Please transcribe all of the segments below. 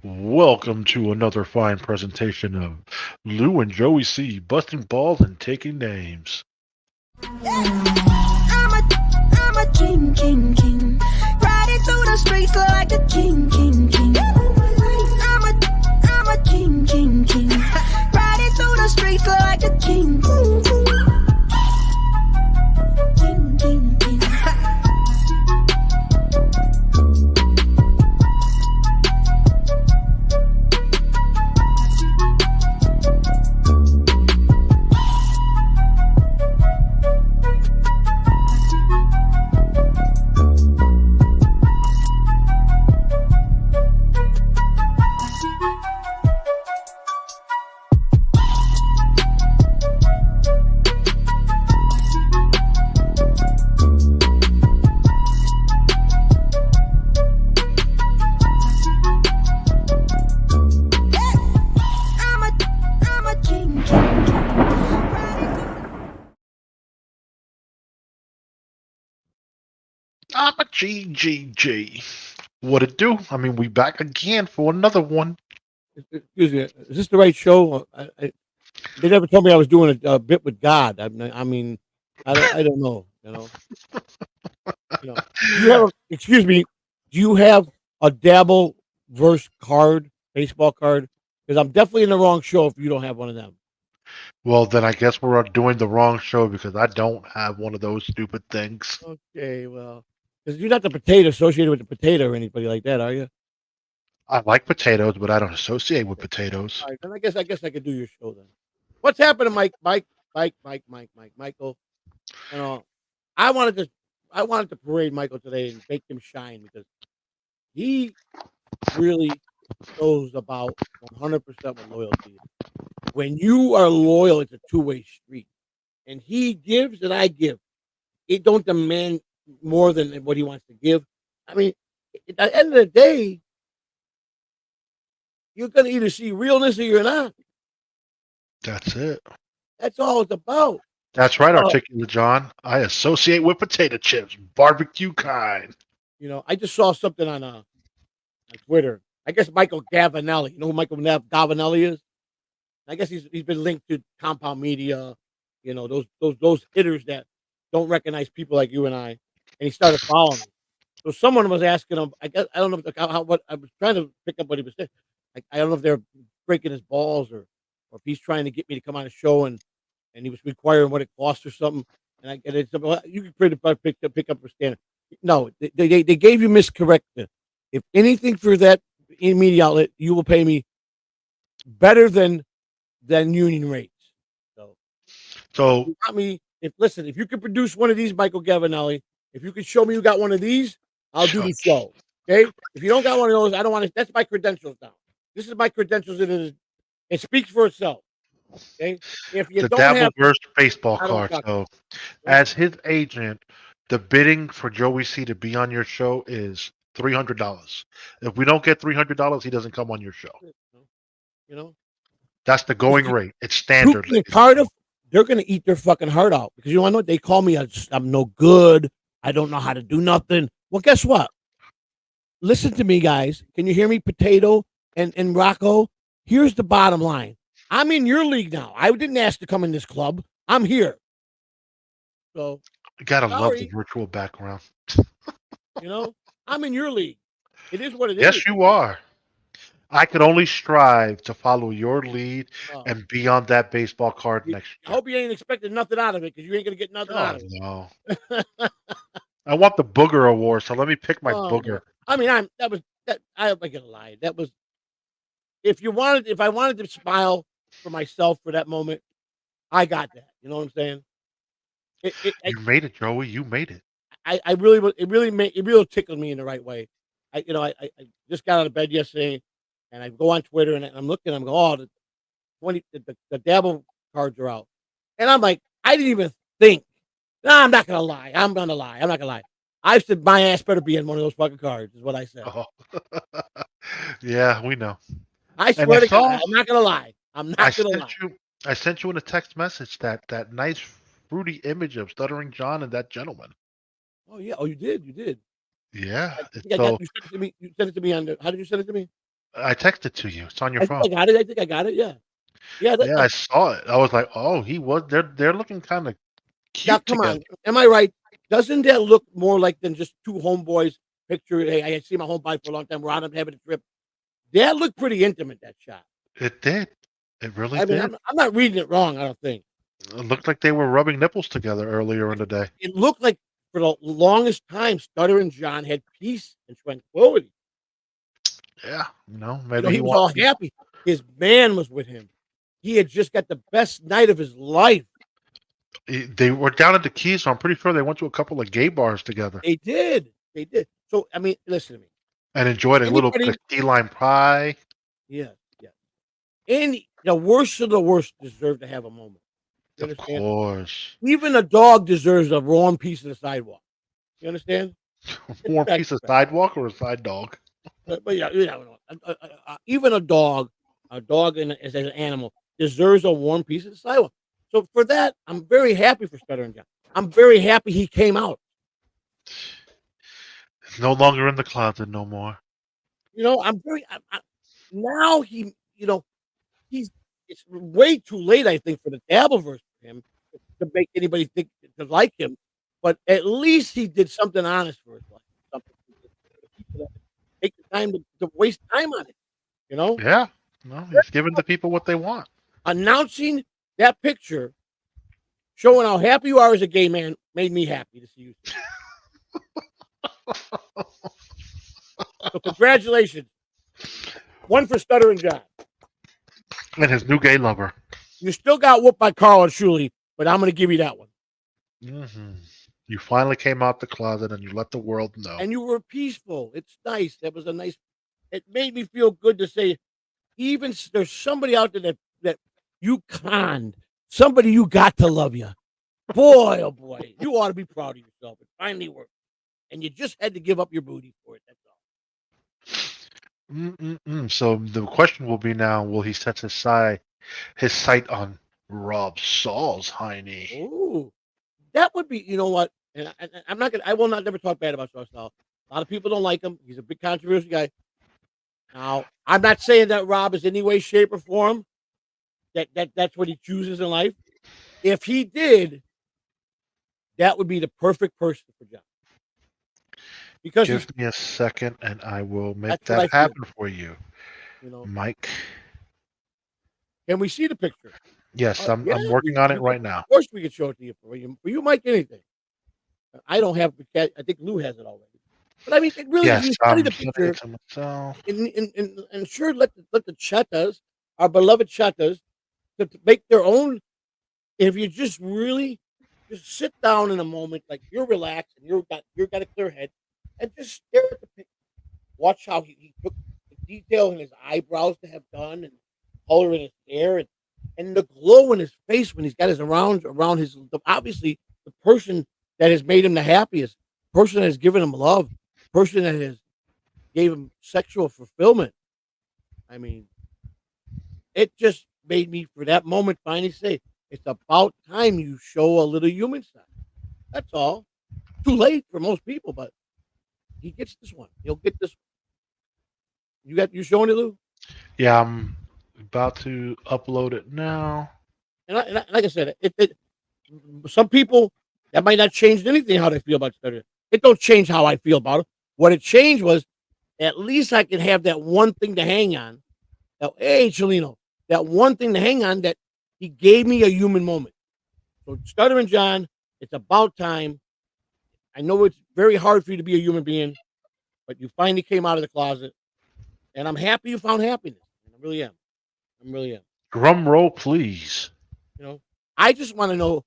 Welcome to another fine presentation of Lou and Joey C. busting balls and taking names. I'm a king. Riding through the streets like a king. I'm a king. Riding through the streets like a king. King. I'm a king. I'm a GGG. What it do? I mean, we back again for another one. Excuse me, is this the right show? They never told me I was doing a bit with God. I mean, I don't know. Do you have? Excuse me. Do you have a dabble verse card, baseball card? Because I'm definitely in the wrong show if you don't have one of them. Well, then I guess we're doing the wrong show because I don't have one of those stupid things. Okay, well, because you're not the potato associated with the potato or anybody like that, are you? I like potatoes, but I don't associate with potatoes. All right, then I guess I could do your show then. What's happening, Michael? You know, I wanted to I wanted to parade Michael today and make him shine because he really shows about 100% what loyalty is. When you are loyal, it's a two-way street, and he gives and I give. He don't demand more than what he wants to give. I mean, at the end of the day, you're gonna either see realness or you're not. That's it. That's all it's about. That's right, Uh, Articulate John. I associate with potato chips, barbecue kind. I just saw something on Twitter. I guess Michael Gavinelli. You know who Michael Gavinelli is? I guess he's been linked to Compound Media. Those hitters that don't recognize people like you and I. And he started following me. So someone was asking him. I guess I don't know what I was trying to pick up what he was saying. I don't know if they're breaking his balls or if he's trying to get me to come on a show and he was requiring what it costs or something. And it's well, you can pretty much pick up for standard. No, they gave you miscorrected. If anything for that media outlet, you will pay me better than union rates. So So you got me. If you could produce one of these, Michael Gavinelli, if you could show me you got one of these, I'll do the show. Okay. If you don't got one of those, I don't want to. That's my credentials now. This is my credentials. It speaks for itself. Okay. If you the don't Dabble have, versus baseball I don't card. talk. So, as his agent, the bidding for Joey C to be on your show is $300. If we don't get $300, he doesn't come on your show. You know, That's the going Because rate. It's standard, in ladies and Cardiff, they're gonna eat their fucking heart out because you know what? They call me I'm no good. I don't know how to do nothing. Well, guess what? Listen to me, guys. Can you hear me, Potato and Rocco? Here's the bottom line. I'm in your league now. I didn't ask to come in this club. I'm here. So You gotta love the sorry, virtual background. I'm in your league. It is what it is. Yes, you are. I could only strive to follow your lead Uh, and be on that baseball card next I year. hope you ain't expecting nothing out of it because you ain't gonna get nothing out Oh of no. it. I want the booger award, so let me pick my Oh booger. man. I mean, I'm not gonna lie. That was if I wanted to smile for myself for that moment, I got that. You know what I'm saying? It, it, You made it, Joey. You made it. I really, it really tickled me in the right way. I just got out of bed yesterday, and I go on Twitter and I'm looking. I'm going, oh, the dabble cards are out, and I'm like, I didn't even think. Nah, I'm not gonna lie. I'm gonna lie. I'm not gonna lie. I said my ass better be in one of those fucking cards. Is what I said. Oh. Yeah, we know. I And I swear to God, saw I'm not gonna lie. I'm I not gonna sent lie. you I sent you in a text message that nice fruity image of Stuttering John and that gentleman. Oh yeah. Oh, you did. You did. Yeah. I It's think I got so you sent it to me. You sent it to me on the. How did you send it to me? I texted to you. It's on your I phone. think I got it. I think I got it. Yeah. Yeah. Yeah, I saw it. I was like, oh, he was. They're looking kind of Now, cute come together. on. Am I right? Doesn't that look more like than just two homeboys picture? Hey, I see my homeboy for a long time. We're on having a trip. That looked pretty intimate, that shot. It did. It really I mean, did. I'm not reading it wrong, I don't think. It looked like they were rubbing nipples together earlier in the day. It looked like for the longest time, Stutter and John had peace and tranquility. Yeah, You know, maybe he he was all wanted. happy. His man was with him. He had just got the best night of his life. They were down at the Keys, so I'm pretty sure they went to a couple of gay bars together They did. They did. So, I mean, listen to me. and enjoyed a little bit Anybody, of key lime pie. yeah, yeah. Any the worst of the worst deserve to have a moment. You Of understand? course, Even a dog deserves a warm piece of the sidewalk. You understand? warm Respect, piece of respect. sidewalk or a side dog. But yeah, you know, even a dog as an animal deserves a warm piece of the sidewalk. So for that, I'm very happy for Stutter and John. I'm very happy he came out. No longer in the closet no more. You know, now you know, he's it's way too late, I think, for the Dabbleverse for him to make anybody think to like him. But at least he did something honest for his life. Something people that take the time to waste time on it. You know, Yeah, no, he's giving the people what they want. announcing that picture, showing how happy you are as a gay man, made me happy to see you. So congratulations, one for Stutter and John. And his new gay lover. You still got whooped by Carl and Shuley, but I'm going to give you that one. Hmm. You finally came out the closet and you let the world know. And you were peaceful. It's nice. That was a nice. It made me feel good to say, even there's somebody out there that you conned, somebody you got to love you. Boy, oh boy, you ought to be proud of yourself. It finally worked, and you just had to give up your booty for it. That's all. So the question will be now: will he set his sight on Rob Saul's hiney? Ooh, that would be. You know what? And I'm not gonna. I will not never talk bad about Saul. A lot of people don't like him. He's a big controversial guy. Now, I'm not saying that Rob is any way, shape, or form that's what he chooses in life. If he did, that would be the perfect person for John. Because Give me a second, and I will make That's what I that feel. happen for you, you know, Mike. can we see the picture? Yes, I'm Yeah, working on it right now. Of course, we could show it to you. For you, Mike, anything. I don't have. I think Lou has it already. But I mean, it really. Yes, If you study I'm the sending picture, it to myself. and sure, let the chattas, our beloved chattas, to make their own. If you just really just sit down in a moment, like you're relaxed and you've got a clear head, and just stare at the picture. Watch how he took the detail in his eyebrows to have done, and color in his hair, and the glow in his face when he's got his around his obviously the person that has made him the happiest, person that has given him love, person that has gave him sexual fulfillment. I mean, it just made me for that moment finally say, it's about time you show a little human side. That's all. Too late for most people, but he gets this one. He'll get this one. You showing it, Lou? Yeah, I'm about to upload it now. And like I said, some people that might not change anything how they feel about Stutter. It don't change how I feel about it. What it changed was at least I can have that one thing to hang on. Now, hey, Chelino, that one thing to hang on that he gave me a human moment. So Stutter and John, it's about time. I know it's very hard for you to be a human being, but you finally came out of the closet, and I'm happy you found happiness. I really am. I really am. Drum roll, please. You know, I just want to know: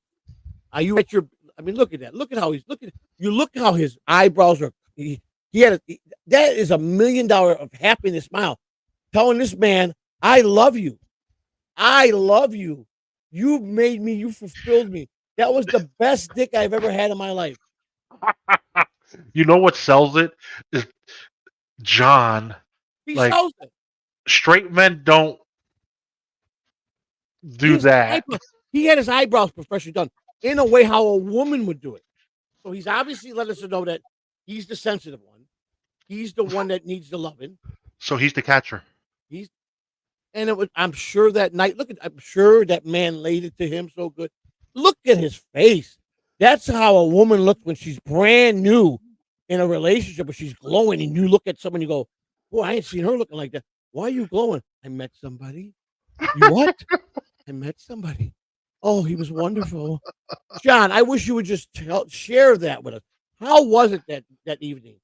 are you at your? I mean, look at that. Look at how he's looking. You look how his eyebrows are. That is $1 million of happiness smile, telling this man, "I love you. I love you. You made me. You fulfilled me. That was the best dick I've ever had in my life." You know what sells it is John. He Like, sells it. straight men don't do that. He had his eyebrows professionally done in a way how a woman would do it. So he's obviously let us know that he's the sensitive one. He's the one that needs the loving. So he's the catcher. He's and it was. I'm sure that night. I'm sure that man laid it to him so good. Look at his face. That's how a woman looks when she's brand new in a relationship, where she's glowing, and you look at someone, you go, "Boy, I ain't seen her looking like that. Why are you glowing?" I met somebody. You what? I met somebody. Oh, he was wonderful. John, I wish you would just share that with us. How was it that evening?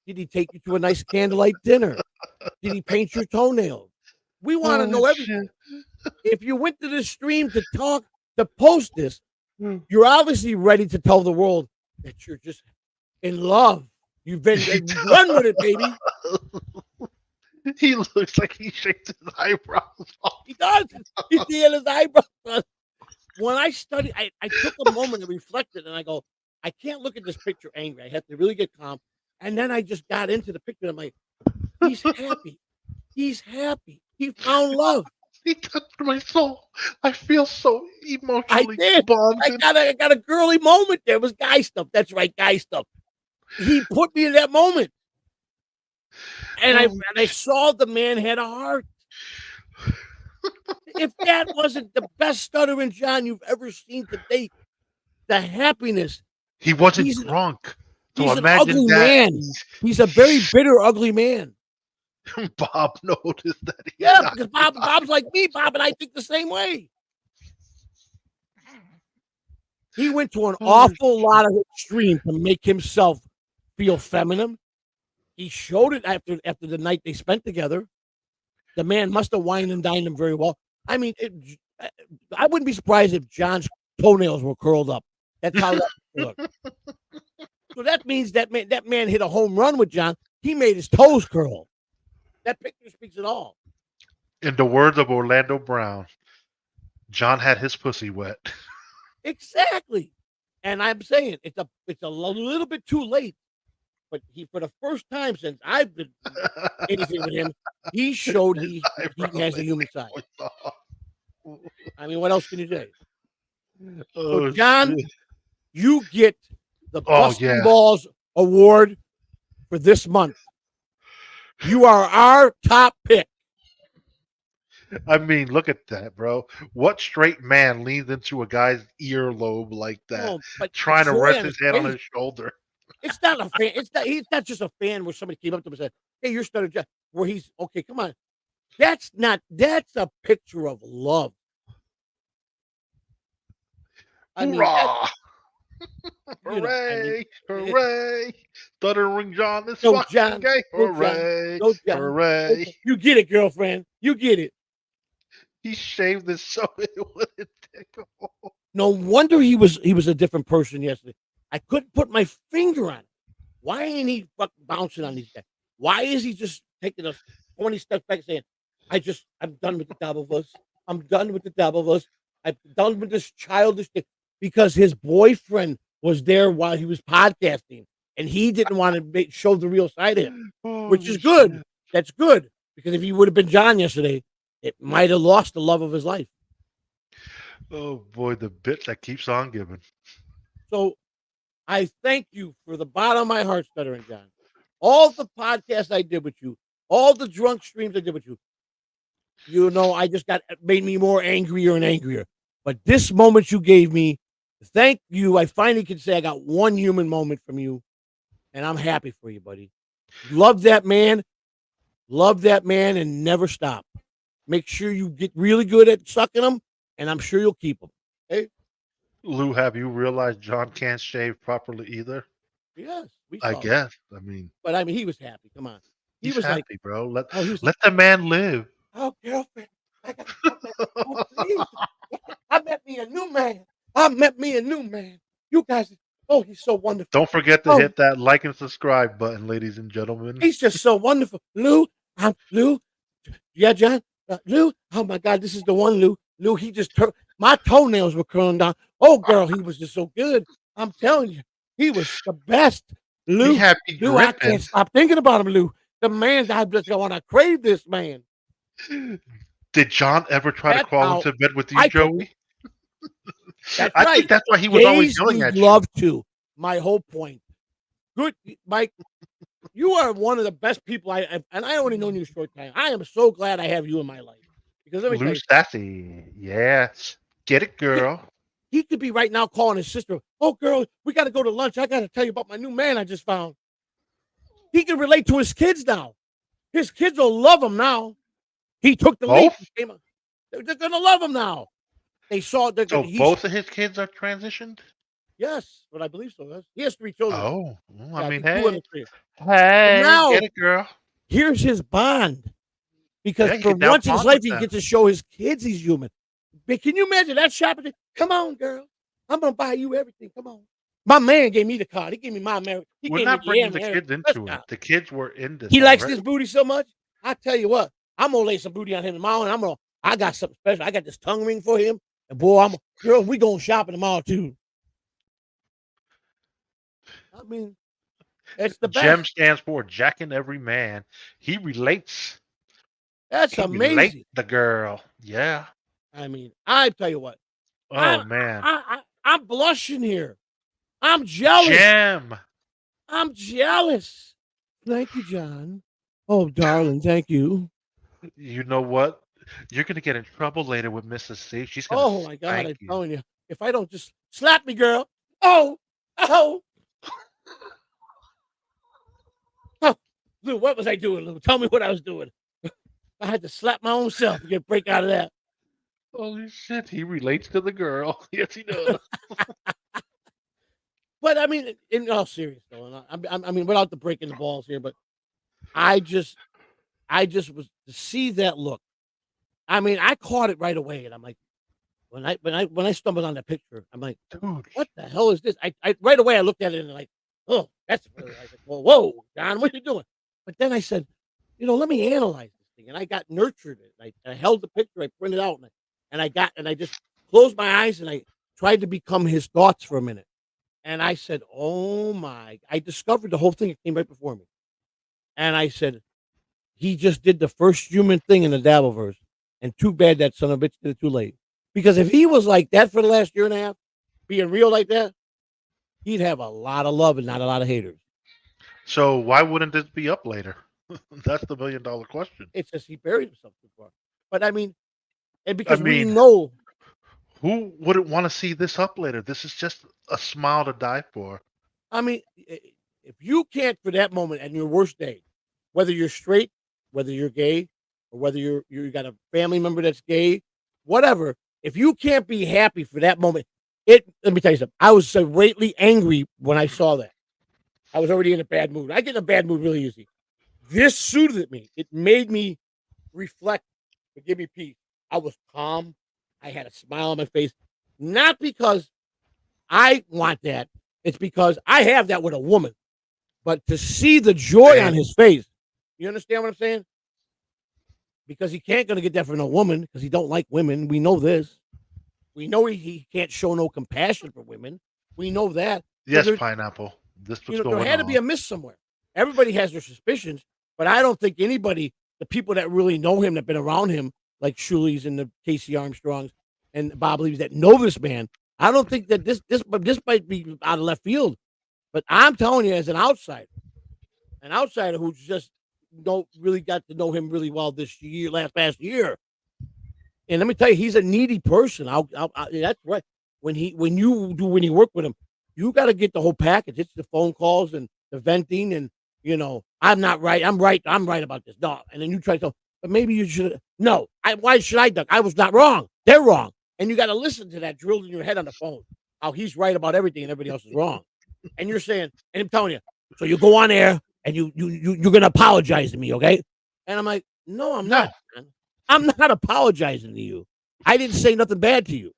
Did he take you to a nice candlelight dinner? Did he paint your toenails? We want to know everything. If you went to this stream to post this, you're obviously ready to tell the world that you're just in love. You've been run with it, baby. He looks like he shakes his eyebrows off. He does. He's seeing his eyebrows. When I studied, I took a moment to reflect it, and I go, I can't look at this picture angry. I have to really get calm. And then I just got into the picture. And I'm like, he's happy. He's happy. He found love. He touched my soul. I feel so emotionally I did. bonded. I got a girly moment there. It was guy stuff. That's right, guy stuff. He put me in that moment. And I saw the man had a heart. If that wasn't the best stuttering John you've ever seen to date, the happiness. He wasn't drunk. So He's an imagine ugly that. man. He's a very bitter, ugly man. Bob noticed that. Yeah, because Bob's like me. Bob and I think the same way. He went to an awful lot of extreme to make himself feel feminine. He showed it after the night they spent together. The man must have wined and dined him very well. I mean, I wouldn't be surprised if John's toenails were curled up. That's how that looked. So that means that man hit a home run with John. He made his toes curl. That picture speaks it all. In the words of Orlando Brown, John had his pussy wet. Exactly. And I'm saying it's a little bit too late. But for the first time since I've been anything with him, he showed he has a human side. I mean, what else can you say? So, John, you get the Busting Balls Award for this month. You are our top pick. I mean, look at that, bro. What straight man leans into a guy's earlobe like that, trying to rest his head on his shoulder? It's not a fan. He's not just a fan where somebody came up to him and said, "Hey, you're stuttering John." Where he's okay. Come on, that's a picture of love. I mean, hooray! Hooray! Stuttering John is fucking John, gay. Hooray! John. Hooray! You get it, girlfriend. You get it. He shaved his so it wouldn't tickle. No wonder he was a different person yesterday. I couldn't put my finger on it. Why ain't he fucking bouncing on these guys? Why is he just taking us 20 steps back saying, I'm done with the double of us. I'm done with the double of us. I'm done with this childish thing. Because his boyfriend was there while he was podcasting, and he didn't want to show the real side of him, which is good. Shit. That's good. Because if he would have been John yesterday, it might have lost the love of his life. Oh, boy, the bit that keeps on giving. So, I thank you for the bottom of my heart, Stuttering John. All the podcasts I did with you, all the drunk streams I did with you, I just made me more angrier and angrier. But this moment you gave me, thank you. I finally can say I got one human moment from you, and I'm happy for you, buddy. Love that man, and never stop. Make sure you get really good at sucking them, and I'm sure you'll keep them. Okay? Lou, have you realized John can't shave properly either? Yes, I guess. I mean, but I mean, he was happy. Come on, he was happy, like, bro. Let the man live. Oh, girlfriend, I met me a new man. You guys, he's so wonderful. Don't forget to hit that like and subscribe button, ladies and gentlemen. He's just so wonderful, Lou. Lou, yeah, John, Lou. Oh my God, this is the one, Lou. Lou, he just my toenails were curling down. Oh, girl, he was just so good. I'm telling you, he was the best. Lou, Lou, I can't stop thinking about him, Lou. The man, I want to crave this man. Did John ever try to crawl into bed with you, Joey? That's I think that's why he was always yelling at you. Love to. My whole point. Good, Mike. you are one of the best people and I only known you a short time. I am so glad I have you in my life because let me tell Lou you, Sassy. Yes. Get it, girl. he could be right now calling his sister. Oh, girl, we got to go to lunch. I got to tell you about my new man I just found. He can relate to his kids now. His kids will love him now. He took the leap. Both? They're going to love him now. They saw that So both of his kids are transitioned? Yes, but I believe so. He has 3 children. Oh, well, I mean, think 2 and hey. 3. But now, Get it, girl. here's his bond. Because Yeah, for can now once in his bond life, with he them. gets to show his kids he's human. But can you imagine that shopping? Come on, girl. I'm going to buy you everything. Come on. My man gave me the card. He gave me my American. He We're gave not me bringing the American. kids into it. The kids were in this He likes already. this booty so much. I tell you what, I'm going to lay some booty on him tomorrow, and I got something special. I got this tongue ring for him. And boy, girl, we going shopping tomorrow too. I mean, it's the best. GEM stands for Jacking Every Man. He relates. That's amazing. Relate the girl. Yeah. I mean, I tell you what. Oh, man. I'm blushing here. I'm jealous. GEM. I'm jealous. Thank you, John. Oh, darling, thank you. You know what? You're going to get in trouble later with Mrs. C. She's going to my God, I'm telling you. If I don't just slap me, girl. Oh. Lou, what was I doing, Lou? Tell me what I was doing. I had to slap my own self to get a break out of that. Holy shit, he relates to the girl. Yes, he does. But I mean, in all seriousness, though, I mean, without the breaking the balls here, but I just was to see that look. I mean, I caught it right away, and I'm like, when I stumbled on that picture, I'm like, dude, what the hell is this? I right away I looked at it and like, oh, that's. I said, well, whoa, John, what are you doing? But then I said, let me analyze this thing, and I got nurtured it. I held the picture, I printed out, and I just closed my eyes and I tried to become his thoughts for a minute. And I said, oh my, I discovered the whole thing. It came right before me. And I said, he just did the first human thing in the Dabbleverse. And too bad that son of a bitch did it too late. Because if he was like that for the last year and a half, being real like that, he'd have a lot of love and not a lot of haters. So why wouldn't this be up later? That's the $1 million question. It's just he buried himself too far. But I mean, and because we know. Who wouldn't want to see this up later? This is just a smile to die for. I mean, if you can't, for that moment and your worst day, whether you're straight, whether you're gay, or whether you got a family member that's gay, whatever, if you can't be happy for that moment, let me tell you something. I was so greatly angry when I saw that. I was already in a bad mood. I get in a bad mood really easy. This soothed me. It made me reflect to give me peace. I was calm. I had a smile on my face, not because I want that. It's because I have that with a woman. But to see the joy on his face, you understand what I'm saying? Because he can't going to get that from a woman because he don't like women. We know this. We know he can't show no compassion for women. We know that. Yes, Pineapple. This was going on. There had to be a miss somewhere. Everybody has their suspicions, but I don't think anybody, the people that really know him, that have been around him, like Shulies and the Casey Armstrongs and Bob Levy's that know this man, I don't think that this might be out of left field. But I'm telling you, as an outsider who's just don't really got to know him really well this year, past year. And let me tell you, he's a needy person. That's right. When you work with him, you got to get the whole package. It's the phone calls and the venting and I'm not right. I'm right about this. No, and then you try to tell, but maybe you should. No, why should I duck? I was not wrong. They're wrong. And you got to listen to that drilled in your head on the phone. How he's right about everything and everybody else is wrong. And you're saying, and I'm telling you, so you go on air and you're going to apologize to me, okay? And I'm like, no, I'm not. Man. I'm not apologizing to you. I didn't say nothing bad to you.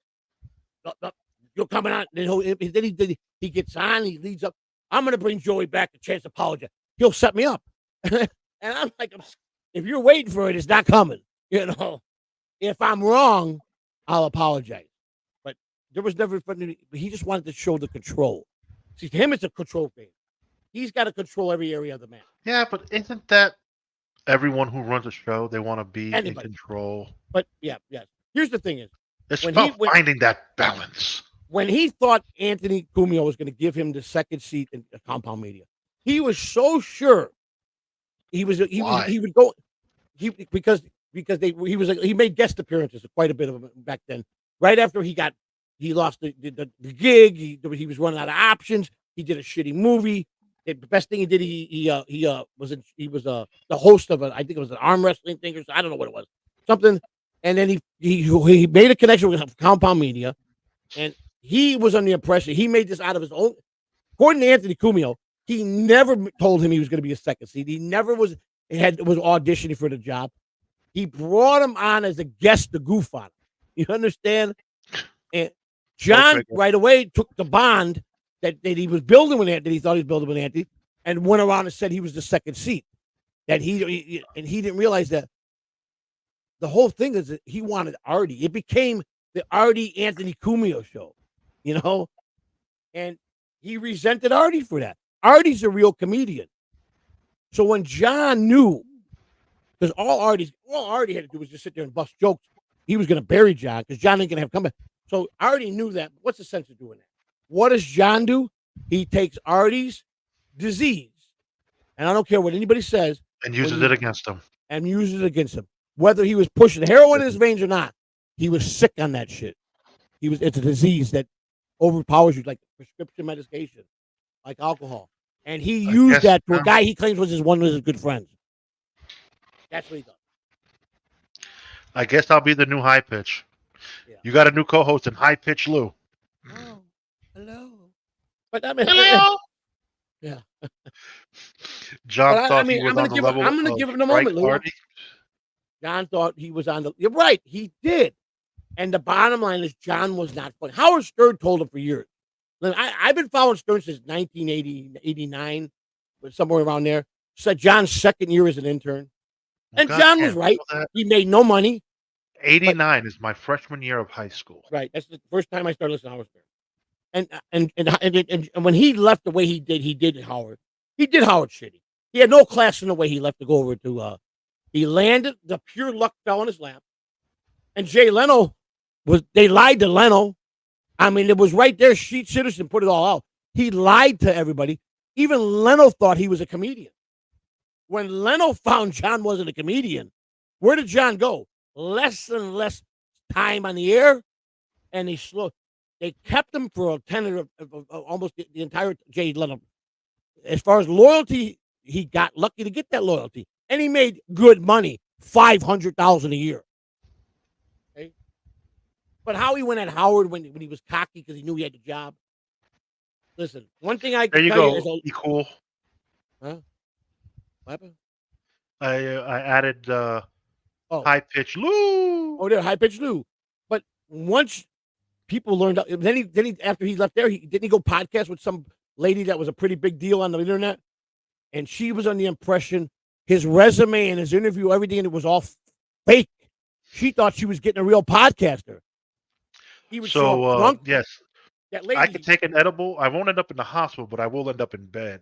You're coming on. Then he gets on. He leads up. I'm going to bring Joey back a chance to apologize. He'll set me up. And I'm like, if you're waiting for it, it's not coming. If I'm wrong, I'll apologize. But there was never, he just wanted to show the control. See, to him, it's a control thing. He's got to control every area of the match. Yeah, but isn't that everyone who runs a show? They want to be in control. But yes. Here's the thing: it's about finding that balance. When he thought Anthony Cumio was going to give him the second seat in Compound Media, he was so sure he Why? would go because he made guest appearances, quite a bit of them back then. Right after he lost the gig, he was running out of options. He did a shitty movie. The best thing he did, he was the host of I think it was an arm wrestling thing or something. I don't know what it was, something. And then he made a connection with Compound Media, and he was under the impression he made this out of his own. According to Anthony Cumio, he never told him he was going to be a second seed. He never was auditioning for the job. He brought him on as a guest to goof on him. You understand? And John right away took the bond that he was building with Anthony. He thought he was building with Anthony, and went around and said he was the second seat. That he didn't realize that the whole thing is that he wanted Artie. It became the Artie Anthony Cumio show, and he resented Artie for that. Artie's a real comedian. So when John knew, because all Artie had to do was just sit there and bust jokes, he was going to bury John because John ain't going to have comeback. So Artie knew that. What's the sense of doing that? What does John do? He takes Artie's disease, and I don't care what anybody says, and uses it against him. And uses it against him. Whether he was pushing heroin in his veins or not, he was sick on that shit. It's a disease that overpowers you, like prescription medication, like alcohol. And he used that to a guy he claims was one of his good friends. That's what he does. I guess I'll be the new high pitch. Yeah. You got a new co-host in High Pitch Lou. Oh, hello. But I mean, hello. Yeah. John thought he was on the level. I'm going to give him a moment, Lou. John thought he was on the. You're right, he did. And the bottom line is, John was not funny. Howard Stern told him for years. I've been following Stern since 1980, 89, but somewhere around there. Said John's second year as an intern. And John was right. He made no money. 89 is my freshman year of high school. Right. That's the first time I started listening to Howard Stern. And when he left the way he did Howard. He did Howard shitty. He had no class in the way he left to go over to. He landed. The pure luck fell in his lap. And Jay Leno they lied to Leno. I mean, it was right there. Sheet Citizen put it all out. He lied to everybody. Even Leno thought he was a comedian. When Leno found John wasn't a comedian, where did John go? Less and less time on the air, and they kept him for a tenure of almost the entire Jay Leno. As far as loyalty, he got lucky to get that loyalty, and he made good money, $500,000 a year. Okay? But how he went at Howard when he was cocky because he knew he had the job. Listen, one thing I can tell you is be cool. Huh? What happened? I added High Pitch Lou. Oh, there, High Pitch Lou. But once people learned, then he after he left there, didn't he go podcast with some lady that was a pretty big deal on the internet, and she was under the impression his resume and his interview, everything, and it was all fake. She thought she was getting a real podcaster. He was so drunk. Yes. That lady, I can take an edible. I won't end up in the hospital, but I will end up in bed.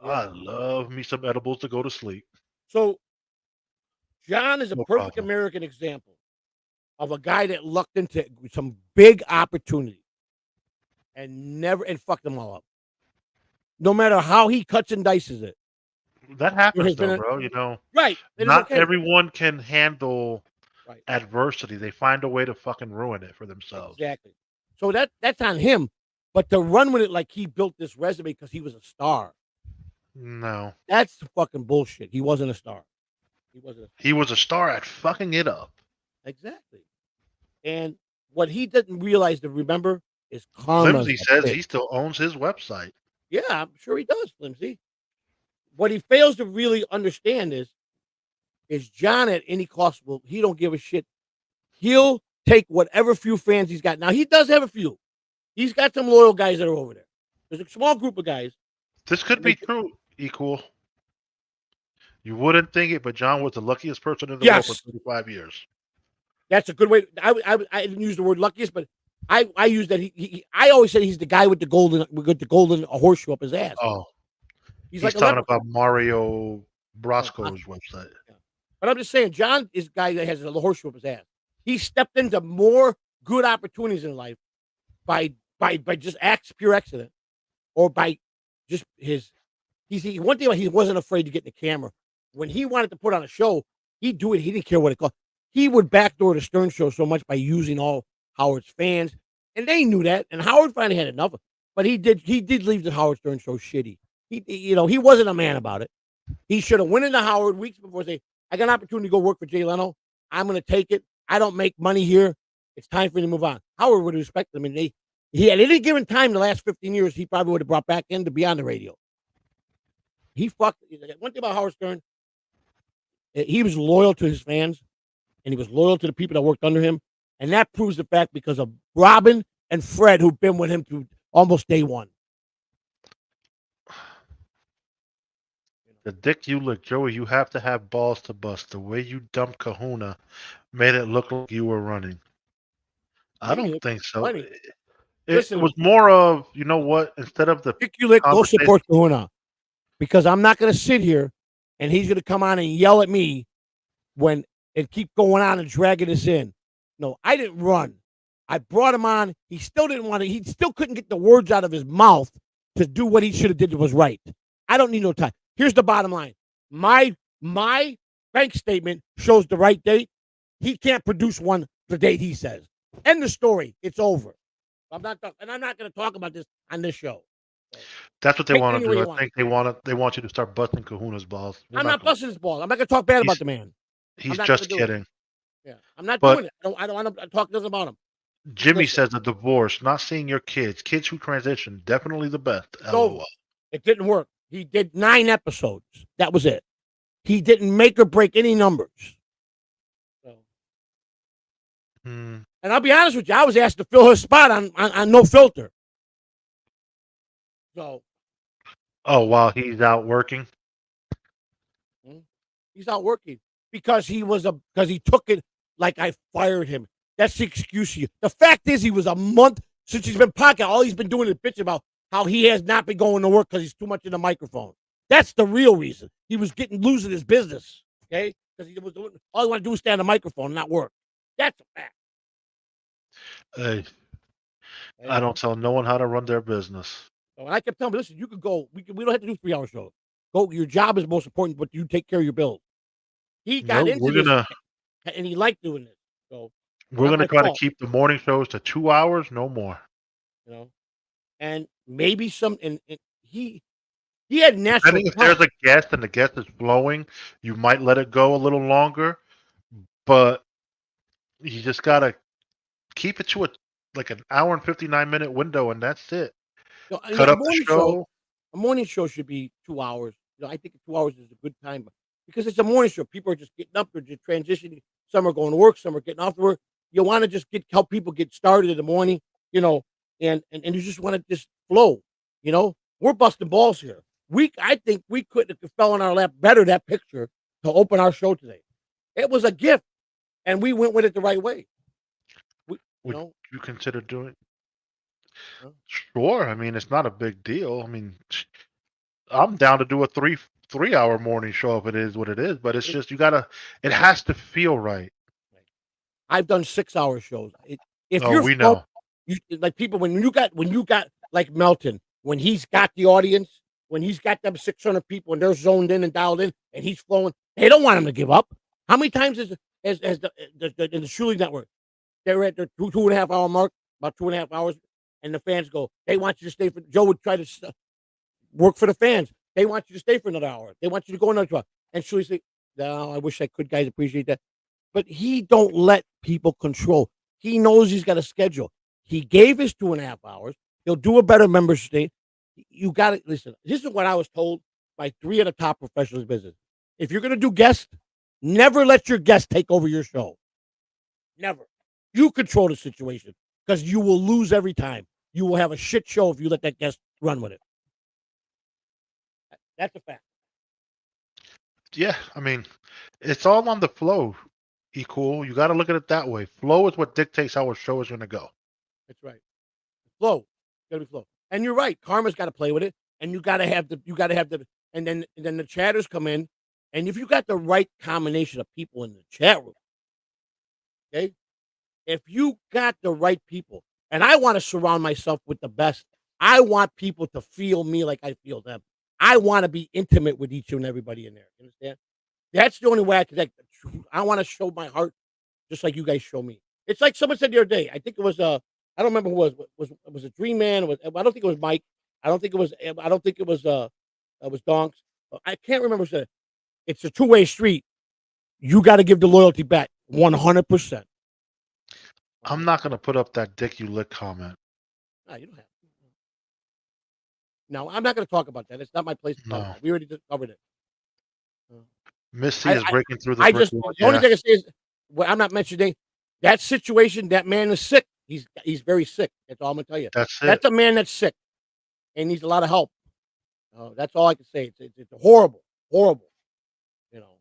Yeah. I love me some edibles to go to sleep. So, John is a perfect American example of a guy that lucked into some big opportunity and fucked them all up. No matter how he cuts and dices it. That happens, though, bro. Right. Not everyone can handle adversity. They find a way to fucking ruin it for themselves. Exactly. So that's on him. But to run with it like he built this resume because he was a star. No. That's fucking bullshit. He wasn't a star. He was a star at fucking it up. Exactly. And what he didn't realize to remember is karma. Flimsy says he still owns his website. Yeah, I'm sure he does, Flimsy. What he fails to really understand is John at any cost he don't give a shit. He'll take whatever few fans he's got. Now, he does have a few. He's got some loyal guys that are over there. There's a small group of guys. This could be true, Equal. You wouldn't think it, but John was the luckiest person in the world for 35 years. That's a good way. I didn't use the word luckiest, but I use that. I always say he's the guy with the golden horseshoe up his ass. Oh, he's like talking about Mario Brosco's website. Yeah. But I'm just saying, John is a guy that has a horseshoe up his ass. He stepped into more good opportunities in life by just pure accident, or by just his. One thing he wasn't afraid to get in the camera. when he wanted to put on a show, he'd do it. He didn't care what it cost. He would backdoor the Stern Show so much by using all Howard's fans, and they knew that. And Howard finally had enough. But he did leave the Howard Stern Show shitty. He wasn't a man about it. He should have went into Howard weeks before, say, I got an opportunity to go work for Jay Leno. I'm going to take it. I don't make money here. It's time for me to move on. Howard would have respected him. And he at any given time the last 15 years, he probably would have brought back in to be on the radio. He fucked. One thing about Howard Stern, he was loyal to his fans, and he was loyal to the people that worked under him. And that proves the fact because of Robin and Fred, who've been with him through almost day one. The dick you lick, Joey, you have to have balls to bust. The way you dumped Kahuna made it look like you were running. I don't think so. It was more of, you know what, instead of the dick you lick, go support Kahuna. Because I'm not going to sit here and he's going to come on and yell at me when it keep going on and dragging us in. No, I didn't run. I brought him on. He still didn't want to. He still couldn't get the words out of his mouth to do what he should have did was right. I don't need no time. Here's the bottom line. My bank statement shows the right date. He can't produce one the date he says. End the story. It's over. I'm not going to talk about this on this show. That's what they want to do. I think they want you to start busting Kahuna's balls. I'm not busting his balls. I'm not going to talk bad about the man. He's just kidding. Yeah, I'm not doing it. I don't want to talk nothing about him. Jimmy says a divorce, not seeing your kids who transition, definitely the best. So, it didn't work. He did 9 episodes. That was it. He didn't make or break any numbers. So. And I'll be honest with you, I was asked to fill his spot on No Filter. So. Oh, while he's out working? He's out working because he took it like I fired him. That's the excuse here. The fact is, he was a month since he's been podcasting. All he's been doing is bitching about how he has not been going to work because he's too much in the microphone. That's the real reason. He was losing his business, okay? Because all he wanted to do was stand on the microphone and not work. That's a fact. Hey, I don't tell no one how to run their business. So, and I kept telling him, listen, you could go. We don't have to do 3-hour shows. Go. Your job is most important, but you take care of your bills. He got into this, and he liked doing this. So we're going to try to keep the morning shows to 2 hours, no more. You know, and maybe and he had natural. I think if there's a guest and the guest is flowing, you might let it go a little longer, but you just got to keep it to an hour and 59-minute window, and that's it. Cut up the show. A morning show should be 2 hours. I think 2 hours is a good time because it's a morning show. People are just getting up, they're just transitioning. Some are going to work, some are getting off work. You want to just help people get started in the morning, and you just want to just flow. We're busting balls here. I think we couldn't have fell on our lap better that picture to open our show today. It was a gift, and we went with it the right way. Would you consider doing? Sure. I mean, it's not a big deal. I mean, I'm down to do a three-hour morning show if it is what it is, but it's just it has to feel right. I've done 6-hour shows. We know. Like people, when you got like Melton, when he's got the audience, when he's got them 600 people and they're zoned in and dialed in and he's flowing, they don't want him to give up. How many times in the Shuley Network, they're at their 2.5 hour mark, about 2.5 hours, and the fans go, they want you to stay Joe would try to work for the fans. They want you to stay for another hour. They want you to go another hour. And Shuley say, no, I wish I could, guys, appreciate that. But he don't let people control. He knows he's got a schedule. He gave his 2.5 hours. He'll do a better membership day. You got to listen. This is what I was told by 3 of the top professionals in business. If you're going to do guests, never let your guests take over your show. Never. You control the situation because you will lose every time. You will have a shit show if you let that guest run with it. That's a fact. Yeah, I mean, it's all on the flow. Cool. You got to look at it that way. Flow is what dictates how a show is going to go. That's right. Flow. Got to be flow. And you're right. Karma's got to play with it, and you got to have and then the chatters come in, and if you got the right combination of people in the chat room, okay, if you got the right people, and I want to surround myself with the best. I want people to feel me like I feel them. I want to be intimate with each and everybody in there. You understand? That's the only way I connect. I want to show my heart, just like you guys show me. It's like someone said the other day. I think it was I don't remember who it was a Dream Man. I don't think it was Mike. I don't think it was. I don't think it was Donks. I can't remember. Who said it. It's a two-way street. You got to give the loyalty back 100%. I'm not gonna put up that dick you lick comment. No, you don't have to. No, I'm not going to talk about that. It's not my place to talk No. about it. We already just covered it. Misty is breaking through the I brick just wall. the only Yeah, thing I say is, well, I'm not mentioning that situation. That man is sick. He's very sick. That's all I'm gonna tell you. that's it. That's a man that's sick and needs a lot of help. That's all I can say. It's horrible, horrible. You know.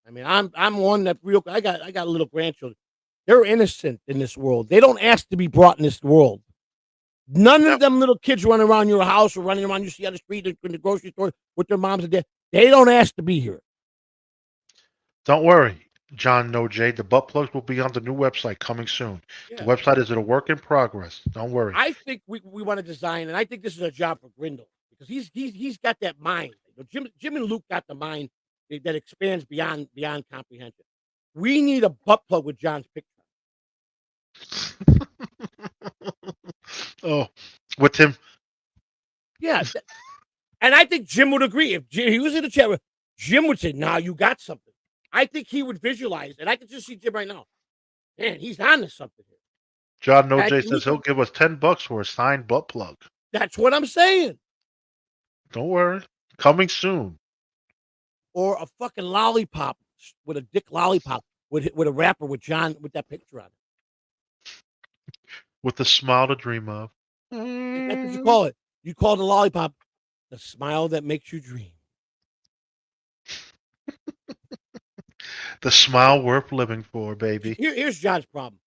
I mean, I'm one that real. I got little grandchildren. They're innocent in this world. They don't ask to be brought in this world. None of them little kids running around your house or running around you see on the street in the grocery store with their moms and dads. They don't ask to be here. Don't worry, John No J. The butt plugs will be on the new website coming soon. Yeah. The website is a work in progress. Don't worry. I think we want to design, and I think this is a job for Grindle because he's got that mind. Jim and Luke got the mind that expands beyond comprehension. We need a butt plug with John's picture. Oh, with him. Yeah, and I think Jim would agree if he was in the chat. Jim would say, "Nah, you got something." I think he would visualize, and I can just see Jim right now. Man, he's on to something here. John No J says he'll give us $10 for a signed butt plug. That's what I'm saying. Don't worry, coming soon. Or a fucking lollipop with a dick lollipop with a rapper with John with that picture on it. With a smile to dream of. That's what you call it. You call the lollipop the smile that makes you dream. The smile worth living for, baby. Here's John's problem.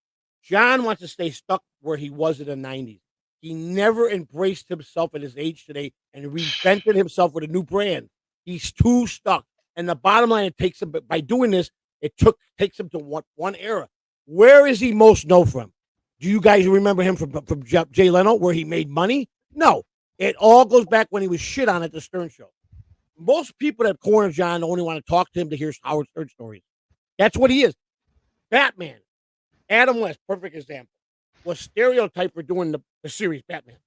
John wants to stay stuck where he was in the 90s. He never embraced himself at his age today and reinvented himself with a new brand. He's too stuck. And the bottom line, it takes him, by doing this, takes him to one era. Where is he most known from? Do you guys remember him from Jay Leno, where he made money? No. It all goes back when he was shit on at the Stern Show. Most people that corner John only want to talk to him to hear Howard Stern stories. That's what he is. Batman. Adam West, perfect example, was stereotyped for doing the series Batman.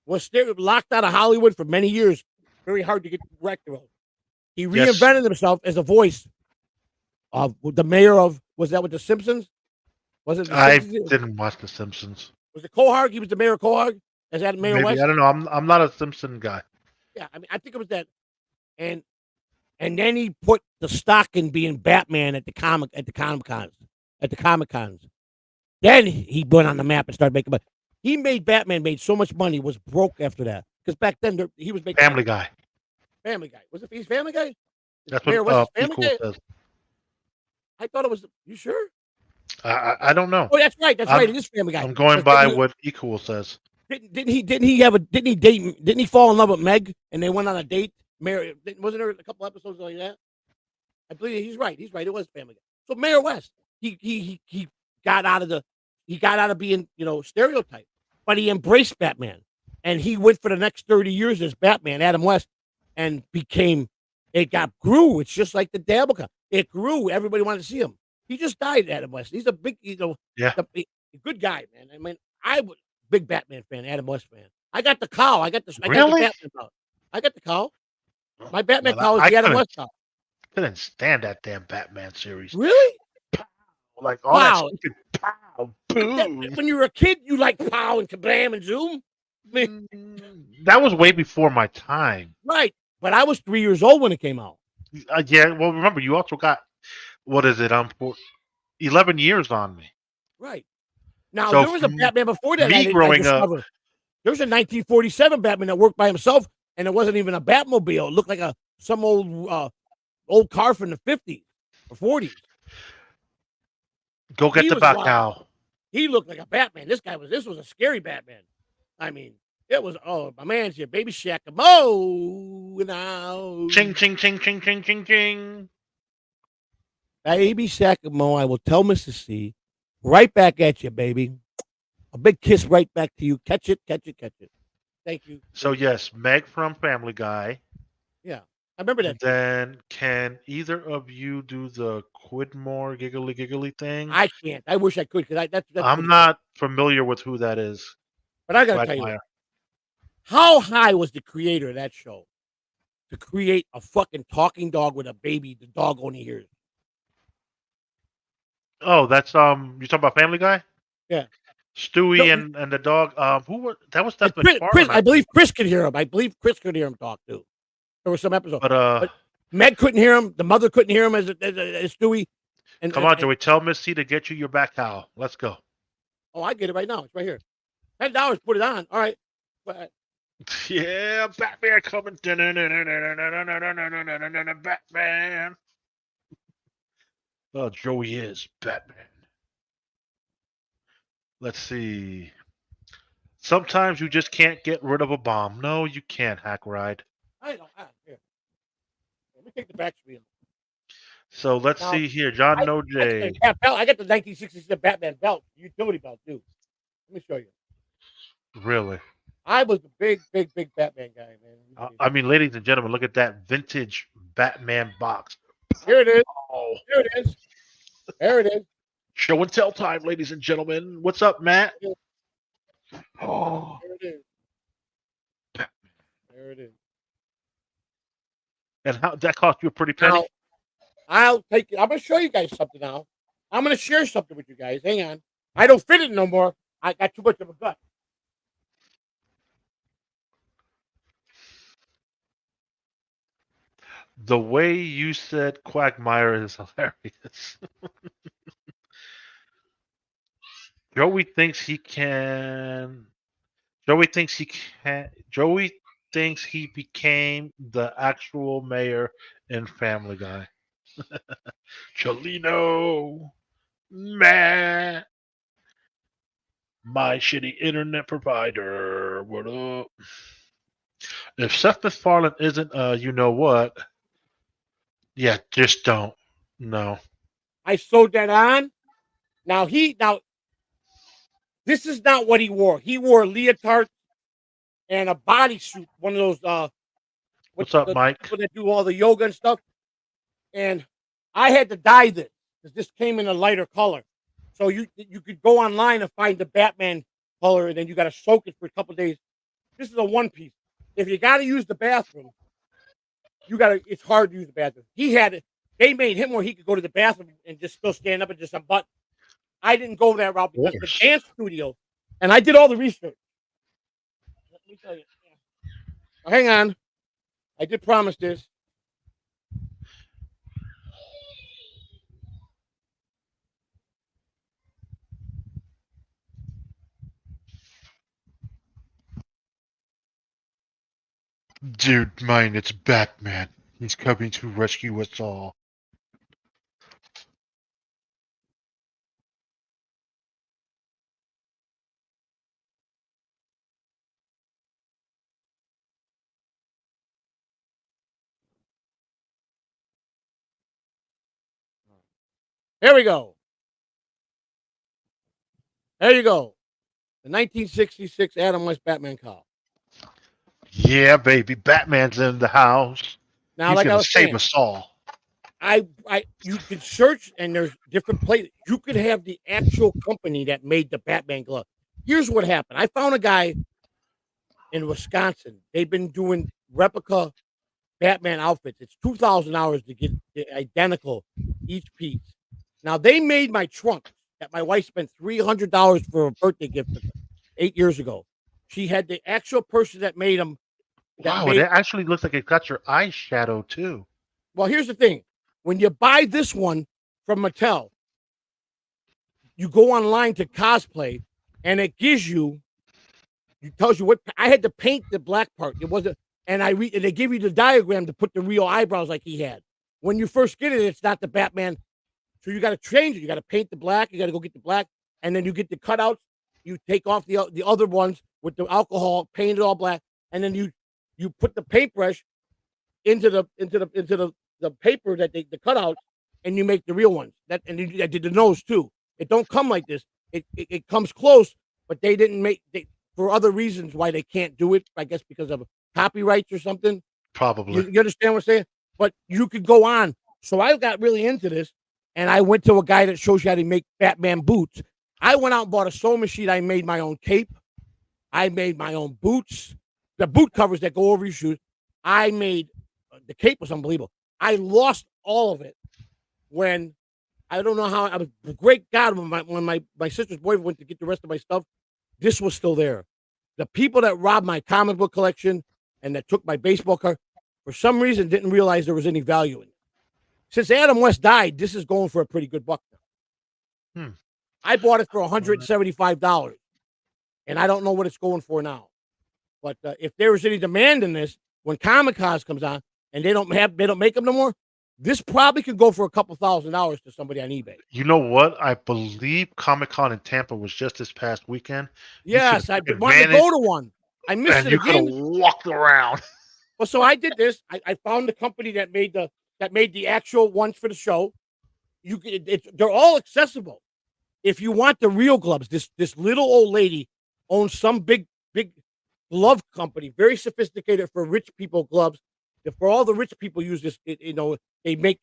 Was locked out of Hollywood for many years. Very hard to get director of. He reinvented himself as a voice of the mayor of, was that with The Simpsons? Was it? I didn't watch The Simpsons. Was it Quahog? He was the mayor of Quahog? Is that Mayor Maybe, West? I don't know. I'm not a Simpson guy. Yeah, I mean, I think it was that. And then he put the stock in being Batman at the Comic Cons. Then he went on the map and started making money. He made Batman made so much money, was broke after that. Because back then he was making Family Guy. Family Guy. Was it he's Family Guy? That's Mayor what West Family Equal Guy? says. I thought it was. You sure? I don't know. Oh, that's right. That's right. It is Family Guy. I'm going by what Equal says. Didn't he fall in love with Meg and they went on a date? Mayor, wasn't there a couple episodes like that? I believe he's right. He's right. It was Family Guy. So Mayor West, he got out of being, stereotyped, but he embraced Batman, and he went for the next 30 years as Batman, Adam West, and grew. It's just like the Dabblecon. It grew. Everybody wanted to see him. He just died, Adam West. He's a big, a good guy, man. I mean, big Batman fan, Adam West fan. I got the cowl. I got the Batman cowl. I got the cowl. My Batman cowl is the Adam West cowl. Couldn't stand that damn Batman series. Really? Like all that stupid pow, boom. When you were a kid, you like pow and kablam and zoom. That was way before my time. Right, but I was 3 years old when it came out. Yeah, well, remember you also got 11 years on me. Right. Now So there was a Batman before that. Me growing up, there was a 1947 Batman that worked by himself, and it wasn't even a Batmobile. It looked like some old car from the 50s or 40s. Go get the Bacow. He looked like a Batman. This was a scary Batman. I mean, it was, my man's here, Baby Shaq-a-mo now. Ching, ching, ching, ching, ching, ching, ching. Baby Shaq-a-mo, I will tell Mrs. C, right back at you, baby. A big kiss right back to you. Catch it, catch it, catch it. Thank you. So, yes, Meg from Family Guy. Yeah. I remember that. And then, can either of you do the Quidmore giggly giggly thing? I can't. I wish I could because that's I'm not familiar with who that is. But I gotta tell you, Quagmire. how high was the creator of that show to create a fucking talking dog with a baby the dog only hears? Oh, that's you talking about Family Guy? Yeah. Stewie No, and the dog. Who was that? Was Seth Chris, MacFarlane, I I believe think. Chris could hear him. I believe Chris could hear him talk too. There was some episode, But but Meg couldn't hear him. The mother couldn't hear him as Stewie. come on, Joey, tell Miss C to get you your back towel. Let's go. Oh, I get it right now. It's right here. $10. Put it on. All right. But, Yeah, Batman coming. Batman. Oh, Joey is Batman. Let's see. Sometimes you just can't get rid of a bomb. No, you can't, Hack Ride. I know. Here. Let me take the back screen. So let's see here. John No J. I got the 1967 Batman belt, utility belt too. Let me show you. Really? I was a big Batman guy, man. I mean, ladies and gentlemen, look at that vintage Batman box. Here it is. Oh. Here it is. There it is. Show and tell time, ladies and gentlemen. What's up, Matt? Oh. There it is. There it is. And how that cost you a pretty penny? Now, I'll take it. I'm gonna show you guys something now. I'm gonna share something with you guys. Hang on. I don't fit it no more. I got too much of a gut. The way you said Quagmire is hilarious. Joey thinks he can. Joey thinks he can. Joey thinks he became the actual mayor in Family Guy. Cholino, Matt, my shitty internet provider. What up? If Seth MacFarlane isn't, you know what? Yeah, just don't. No. I sewed that on. Now this is not what he wore. He wore a leotard and a bodysuit. One of those What's up, Mike? People that do all the yoga and stuff. And I had to dye this because this came in a lighter color. So you could go online and find the Batman color, and then you got to soak it for a couple of days. This is a one piece. If you got to use the bathroom, it's hard to use the bathroom. He had it. They made him where he could go to the bathroom and just still stand up and just unbutton. I didn't go that route because the dance studio, and I did all the research. Let me tell you. Now, hang on. I did promise this. Dude, mine, it's Batman. He's coming to rescue us all. Here we go. There you go. The 1966 Adam West Batman car. Yeah, baby, Batman's in the house. Now, He's like I gonna was save saying, us all. you could search and there's different places. You could have the actual company that made the Batman glove. Here's what happened. I found a guy in Wisconsin. They've been doing replica Batman outfits. It's $2,000 to get identical each piece. Now they made my trunk that my wife spent $300 for a birthday gift 8 years ago. She had the actual person that made them. Wow, it actually looks like it got your eyeshadow too. Well, here's the thing. When you buy this one from Mattel, you go online to cosplay, and it gives you, it tells you what I had to paint the black part. It wasn't, and they give you the diagram to put the real eyebrows like he had. When you first get it, it's not the Batman, so you got to change it. You got to paint the black. You got to go get the black, and then you get the cutouts. You take off the other ones with the alcohol, paint it all black, and then you put the paintbrush into the paper that the cutouts, and you make the real ones. I did the nose too. It don't come like this. It comes close, but they didn't make for other reasons why they can't do it. I guess because of copyrights or something. Probably. You understand what I'm saying? But you could go on. So I got really into this, and I went to a guy that shows you how to make Batman boots. I went out and bought a sewing machine. I made my own cape. I made my own boots. The boot covers that go over your shoes. I made the cape was unbelievable. I lost all of it when I don't know how. I was great God when my sister's boyfriend went to get the rest of my stuff. This was still there. The people that robbed my comic book collection and that took my baseball card, for some reason, didn't realize there was any value in it. Since Adam West died, this is going for a pretty good buck now. I bought it for $175, and I don't know what it's going for now. But if there was any demand in this, when Comic-Con comes on and they don't make them no more, this probably could go for a couple $1,000s to somebody on eBay. You know what? I believe Comic-Con in Tampa was just this past weekend. Yes, I wanted to go to one. I missed it again. You could have walked around. Well, so I did this. I found the company that made the actual ones for the show. They're all accessible. If you want the real gloves, this little old lady owns some big glove company, very sophisticated for rich people gloves. For all the rich people use this, they make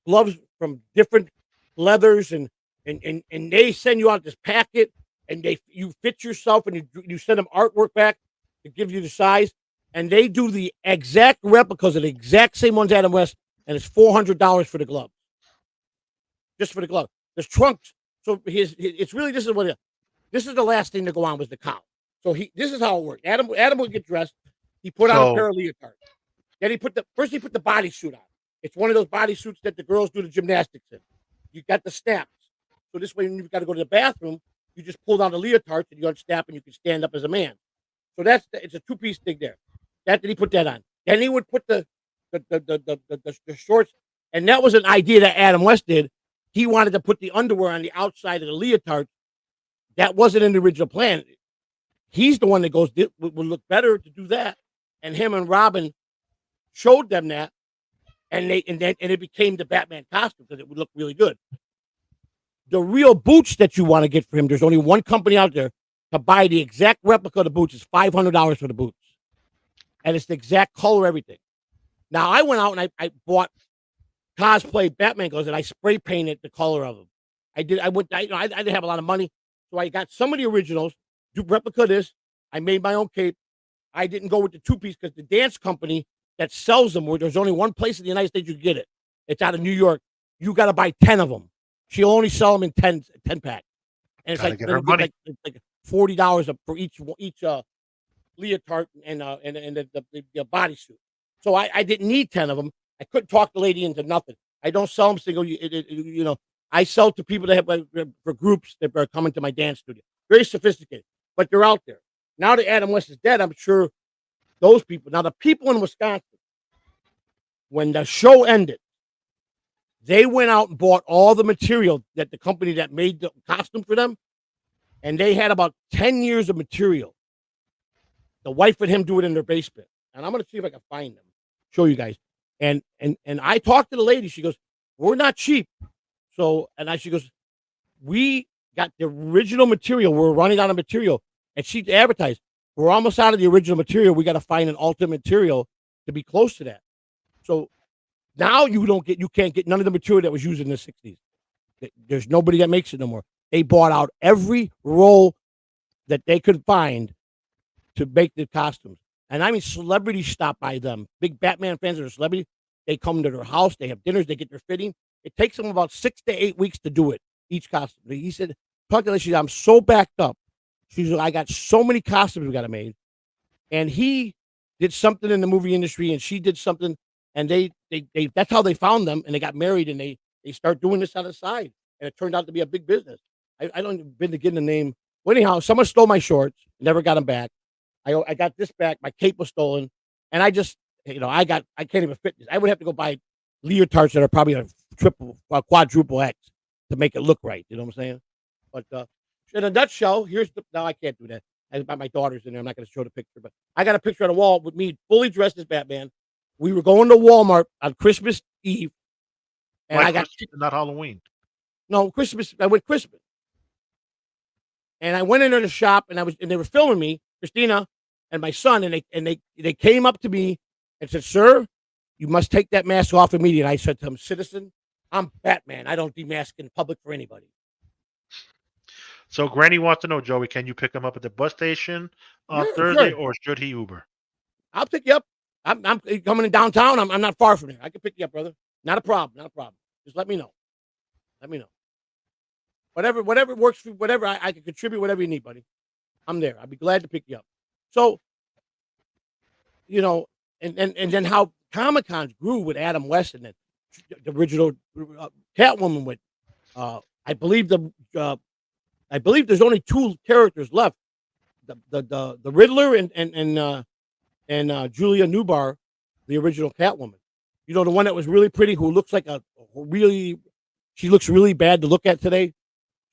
gloves from different leathers and they send you out this packet and you fit yourself and you send them artwork back to give you the size, and they do the exact replicas of the exact same ones Adam West, and it's $400 for the glove, just for the glove. There's trunks, so it's really this is the last thing to go on was the cowl. So this is how it worked. Adam would get dressed. He put on a pair of leotards. Then he put the bodysuit on. It's one of those bodysuits that the girls do the gymnastics in. You got the snaps. So this way, when you've got to go to the bathroom, you just pull down the leotards and you unsnap and you can stand up as a man. So it's a two-piece thing there. Then he put that on. Then he would put the shorts, and that was an idea that Adam West did. He wanted to put the underwear on the outside of the leotard. That wasn't in the original plan. He's the one that goes, it would look better to do that. And him and Robin showed them that, and it became the Batman costume because it would look really good. The real boots that you want to get for him, there's only one company out there to buy the exact replica of the boots. It's $500 for the boots, and it's the exact color, everything. Now I went out and I bought cosplay Batman clothes and I spray painted the color of them. I didn't have a lot of money, so I got some of the originals. Do replica of this. I made my own cape. I didn't go with the two-piece because the dance company that sells them, where there's only one place in the United States you can get it. It's out of New York. You got to buy 10 of them. She'll only sell them in 10 pack. And it's like $40 for each leotard and the bodysuit. So I didn't need 10 of them. I couldn't talk the lady into nothing. I don't sell them single. I sell to people that have for groups that are coming to my dance studio. Very sophisticated, but they're out there. Now that Adam West is dead, I'm sure those people. Now the people in Wisconsin, when the show ended, they went out and bought all the material that the company that made the costume for them, and they had about 10 years of material. The wife and him do it in their basement, and I'm going to see if I can find them, show you guys. And I talked to the lady. She goes, "We're not cheap." She goes, "We got the original material. We're running out of material." And she advertised, "We're almost out of the original material. We got to find an alternate material to be close to that." So now you can't get none of the material that was used in the 60s. There's nobody that makes it no more. They bought out every roll that they could find to make the costumes. And I mean, celebrities stop by them. Big Batman fans are a celebrity. They come to their house. They have dinners. They get their fitting. It takes them about 6 to 8 weeks to do it, each costume. He said, talk to her, she said, "I'm so backed up." She said, "I got so many costumes we got to make." And he did something in the movie industry, and she did something, and they that's how they found them, and they got married, and they start doing this on the side. And it turned out to be a big business. I don't even been to get the name. Well, anyhow, someone stole my shorts, never got them back. I got this back. My cape was stolen, and I just, I can't even fit this. I would have to go buy leotards that are probably a quadruple X to make it look right. You know what I'm saying? But in a nutshell, now I can't do that. I got my daughters in there. I'm not going to show the picture, but I got a picture on the wall with me fully dressed as Batman. We were going to Walmart on Christmas Eve, and I got not Halloween. No, Christmas. I went Christmas, and I went into the shop, and they were filming me, Christina and my son, and they came up to me, and said, "Sir, you must take that mask off immediately." I said to him, "Citizen, I'm Batman. I don't demask in public for anybody." So Granny wants to know, Joey, can you pick him up at the bus station on Yeah, Thursday, sure. or should he Uber? I'll pick you up. I'm coming in downtown. I'm not far from there. I can pick you up, brother. Not a problem. Not a problem. Just let me know. Let me know. Whatever works for whatever I can contribute, whatever you need, buddy. I'm there. I'd be glad to pick you up. So, and then how Comic Cons grew with Adam West and then the original Catwoman with I believe there's only two characters left. The Riddler and Julia Newbar, the original Catwoman. The one that was really pretty, who looks like she looks really bad to look at today.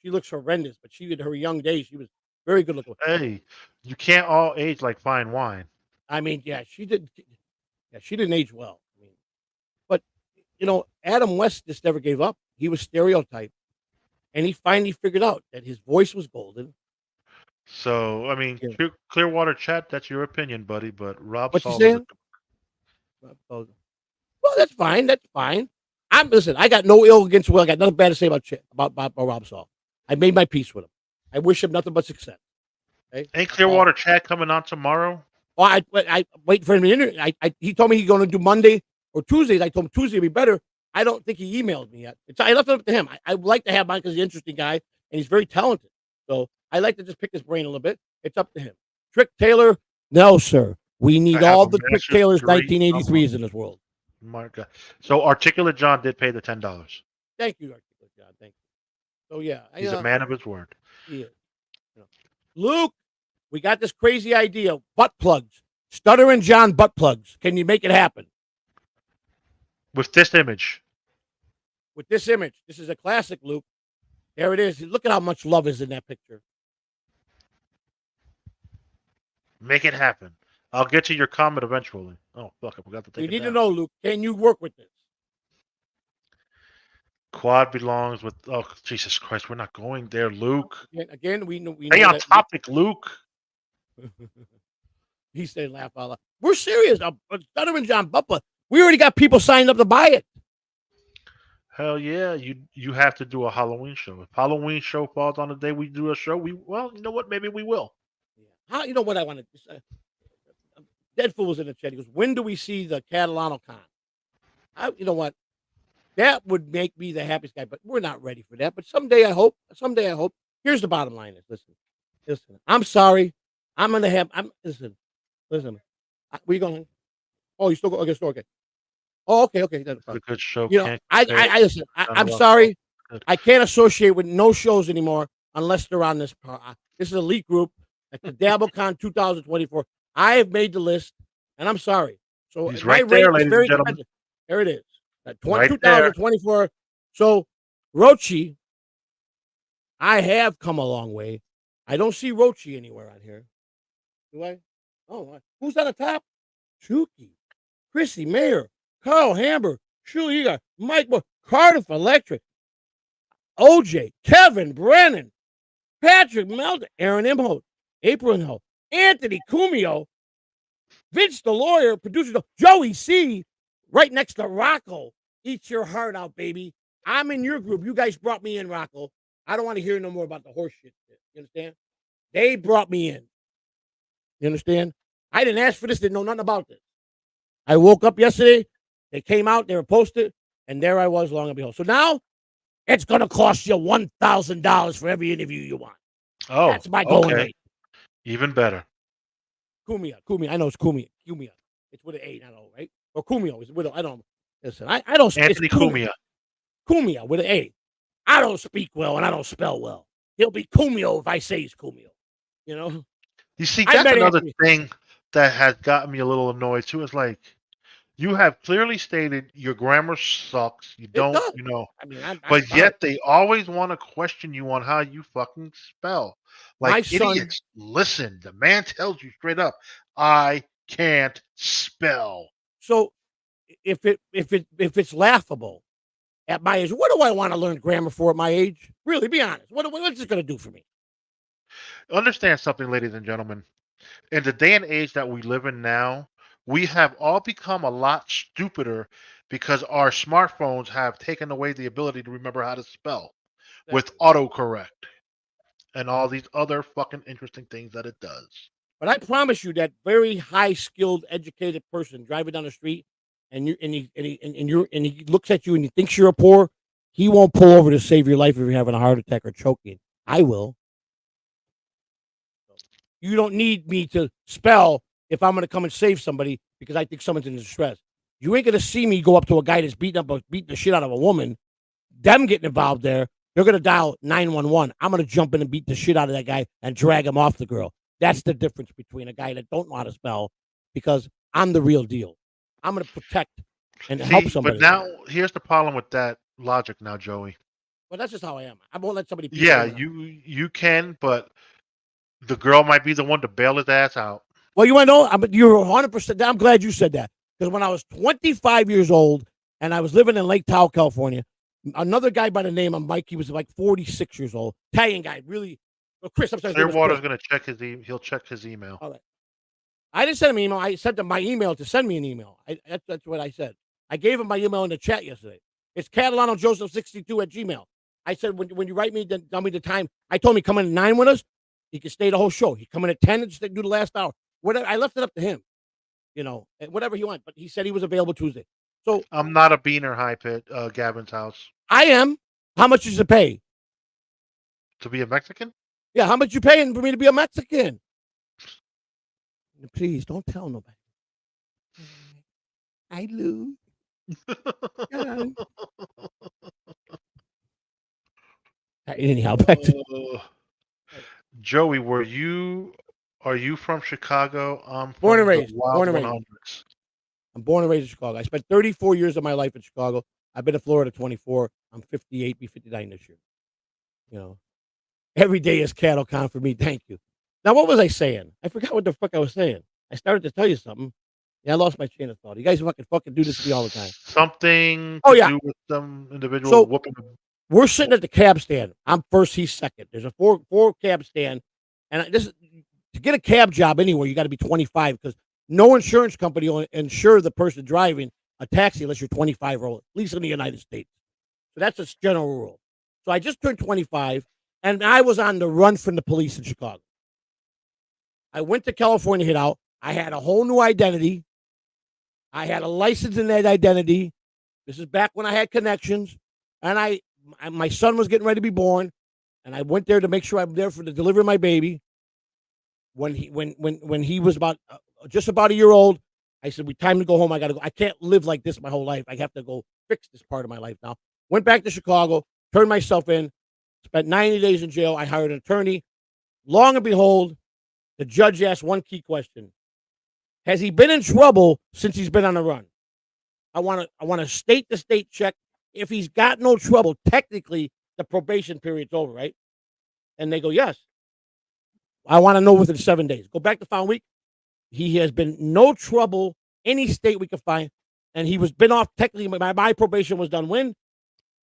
She looks horrendous, but she in her young days, she was very good looking. Hey, you can't all age like fine wine. I mean, yeah, she didn't age well. I mean, but Adam West just never gave up. He was stereotyped, and he finally figured out that his voice was golden. So, I mean, Yeah. Clearwater Chat, that's your opinion, buddy, but Rob What you Saul saying? Well, that's fine. That's fine. Listen. I got no ill against Will. I got nothing bad to say about Rob Saul. I made my peace with him. I wish him nothing but success. Okay? Ain't Clearwater Chat coming on tomorrow? Oh, I wait for him to interview. He told me he's going to do Monday or Tuesdays. I told him Tuesday would be better. I don't think he emailed me yet. I left it up to him. I would like to have mine because he's an interesting guy and he's very talented. So I like to just pick his brain a little bit. It's up to him. Trick Taylor, no, sir. We need all the Trick Taylors 1983s in this world. My God. So Articulate John did pay the $10. Thank you, Articulate John. Thank you. So yeah, he's a man of his word. He is. Luke, we got this crazy idea. Butt plugs. Stuttering John butt plugs. Can you make it happen? With this image. With this image. This is a classic, Luke. There it is. Look at how much love is in that picture. Make it happen. I'll get to your comment eventually. Oh, fuck, I forgot to take it We need down. to know, Luke, can you work with this? Quad belongs with... Oh, Jesus Christ, we're not going there, Luke. Again, we know Stay on topic, Luke. He said, laugh out loud. We're serious. Stuttering John Butler. We already got people signed up to buy it. Hell yeah, you have to do a Halloween show. If Halloween show falls on the day we do a show, you know what? Maybe we will. How you know what I want to say? Deadpool was in the chat. He goes, when do we see the Catalano con? You know what? That would make me the happiest guy, but we're not ready for that. But someday I hope. Here's the bottom line: listen. I'm sorry. I'm gonna have. Listen. Where you going? Oh, you still go? Okay. Oh, okay. It's a good show. I listen. I'm sorry. I can't associate with no shows anymore unless they're on this. This is a elite group at the DabbleCon 2024. I have made the list, and I'm sorry. So he's right there, ladies and gentlemen. Expensive. There it is. 2024. So, Rochi, I have come a long way. I don't see Rochi anywhere on here. Do I? Oh, who's on the top? Chucky, Chrissy Mayer, Carl Hamber, Shirley Egar, Mike Moore, Cardiff Electric, OJ, Kevin Brennan, Patrick Melton, Aaron Imholt, April Imholt, Anthony Cumio, Vince the lawyer, producer Joey C, right next to Rocco. Eat your heart out, baby. I'm in your group. You guys brought me in, Rocco. I don't want to hear no more about the horse shit. You understand? They brought me in. You understand? I didn't ask for this, didn't know nothing about this. I woke up yesterday, they came out, they were posted, and there I was, long and behold. So now, it's going to cost you $1,000 for every interview you want. Oh, that's my going rate. Even better. Kumia. I know it's Kumia. It's with an A, not O, right? Or Kumio is with a, I don't know. Listen, I don't. Anthony Cumia. Cumia with an A. I don't speak well and I don't spell well. He'll be Cumio if I say he's Cumio. You know. You see, that's another thing that has gotten me a little annoyed too. It's like you have clearly stated your grammar sucks. You don't, you know. I mean, but yet they always want to question you on how you fucking spell. Like idiots. Listen, the man tells you straight up, I can't spell. So if it's laughable at my age, what do I want to learn grammar for at my age? Really, be honest. What's it going to do for me? Understand something, ladies and gentlemen. In the day and age that we live in now, we have all become a lot stupider because our smartphones have taken away the ability to remember how to spell with Exactly. autocorrect and all these other fucking interesting things that it does. But I promise you that very high skilled, educated person driving down the street and he looks at you and he thinks you're a poor, he won't pull over to save your life if you're having a heart attack or choking. I will. You don't need me to spell if I'm going to come and save somebody because I think someone's in distress. You ain't going to see me go up to a guy that's beating the shit out of a woman. Them getting involved there. They're going to dial 911. I'm going to jump in and beat the shit out of that guy and drag him off the girl. That's the difference between a guy that don't know how to spell because I'm the real deal. I'm going to protect and help somebody. But now here's the problem with that logic now, Joey. Well, that's just how I am. I won't let somebody beat Yeah, me up. you can, but the girl might be the one to bail his ass out. Well, you want to know? You're 100%. I'm glad you said that because when I was 25 years old and I was living in Lake Tahoe, California, another guy by the name of Mike, he was like 46 years old, Italian guy, really. Well, Chris, I'm sorry. Clearwater's going to check his he'll check his email. All right. I didn't send him an email. I sent him my email to send me an email. That's what I said. I gave him my email in the chat yesterday. It's CatalanoJoseph62 at Gmail. I said, when you write me, then tell me the time. I told him come in at 9 with us. He can stay the whole show. He come in at 10 and just do the last hour. Whatever. I left it up to him, whatever he wants. But he said he was available Tuesday. So I'm not a beaner, High Pit, Gavin's house. I am. How much is it pay? To be a Mexican? Yeah, how much you paying for me to be a Mexican? Please don't tell nobody. I lose. Anyhow, back to Joey, are you from Chicago? I'm from born and the raised. Wild Born and 100s. raised. I'm born and raised in Chicago. I spent 34 years of my life in Chicago. I've been to Florida 24. I'm 58, be 59 this year. Every day is cattle con for me. Thank you. Now, what was I saying? I forgot what the fuck I was saying. I started to tell you something. Yeah, I lost my chain of thought. You guys fucking do this to me all the time. Something to do with some individual whooping. We're sitting at the cab stand. I'm first, he's second. There's a four cab stand. And to get a cab job anywhere, you got to be 25 because no insurance company will insure the person driving a taxi unless you're 25 or older, at least in the United States. So that's a general rule. So I just turned 25, and I was on the run from the police in Chicago. I went to California, hit out. I had a whole new identity. I had a license in that identity. This is back when I had connections, and my son was getting ready to be born, and I went there to make sure I'm there to deliver my baby. When he was about just about a year old, I said, time to go home. I got to go. I can't live like this my whole life. I have to go fix this part of my life now. Went back to Chicago, turned myself in, spent 90 days in jail. I hired an attorney. Long and behold, the judge asked one key question. Has he been in trouble since he's been on the run? I want to state check. If he's got no trouble, technically the probation period's over, right? And they go, yes. I want to know within 7 days. Go back the following week. He has been no trouble, any state we could find, and he was been off technically. My probation was done when?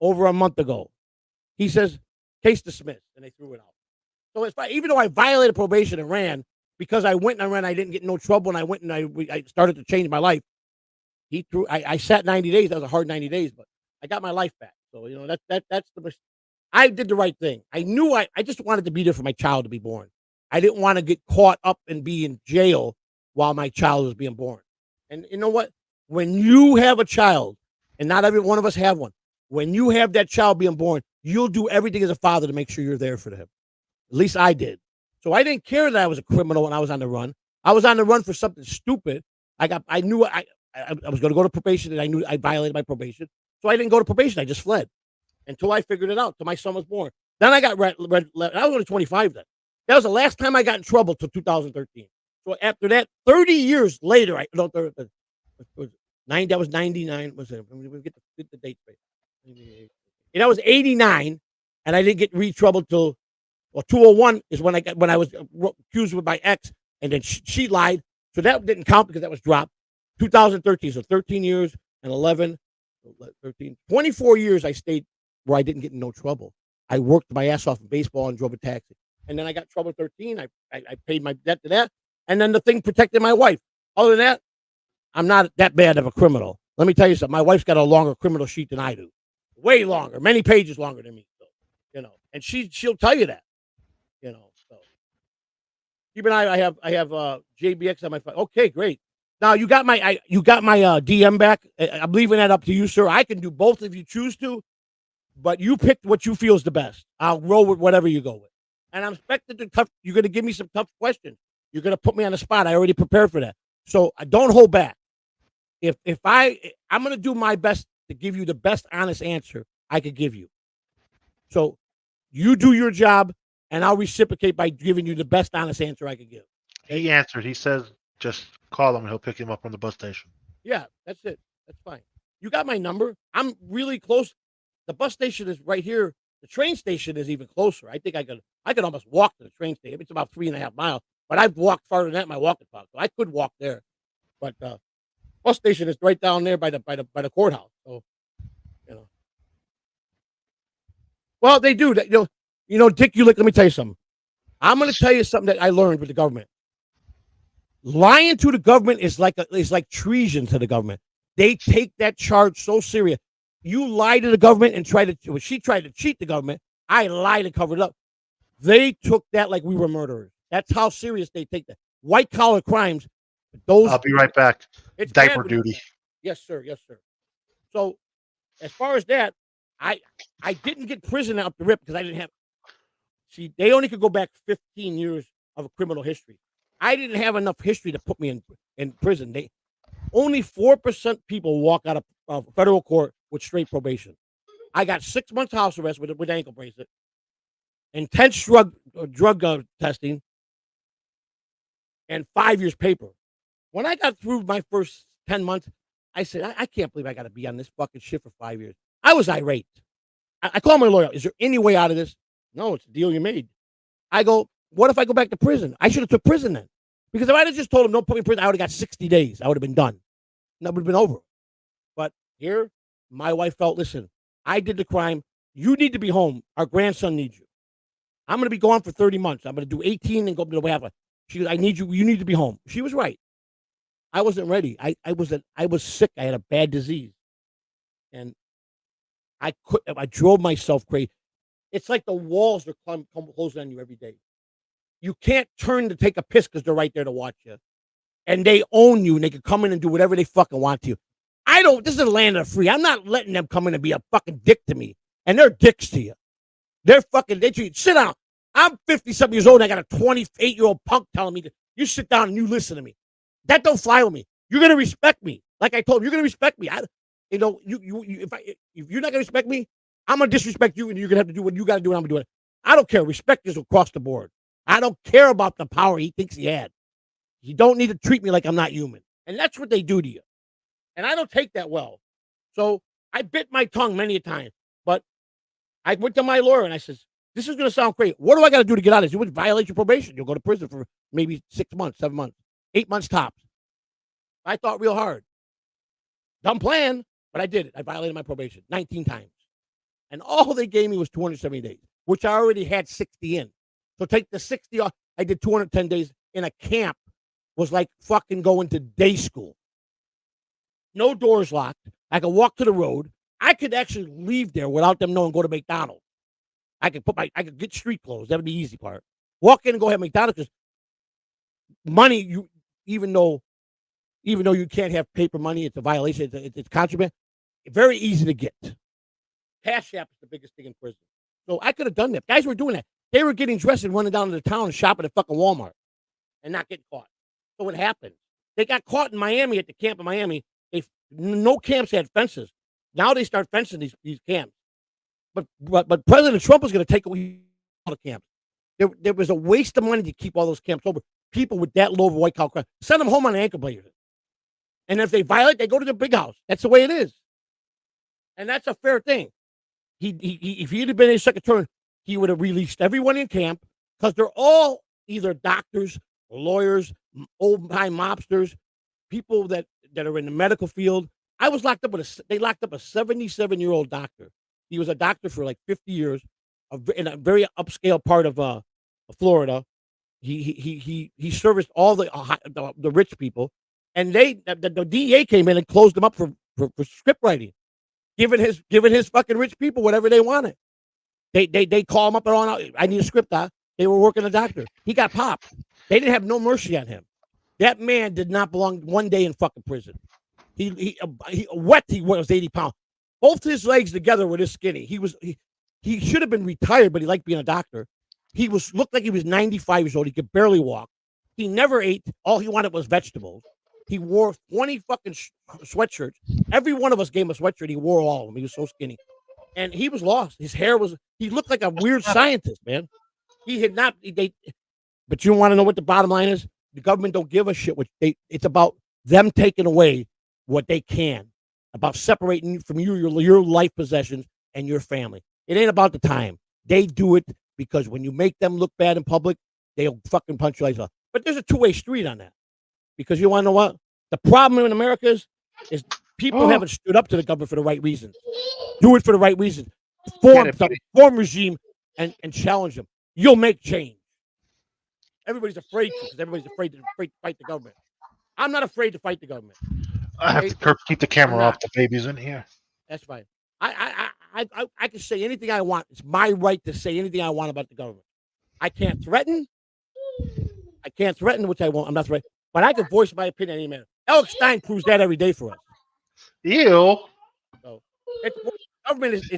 Over a month ago. He says, case dismissed, and they threw it out. So it's fine. Even though I violated probation and ran, because I went and I ran, I didn't get no trouble, and I went and I started to change my life. I sat 90 days. That was a hard 90 days, but I got my life back. So that's I did the right thing. I knew I just wanted to be there for my child to be born. I didn't want to get caught up and be in jail while my child was being born. And you know what? When you have a child, and not every one of us have one, when you have that child being born, you'll do everything as a father to make sure you're there for him. At least I did. So I didn't care that I was a criminal when I was on the run. I was on the run for something stupid. I knew I was going to go to probation, and I knew I violated my probation. So I didn't go to probation. I just fled until I figured it out, till my son was born. Then I got red. I was only 25 then. That was the last time I got in trouble till 2013. So after that, 30 years later, that was 99. Was it? We get the date straight. And that was 89, and I didn't get trouble till 201 is when I was accused with my ex, and then she lied, so that didn't count because that was dropped. 2013, so 13 years and 11, 13, 24 years I stayed where I didn't get in no trouble. I worked my ass off in baseball and drove a taxi. And then I got trouble at 13. I paid my debt to that. And then the thing protected my wife. Other than that, I'm not that bad of a criminal. Let me tell you something. My wife's got a longer criminal sheet than I do, way longer, many pages longer than me. So, and she'll tell you that. So keep an eye. I have JBX on my phone. Okay, great. Now you got my DM back. I'm leaving that up to you, sir. I can do both if you choose to, but you pick what you feel is the best. I'll roll with whatever you go with. And I'm expected to tough. You're going to give me some tough questions. You're going to put me on the spot. I already prepared for that. So don't hold back. I'm going to do my best to give you the best honest answer I could give you. So you do your job, and I'll reciprocate by giving you the best honest answer I could give. He answered. He says, just call him and he'll pick him up from the bus station. Yeah, that's it. That's fine. You got my number. I'm really close. The bus station is right here. The train station is even closer. I think I could almost walk to the train station. It's about 3.5 miles, but I've walked farther than that in my walking talk, so I could walk there. But bus station is right down there by the courthouse. So, well, they do. Dick Ulick. Let me tell you something. I'm going to tell you something that I learned with the government. Lying to the government is like treason to the government. They take that charge so serious. You lie to the government and she tried to cheat the government. I lied and covered it up. They took that like we were murderers. That's how serious they take that. White collar crimes. I'll be right back. It's diaper duty. Yes, sir. Yes, sir. So, as far as that, I didn't get prison out the rip because I didn't have. See, they only could go back 15 years of a criminal history. I didn't have enough history to put me in prison. Only 4% people walk out of federal court with straight probation. I got 6 months house arrest with ankle bracelet, intense drug testing, and 5 years paper. When I got through my first 10 months, I said, I can't believe I got to be on this fucking shit for 5 years. I was irate. I called my lawyer. Is there any way out of this? No, it's the deal you made. I go, what if I go back to prison? I should have took prison then. Because if I had just told him, don't put me in prison, I would have got 60 days. I would have been done. That would have been over. But here, my wife felt, listen, I did the crime. You need to be home. Our grandson needs you. I'm going to be gone for 30 months. I'm going to do 18 and go to the half. She goes, I need you. You need to be home. She was right. I wasn't ready. I was sick. I had a bad disease. And I drove myself crazy. It's like the walls are closing on you every day. You can't turn to take a piss because they're right there to watch you. And they own you and they can come in and do whatever they fucking want to you. This is a land of the free. I'm not letting them come in and be a fucking dick to me. And they're dicks to you. Sit down. I'm 50-something years old and I got a 28-year-old punk telling me that you sit down and you listen to me. That don't fly with me. You're going to respect me. Like I told you, you're going to respect me. If you're not going to respect me, I'm going to disrespect you and you're going to have to do what you got to do and I'm going to do it. I don't care. Respect is across the board. I don't care about the power he thinks he had. You don't need to treat me like I'm not human. And that's what they do to you. And I don't take that well. So I bit my tongue many a time. But I went to my lawyer and I says, this is going to sound crazy. What do I got to do to get out of this? You would violate your probation. You'll go to prison for maybe 6 months, 7 months, 8 months tops. I thought real hard. Dumb plan, but I did it. I violated my probation 19 times. And all they gave me was 270 days, which I already had 60 in. So take the 60 off. I did 210 days in a camp. Was like fucking going to day school. No doors locked. I could walk to the road. I could actually leave there without them knowing, go to McDonald's. I could get street clothes. That would be the easy part. Walk in and go have McDonald's because money, even though you can't have paper money, it's a violation, it's contraband. Very easy to get. Cash app is the biggest thing in prison. So I could have done that. Guys were doing that. They were getting dressed and running down to the town and shopping at fucking Walmart and not getting caught. So what happened? They got caught in Miami at the camp in Miami. No camps had fences. Now they start fencing these camps. But President Trump was going to take away all the camps. There was a waste of money to keep all those camps over. People with that low of a white collar crime, send them home on an ankle bracelet. And if they violate, they go to the big house. That's the way it is. And that's a fair thing. If he'd have been a second term, he would have released everyone in camp because they're all either doctors, lawyers, old-time mobsters, people that are in the medical field. I was locked up they locked up a 77-year-old doctor. He was a doctor for like 50 years in a very upscale part of Florida. He serviced all the rich people. and the DEA came in and closed him up for script writing, giving his fucking rich people whatever they wanted. They call him up and on. I need a script, doc. They were working a doctor. He got popped. They didn't have no mercy on him. That man did not belong one day in fucking prison. He was 80 pounds. Both his legs together were this skinny. He should have been retired, but he liked being a doctor. He looked like he was 95 years old. He could barely walk. He never ate. All he wanted was vegetables. He wore 20 fucking sweatshirts. Every one of us gave him a sweatshirt. He wore all of them. He was so skinny. And he was lost. His hair he looked like a weird scientist, man. He had not, but you want to know what the bottom line is? The government don't give a shit. It's about them taking away what they can, about separating you from your life possessions and your family. It ain't about the time. They do it because when you make them look bad in public, they'll fucking punch your lights off. But there's a two-way street on that. Because you want to know what? The problem in America is people haven't stood up to the government for the right reasons. Do it for the right reasons. Form regime and challenge them. You'll make change. Everybody's afraid to because everybody's afraid to fight the government. I'm not afraid to fight the government. I have to keep the camera off. The baby's in here. That's fine. I can say anything I want. It's my right to say anything I want about the government. I can't threaten. Which I won't. I'm not threatening. But I can voice my opinion any minute. Alex Stein proves that every day for us. Ew. So, government is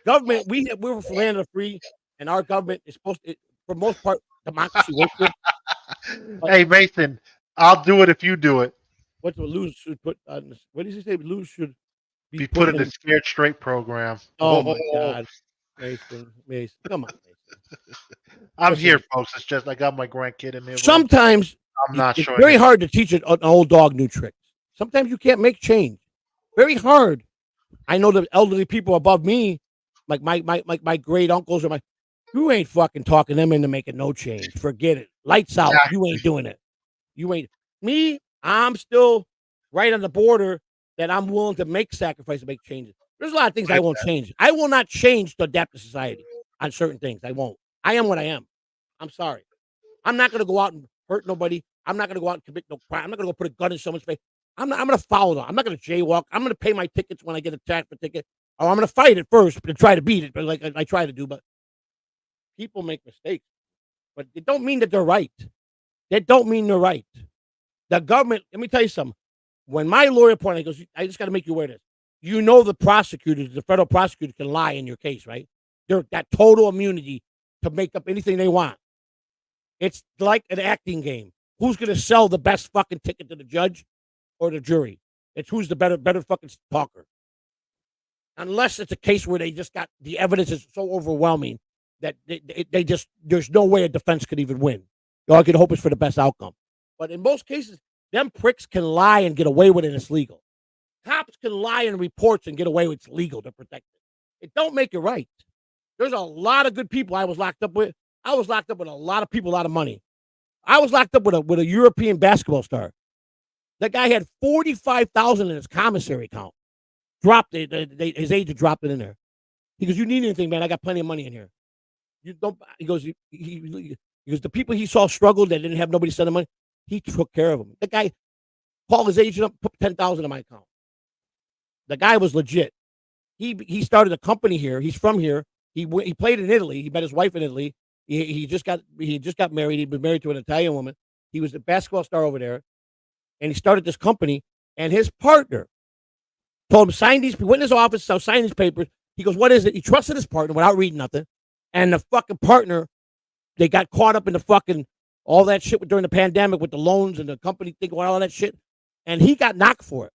government. We're for land of the free, and our government is supposed to, for most part, democracy works with. Hey Mason, I'll do it if you do it. What Luz should put on? What does he say? Luz should be put in the Scared Straight program. Oh my God, Mason, come on, Mason. I'm here, folks. It's just I got my grandkid in there. Sometimes I'm not it's sure. Very hard to teach an old dog new tricks. Sometimes you can't make change. Very hard. I know the elderly people above me, like my great uncles or you ain't fucking talking them into making no change. Forget it. Lights out. Exactly. You ain't doing it. You ain't me. I'm still right on the border that I'm willing to make sacrifices to make changes. There's a lot of things I won't change. I will not change to adapt to society on certain things. I won't. I am what I am. I'm sorry. I'm not going to go out and hurt nobody. I'm not going to go out and commit no crime. I'm not going to go put a gun in someone's face. I'm going to follow them. I'm not going to jaywalk. I'm going to pay my tickets when I get a traffic ticket. Or I'm going to fight it first and try to beat it, but like I try to do. But people make mistakes. But it don't mean that they're right. That don't mean they're right. The government, let me tell you something. When my lawyer pointed, he goes, I just got to make you aware of this. You know the prosecutors, the federal prosecutors can lie in your case, right? They're got total immunity to make up anything they want. It's like an acting game. Who's going to sell the best fucking ticket to the judge or the jury? It's who's the better fucking talker. Unless it's a case where they just got the evidence is so overwhelming that they just there's no way a defense could even win. All I can hope is for the best outcome. But in most cases, them pricks can lie and get away with it. And it's legal. Cops can lie in reports and get away with it's legal to protect it. It don't make it right. There's a lot of good people I was locked up with. I was locked up with a lot of people, a lot of money. I was locked up with a European basketball star. That guy had $45,000 in his commissary account. Dropped it. His agent dropped it in there. He goes, "You need anything, man? I got plenty of money in here." You don't. He goes. He goes. The people he saw struggled that didn't have nobody send him money. He took care of them. The guy called his agent up, put $10,000 in my account. The guy was legit. He started a company here. He's from here. He played in Italy. He met his wife in Italy. He just got married. He'd been married to an Italian woman. He was a basketball star over there, and he started this company. And his partner told him sign these. Went in his office, so sign these papers. He goes, "What is it?" He trusted his partner without reading nothing. And the fucking partner, they got caught up in the fucking all that shit during the pandemic with the loans and the company thing, all that shit. And he got knocked for it.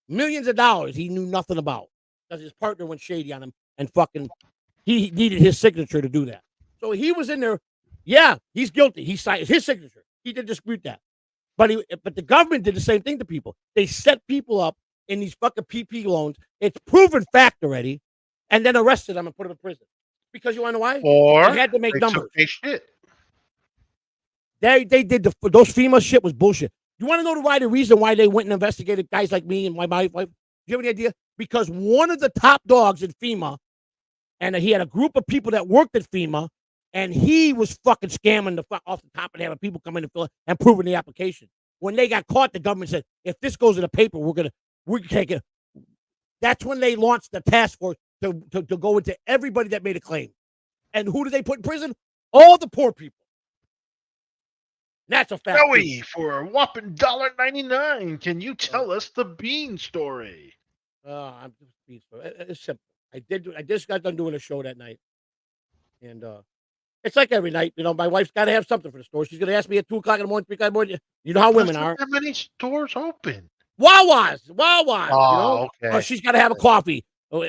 Millions of dollars he knew nothing about because his partner went shady on him and fucking he needed his signature to do that. So he was in there. Yeah, he's guilty. He signed his signature. He didn't dispute that. But the government did the same thing to people. They set people up in these fucking PP loans. It's proven fact already, and then arrested them and put them in prison. Because you want to know why? Or they had to make numbers. Shit. They did those FEMA shit was bullshit. You want to know the reason why they went and investigated guys like me and my wife? Do you have any idea? Because one of the top dogs in FEMA, and he had a group of people that worked at FEMA, and he was fucking scamming the fuck off the top and having people come in and fill it and proving the application. when they got caught, the government said, if this goes in the paper, we can take it. That's when they launched the task force to go into everybody that made a claim. And who did they put in prison? All the poor people. That's a fact. Joey, for a whopping $1.99, can you tell us the bean story? I'm just bean story. It's simple. I just got done doing a show that night. And it's like every night, my wife's got to have something for the store. She's going to ask me at 2 o'clock in the morning, 3 o'clock in the morning. You know how women are. How many stores open? Wawa's. Oh, okay. She's got to have a coffee. No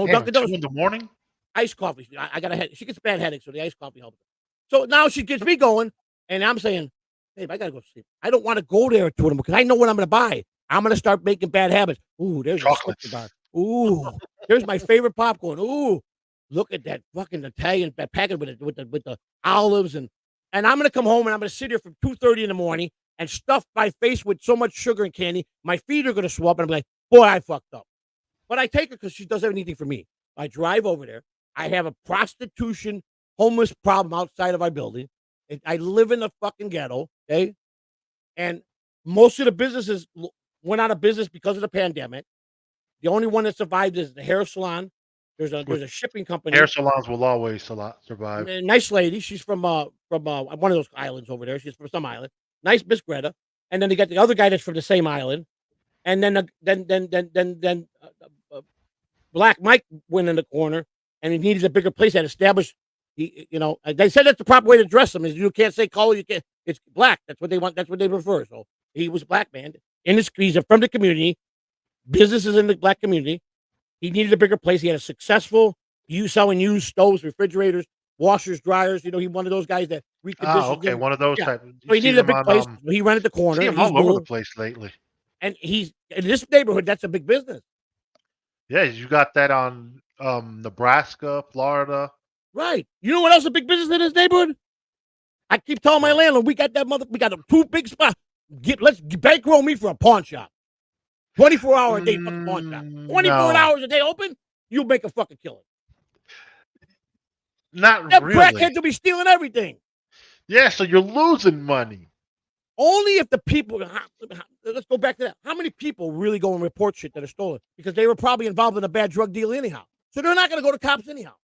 Dunkin' Donuts. 2 in the morning? Iced coffee. I got a headache. She gets a bad headache, so the iced coffee helps her. So now she gets me going, and I'm saying, babe, I got to go sleep. I don't want to go there at 2 in the morning because I know what I'm going to buy. I'm going to start making bad habits. Ooh, there's chocolate bar. Ooh, there's my favorite popcorn. Ooh, look at that fucking Italian packet with the olives. And I'm going to come home, and I'm going to sit here from 2:30 in the morning and stuff my face with so much sugar and candy. My feet are going to swell up, and I'm like, boy, I fucked up. But I take her because she doesn't have anything for me. I drive over there. I have a prostitution, homeless problem outside of our building. I live in the fucking ghetto, okay? And most of the businesses went out of business because of the pandemic. The only one that survived is the hair salon. There's a shipping company. Hair salons will always survive. Nice lady. She's from one of those islands over there. She's from some island. Nice Miss Greta. And then they got the other guy that's from the same island. And then Black Mike went in the corner, and he needed a bigger place that established. They said that's the proper way to dress them is you can't say color, you can't. It's black. That's what they want. That's what they prefer. So he was a black man he's from the community. Businesses in the black community. He needed a bigger place. He had a successful selling used stoves, refrigerators, washers, dryers. He one of those guys that reconditioned. Oh, okay, one of those type. So he needed a big place. He rented the corner. See him all over the place lately. And he's in this neighborhood. That's a big business. Yeah, you got that on Nebraska, Florida. Right. You know what else is a big business in this neighborhood? I keep telling my landlord, we got 2 big spots. Let's bankroll me for a pawn shop. 24 hour a day fucking pawn shop. 24 hours a day open, you'll make a fucking killing. Not that really. That crackhead will be stealing everything. Yeah, so you're losing money. Only if the people, let's go back to that. How many people really go and report shit that are stolen? Because they were probably involved in a bad drug deal anyhow. So they're not going to go to cops anyhow.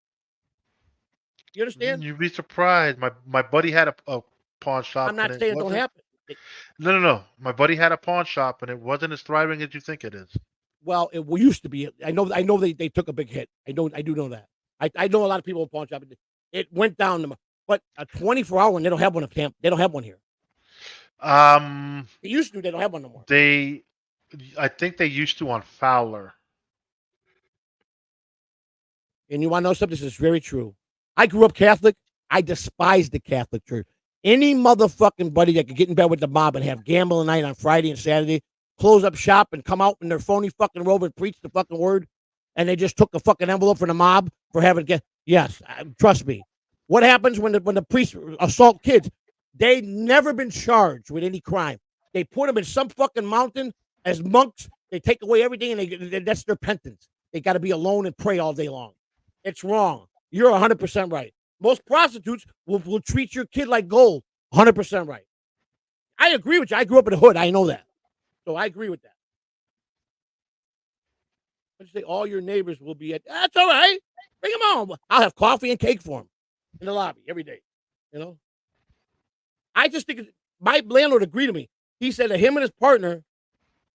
You understand? You'd be surprised. My buddy had a pawn shop. I'm not saying it don't happen. No. My buddy had a pawn shop, and it wasn't as thriving as you think it is. Well, it used to be. I know they took a big hit. I do know that. I know a lot of people in pawn shop. It went down, but a 24-hour one, they don't have one in Tampa. They don't have one here. They used to. They don't have one no more. I think they used to on Fowler. And you want to know something? This is very true. I grew up Catholic. I despise the Catholic Church. Any motherfucking buddy that could get in bed with the mob and have gambling night on Friday and Saturday, close up shop and come out in their phony fucking robe and preach the fucking word, and they just took a fucking envelope from the mob for having to get. Yes, trust me. What happens when the priests assault kids? They never been charged with any crime. They put them in some fucking mountain as monks. They take away everything, and that's their penance. They got to be alone and pray all day long. It's wrong. You're 100% right. Most prostitutes will treat your kid like gold. 100% right. I agree with you. I grew up in the hood. I know that. So I agree with that. Let's say all your neighbors will be at. That's all right. Bring them on. I'll have coffee and cake for them in the lobby every day. I just think my landlord agreed to me. He said that him and his partner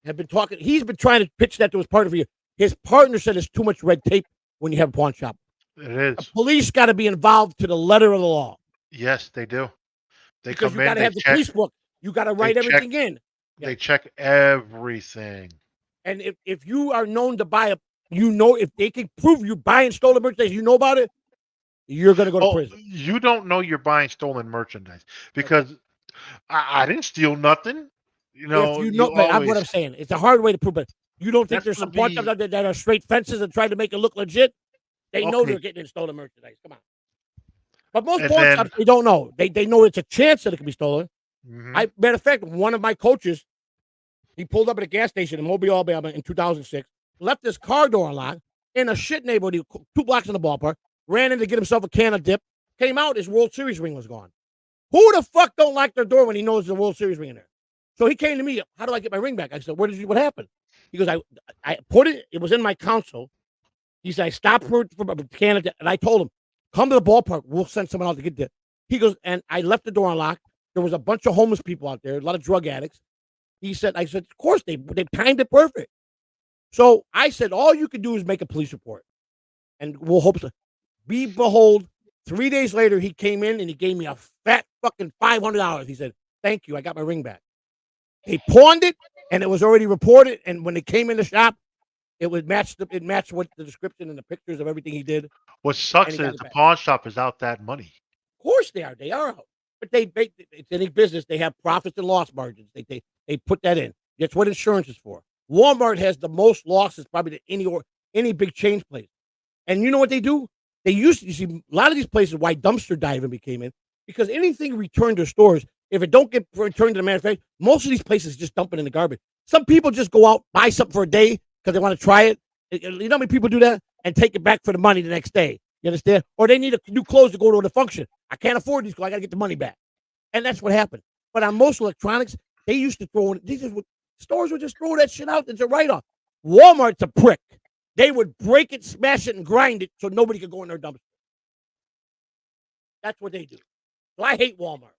have been talking. He's been trying to pitch that to his partner for years. His partner said there's too much red tape when you have a pawn shop. It is. The police got to be involved to the letter of the law. Yes, they do. Because you got to have the police book. You got to write everything in. Yeah. They check everything. And if you are known to buy if they can prove you're buying stolen merchandise, you know about it, you're going to go to prison. You don't know you're buying stolen merchandise because I didn't steal nothing. What I'm saying. It's a hard way to prove it. You don't think there's some pawn shops out there that are straight fences and trying to make it look legit? They know they're getting in stolen merchandise. Come on. But most pawn shops, they don't know. They know it's a chance that it can be stolen. Mm-hmm. Matter of fact, one of my coaches, he pulled up at a gas station in Mobile, Alabama in 2006, left his car door unlocked in a shit neighborhood 2 blocks in the ballpark, ran in to get himself a can of dip, came out, his World Series ring was gone. Who the fuck don't lock their door when he knows there's a World Series ring in there? So he came to me. How do I get my ring back? I said, what happened? He goes, I put it. It was in my console. He said, I stopped for Canada, and I told him, come to the ballpark. We'll send someone out to get there. He goes, and I left the door unlocked. There was a bunch of homeless people out there, a lot of drug addicts. I said, of course, they timed it perfect. So I said, all you can do is make a police report, and we'll hope to. Behold, 3 days later, he came in, and he gave me a fat fucking $500. He said, thank you, I got my ring back. They pawned it, and it was already reported, and when they came in the shop, it matched what the description and the pictures of everything he did. What sucks is the pawn shop is out that money. Of course they are. They are out. But it's any business. They have profits and loss margins. They put that in. That's what insurance is for. Walmart has the most losses probably to any big chain place. And you know what they do? They used to, you see, a lot of these places, why dumpster diving became in, because anything returned to stores, if it don't get returned to the manufacturer, most of these places just dump it in the garbage. Some people just go out, buy something for a day, because they want to try it. You know how many people do that? And take it back for the money the next day. You understand? Or they need new clothes to go to the function. I can't afford these clothes. I got to get the money back. And that's what happened. But on most electronics, they used to throw in, stores would just throw that shit out as a write-off. Walmart's a prick. They would break it, smash it, and grind it so nobody could go in their dumpster. That's what they do. So I hate Walmart.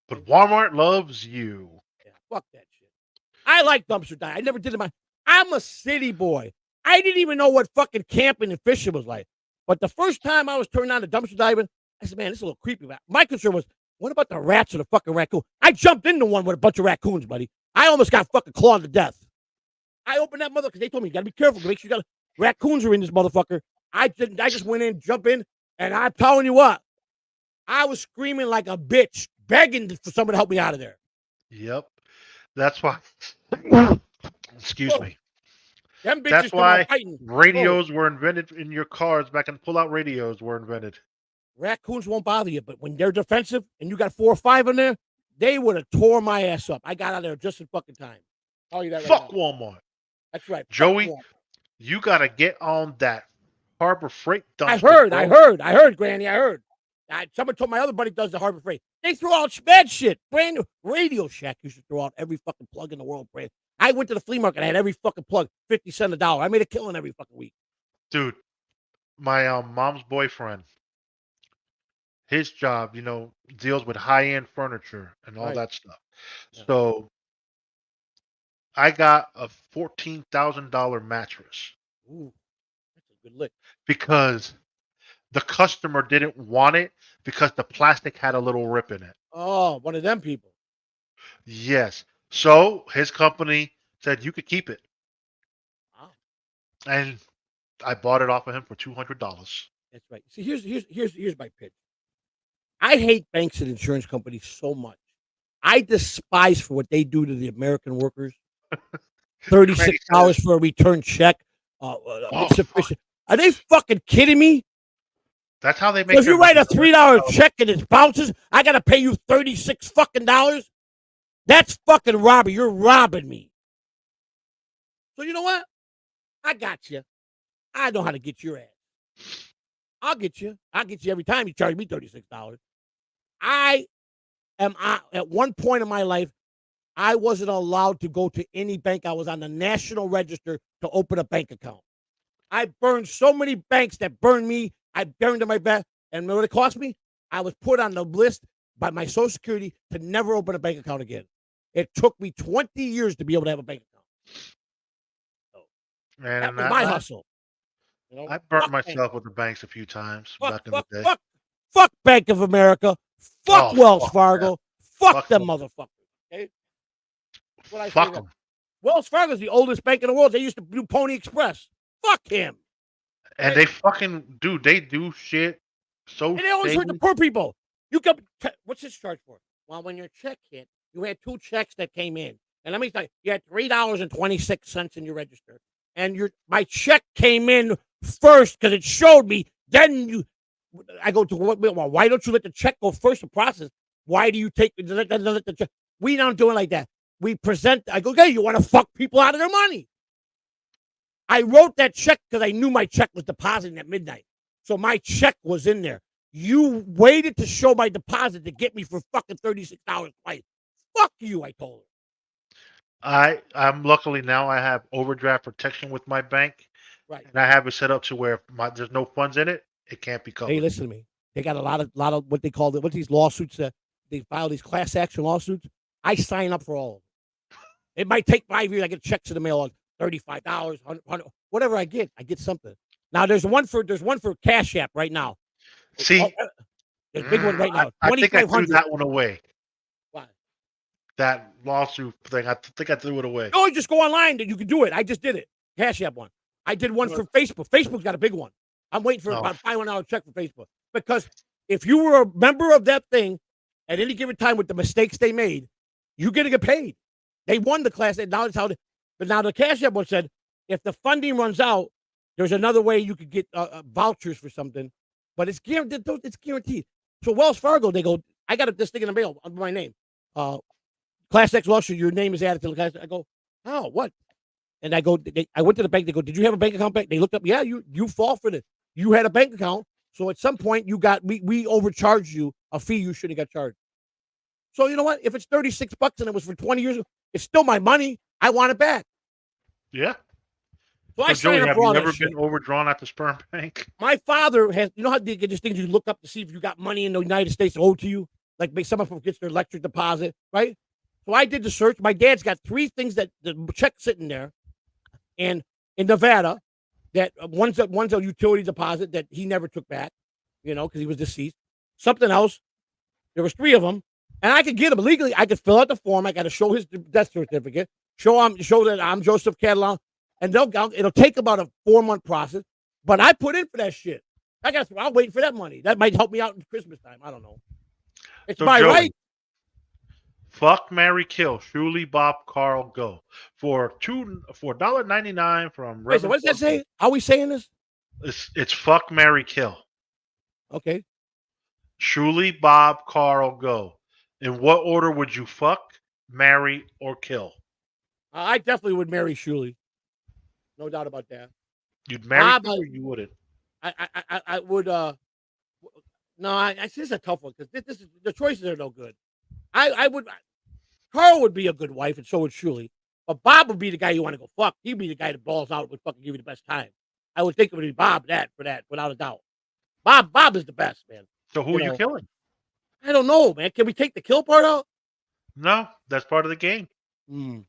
But Walmart loves you. Yeah, fuck that shit. I like dumpster diving. I never did it. I'm a city boy. I didn't even know what fucking camping and fishing was like. But the first time I was turned on to dumpster diving, I said, man, this is a little creepy. My concern was, what about the rats or the fucking raccoon? I jumped into one with a bunch of raccoons, buddy. I almost got fucking clawed to death. I opened that mother because they told me, you got to be careful. Make sure you got raccoons are in this motherfucker. I just went in, jump in, and I'm telling you what, I was screaming like a bitch, begging for someone to help me out of there. Yep. That's why. Excuse me. Them bitches That's why fighting. radios were invented in your cars. Back in pull-out radios were invented. Raccoons won't bother you, but when they're defensive and you got 4 or 5 in there, they would have tore my ass up. I got out of there just in fucking time. Tell you that right Fuck now. Walmart. That's right. Joey, you got to get on that Harbor Freight dumpster. I heard, Granny. I heard. Someone told my other buddy does the Harbor Freight. They throw out bad shit. Brand new Radio Shack used to throw out every fucking plug in the world. Brand. I went to the flea market. I had every fucking plug, 50 cents a dollar. I made a killing every fucking week. Dude, my mom's boyfriend, his job, deals with high-end furniture and all that stuff. Yeah. So I got a $14,000 mattress. Ooh, that's a good lick. Because the customer didn't want it because the plastic had a little rip in it. Oh, one of them people. Yes. So his company said you could keep it. Wow. And I bought it off of him for $200. That's right. See, here's my pitch. I hate banks and insurance companies so much. I despise for what they do to the American workers. $36 for a return check. Insufficient. Are they fucking kidding me? That's how they make. So if you write a $3 check and it bounces, I gotta pay you $36 fucking dollars. That's fucking robbery. You're robbing me. So you know what? I got you. I know how to get your ass. I'll get you. I'll get you every time you charge me $36. I am at one point in my life, I wasn't allowed to go to any bank. I was on the National Register to open a bank account. I burned so many banks that burned me. I burned in my back. And what it cost me? I was put on the list by my Social Security to never open a bank account again. It took me 20 years to be able to have a bank account. So that was my hustle. I burnt myself with the banks a few times back in the day. Fuck Bank of America. Fuck Wells Fargo. Fuck them motherfuckers. Okay? Fuck them. Wells Fargo is the oldest bank in the world. They used to do Pony Express. Fuck him. And they fucking do. They do shit. And they always hurt the poor people. You got what's this charge for? Well, when your check hit, you had 2 checks that came in, and let me tell you, you had $3.26 in your register, and my check came in first because it showed me. Then I go to well, why don't you let the check go first to process? Why do you let the check? We don't do it like that. We present. I go, okay, you want to fuck people out of their money? I wrote that check because I knew my check was depositing at midnight. So my check was in there. You waited to show my deposit to get me for fucking $36 twice. Fuck you, I told her. I'm luckily now I have overdraft protection with my bank, Right. and I have it set up to where there's no funds in it. It can't be covered. Hey, listen to me. They got a lot of what they call what these lawsuits that they file these class action lawsuits. I sign up for all of them. It might take 5 years. I get checks in the mail on $35, whatever I get something. Now there's one for Cash App right now. See, there's a big one right now. I think I threw 2,500. that one away. Why? That lawsuit thing. I think I threw it away. Oh, just go online. You can do it. I just did it. Cash App one. I did one for Facebook. Facebook's got a big one. I'm waiting for about $500 check for Facebook. Because if you were a member of that thing at any given time with the mistakes they made, you're going to get paid. They won the class. Now it's how. But now the Cash App one said, if the funding runs out, there's another way you could get vouchers for something. But it's guaranteed. It's guaranteed. So Wells Fargo, they go, I got this thing in the mail under my name. Class X lawsuit, your name is added to the class. I go, oh, what? And I go, I went to the bank. They go, did you have a bank account? They looked up. Yeah, you fall for this. You had a bank account. So at some point we overcharged you a fee you shouldn't have got charged. So you know what? If it's $36 and it was for 20 years, it's still my money. I want it back. Yeah. So I Joey, signed up have for all you that ever shit. been overdrawn at the sperm bank? My father has, you know how they get these things you look up to see if you got money in the United States owed to you? Like someone gets their electric deposit, right? So I did the search. My dad's got 3 things that the check sitting there, and in Nevada, that one's a utility deposit that he never took back, because he was deceased. Something else. There was 3 of them, and I could get them legally. I could fill out the form. I got to show his death certificate. Show that I'm Joseph Catalan, and it'll take about a 4-month process. But I put in for that shit. I'll wait for that money. That might help me out in Christmas time. I don't know. It's my right. Fuck, marry, kill. Shuli, Bob, Carl, go for $1.99 from. Wait, so what does that say? How are we saying this? It's fuck, marry, kill. Okay. Shuli, Bob, Carl, go. In what order would you fuck, marry, or kill? I definitely would marry Shuli. No doubt about that. You'd marry him or you wouldn't? I would. No, this is a tough one because the choices are no good. I would. Carl would be a good wife, and so would Shuli. But Bob would be the guy you want to go fuck. He'd be the guy that balls out would fucking give you the best time. I would think it would be Bob for that, without a doubt. Bob is the best, man. So who are you killing? I don't know, man. Can we take the kill part out? No, that's part of the game. You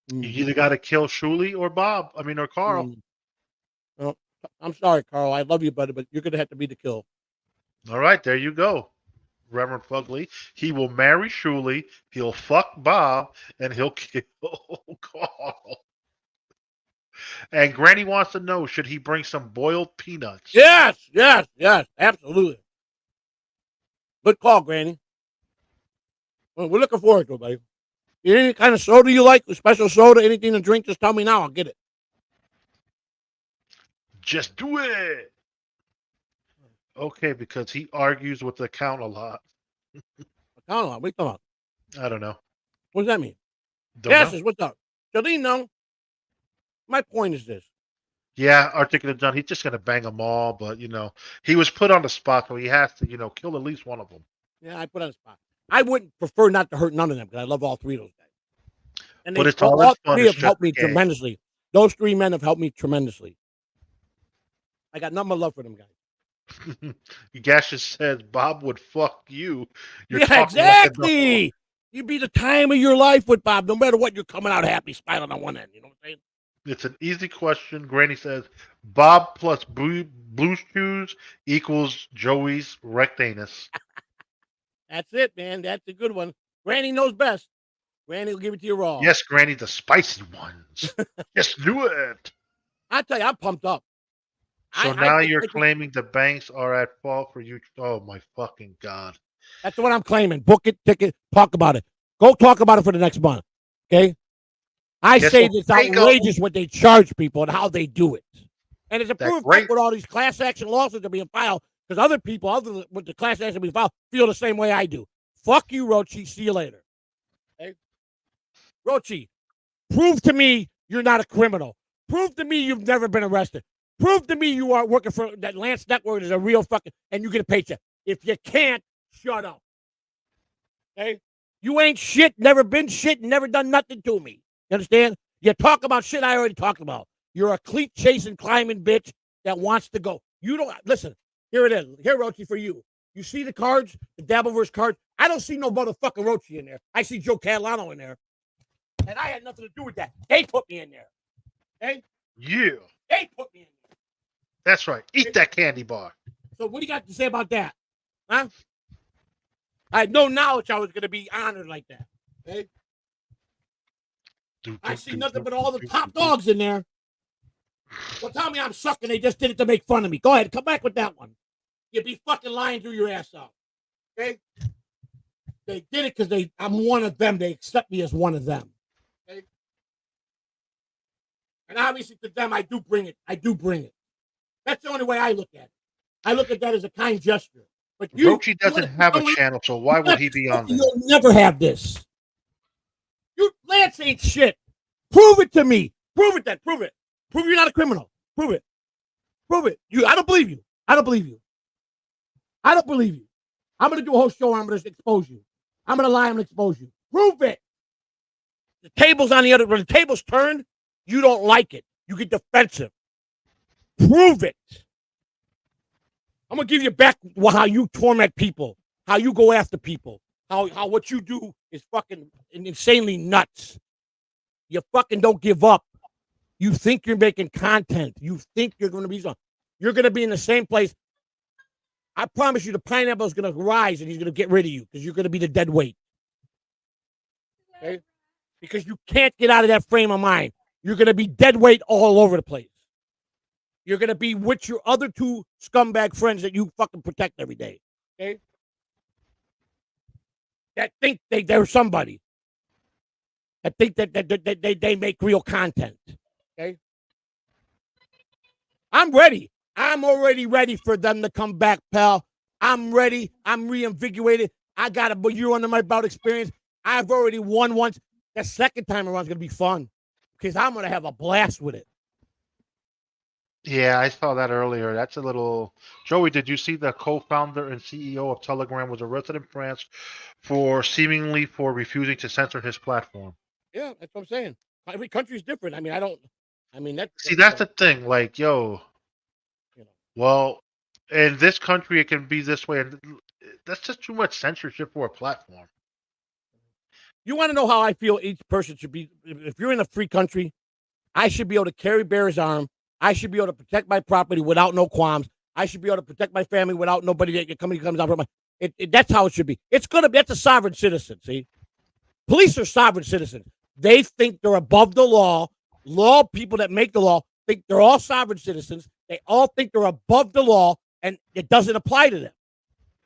either got to kill Shuli or or Carl. Well, I'm sorry, Carl. I love you, buddy, but you're going to have to be the kill. All right, there you go. Reverend Fugly. He will marry Shuli, he'll fuck Bob, and he'll kill Carl. And Granny wants to know, should he bring some boiled peanuts? Yes, absolutely. Good call, Granny. Well, we're looking forward to it, buddy. Any kind of soda you like, a special soda, anything to drink, just tell me now. I'll get it. Just do it. Okay, because he argues with the account a lot. Account a lot? What are you talking about? I don't know. What does that mean? Know. What's up? Jolene, no. My point is this. Yeah, Articulate John, he's just going to bang them all, but, he was put on the spot, so he has to, kill at least one of them. Yeah, I put on the spot. I wouldn't prefer not to hurt none of them because I love all 3 of those guys. And but it's all 3 have helped me tremendously. Those 3 men have helped me tremendously. I got nothing but love for them guys. Gash just says Bob would fuck you. Exactly. You'd be the time of your life with Bob, no matter what. You're coming out happy, smiling on one end. You know what I'm saying? It's an easy question. Granny says Bob plus blue shoes equals Joey's rectanus. That's it, man. That's a good one. Granny knows best. Granny will give it to you raw. Yes, Granny, the spicy ones. Just do it. I tell you, I'm pumped up. So now you're claiming the banks are at fault for you. Oh, my fucking God. That's what I'm claiming. Book it, ticket, talk about it. Go talk about it for the next month. Okay? I say it's outrageous what they charge people and how they do it. And it's a proof with all these class action lawsuits that are being filed because other people, other with the class action being filed, feel the same way I do. Fuck you, Rochi. See you later. Okay? Rochi, prove to me you're not a criminal. Prove to me you've never been arrested. Prove to me you are working for that Lance Network is a real fucking, and you get a paycheck. If you can't, shut up. Okay? You ain't shit, never been shit, never done nothing to me. You understand? You talk about shit I already talked about. You're a cleat chasing, climbing bitch that wants to go. You don't listen. Here it is. Here, Rochi, for you. You see the cards, the Dabbleverse cards? I don't see no motherfucking Rochi in there. I see Joe Catalano in there. And I had nothing to do with that. They put me in there. Okay? Yeah. They put me in there. That's right. Eat that candy bar. So what do you got to say about that? Huh? I had no knowledge I was going to be honored like that. Okay? I see nothing but all the top dogs in there. Well, tell me I'm sucking. They just did it to make fun of me. Go ahead. Come back with that one. You'd be fucking lying through your ass out. Okay? They did it because I'm one of them. They accept me as one of them. Okay? And obviously to them, I do bring it. I do bring it. That's the only way I look at it. I look at that as a kind gesture. But Rochi doesn't have a channel, so why would he be on there? You'll never have this. Lance ain't shit. Prove it to me. Prove it then. Prove it. Prove you're not a criminal. Prove it. Prove it. I don't believe you. I don't believe you. I don't believe you. I'm going to do a whole show. I'm going to expose you. I'm going to lie. I'm going to expose you. Prove it. The table's on the other. When the table's turned, you don't like it. You get defensive. Prove it. I'm going to give you back how you torment people, how you go after people, how what you do is fucking insanely nuts. You fucking don't give up. You think you're making content. You think you're going to be something. You're going to be in the same place. I promise you the pineapple is going to rise and he's going to get rid of you because you're going to be the dead weight. Okay? Because you can't get out of that frame of mind. You're going to be dead weight all over the place. You're going to be with your other two scumbag friends that you fucking protect every day. Okay? That think they're somebody. That think that they make real content. Okay? I'm ready. I'm already ready for them to come back, pal. I'm ready. I'm reinvigorated. I got a year under my belt experience. I've already won once. The second time around is going to be fun because I'm going to have a blast with it. Yeah, I saw that earlier. That's a little... Joey, did you see the co-founder and CEO of Telegram was arrested in France for refusing to censor his platform? Yeah, that's what I'm saying. Every country is different. I mean, that's the thing. Like, well, in this country, it can be this way. And that's just too much censorship for a platform. You want to know how I feel each person should be? If you're in a free country, I should be able to carry bear his arm. I should be able to protect my property without no qualms. I should be able to protect my family without nobody that comes out from my. That's how it should be. That's a sovereign citizen. See, police are sovereign citizens. They think they're above the law. Law people that make the law think they're all sovereign citizens. They all think they're above the law, and it doesn't apply to them.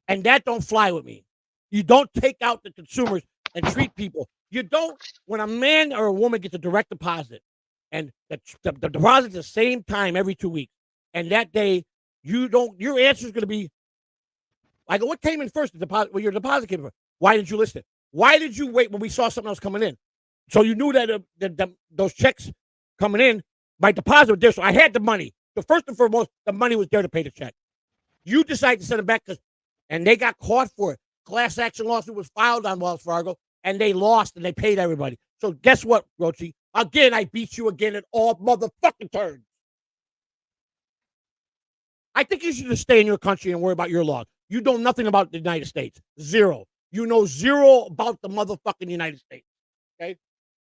And that don't fly with me. You don't take out the consumers and treat people. You don't. When a man or a woman gets a direct deposit, and the deposit's the same time every 2 weeks, and that day your answer is going to be, I go, what came in first? The deposit. Well, your deposit came in first. Why didn't you list it? Why did you wait when we saw something else coming in? So you knew that those checks coming in, my deposit was there, so I had the money. So first and foremost, the money was there to pay the check. You decided to send it back and they got caught for it. Class action lawsuit was filed on Wells Fargo, and they lost, and they paid everybody. So guess what, Rochi? Again, I beat you again at all motherfucking turns. I think you should just stay in your country and worry about your laws. You know nothing about the United States. Zero. You know zero about the motherfucking United States. Okay?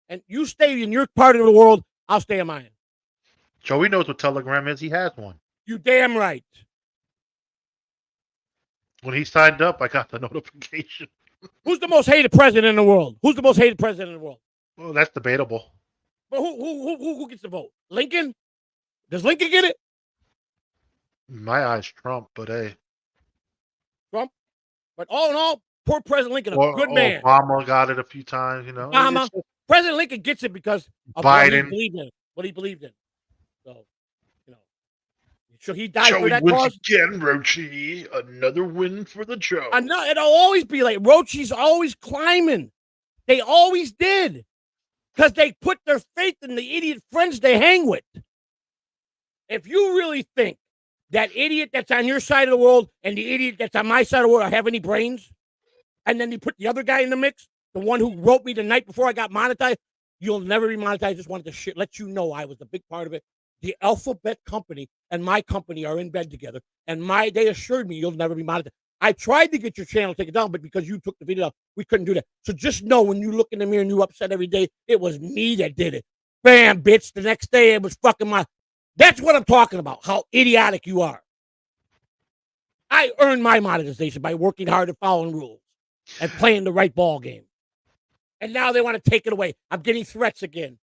And you stay in your part of the world, I'll stay in mine. Joey knows what Telegram is. He has one. You damn right. When he signed up, I got the notification. Who's the most hated president in the world? Who's the most hated president in the world? Well, that's debatable. But who gets the vote? Lincoln? Does Lincoln get it? In my eyes, Trump, but hey. Trump? But all in all, poor President Lincoln, a good man. Obama got it a few times, Obama. President Lincoln gets it because of Biden. What he believed in. So, so he died Joey for that wins cause. Again, Rochi. Another win for the Joe. It'll always be like Rochi's always climbing. They always did. Because they put their faith in the idiot friends they hang with. If you really think that idiot that's on your side of the world and the idiot that's on my side of the world have any brains, and then you put the other guy in the mix, the one who wrote me the night before I got monetized, you'll never be monetized. Just wanted to let you know I was a big part of it. The Alphabet company and my company are in bed together, and they assured me you'll never be monetized. I tried to get your channel taken down, but because you took the video down, we couldn't do that. So just know when you look in the mirror and you upset every day, it was me that did it. Bam, bitch. The next day it was fucking my. That's what I'm talking about. How idiotic you are. I earned my monetization by working hard and following rules and playing the right ball game. And now they want to take it away. I'm getting threats again.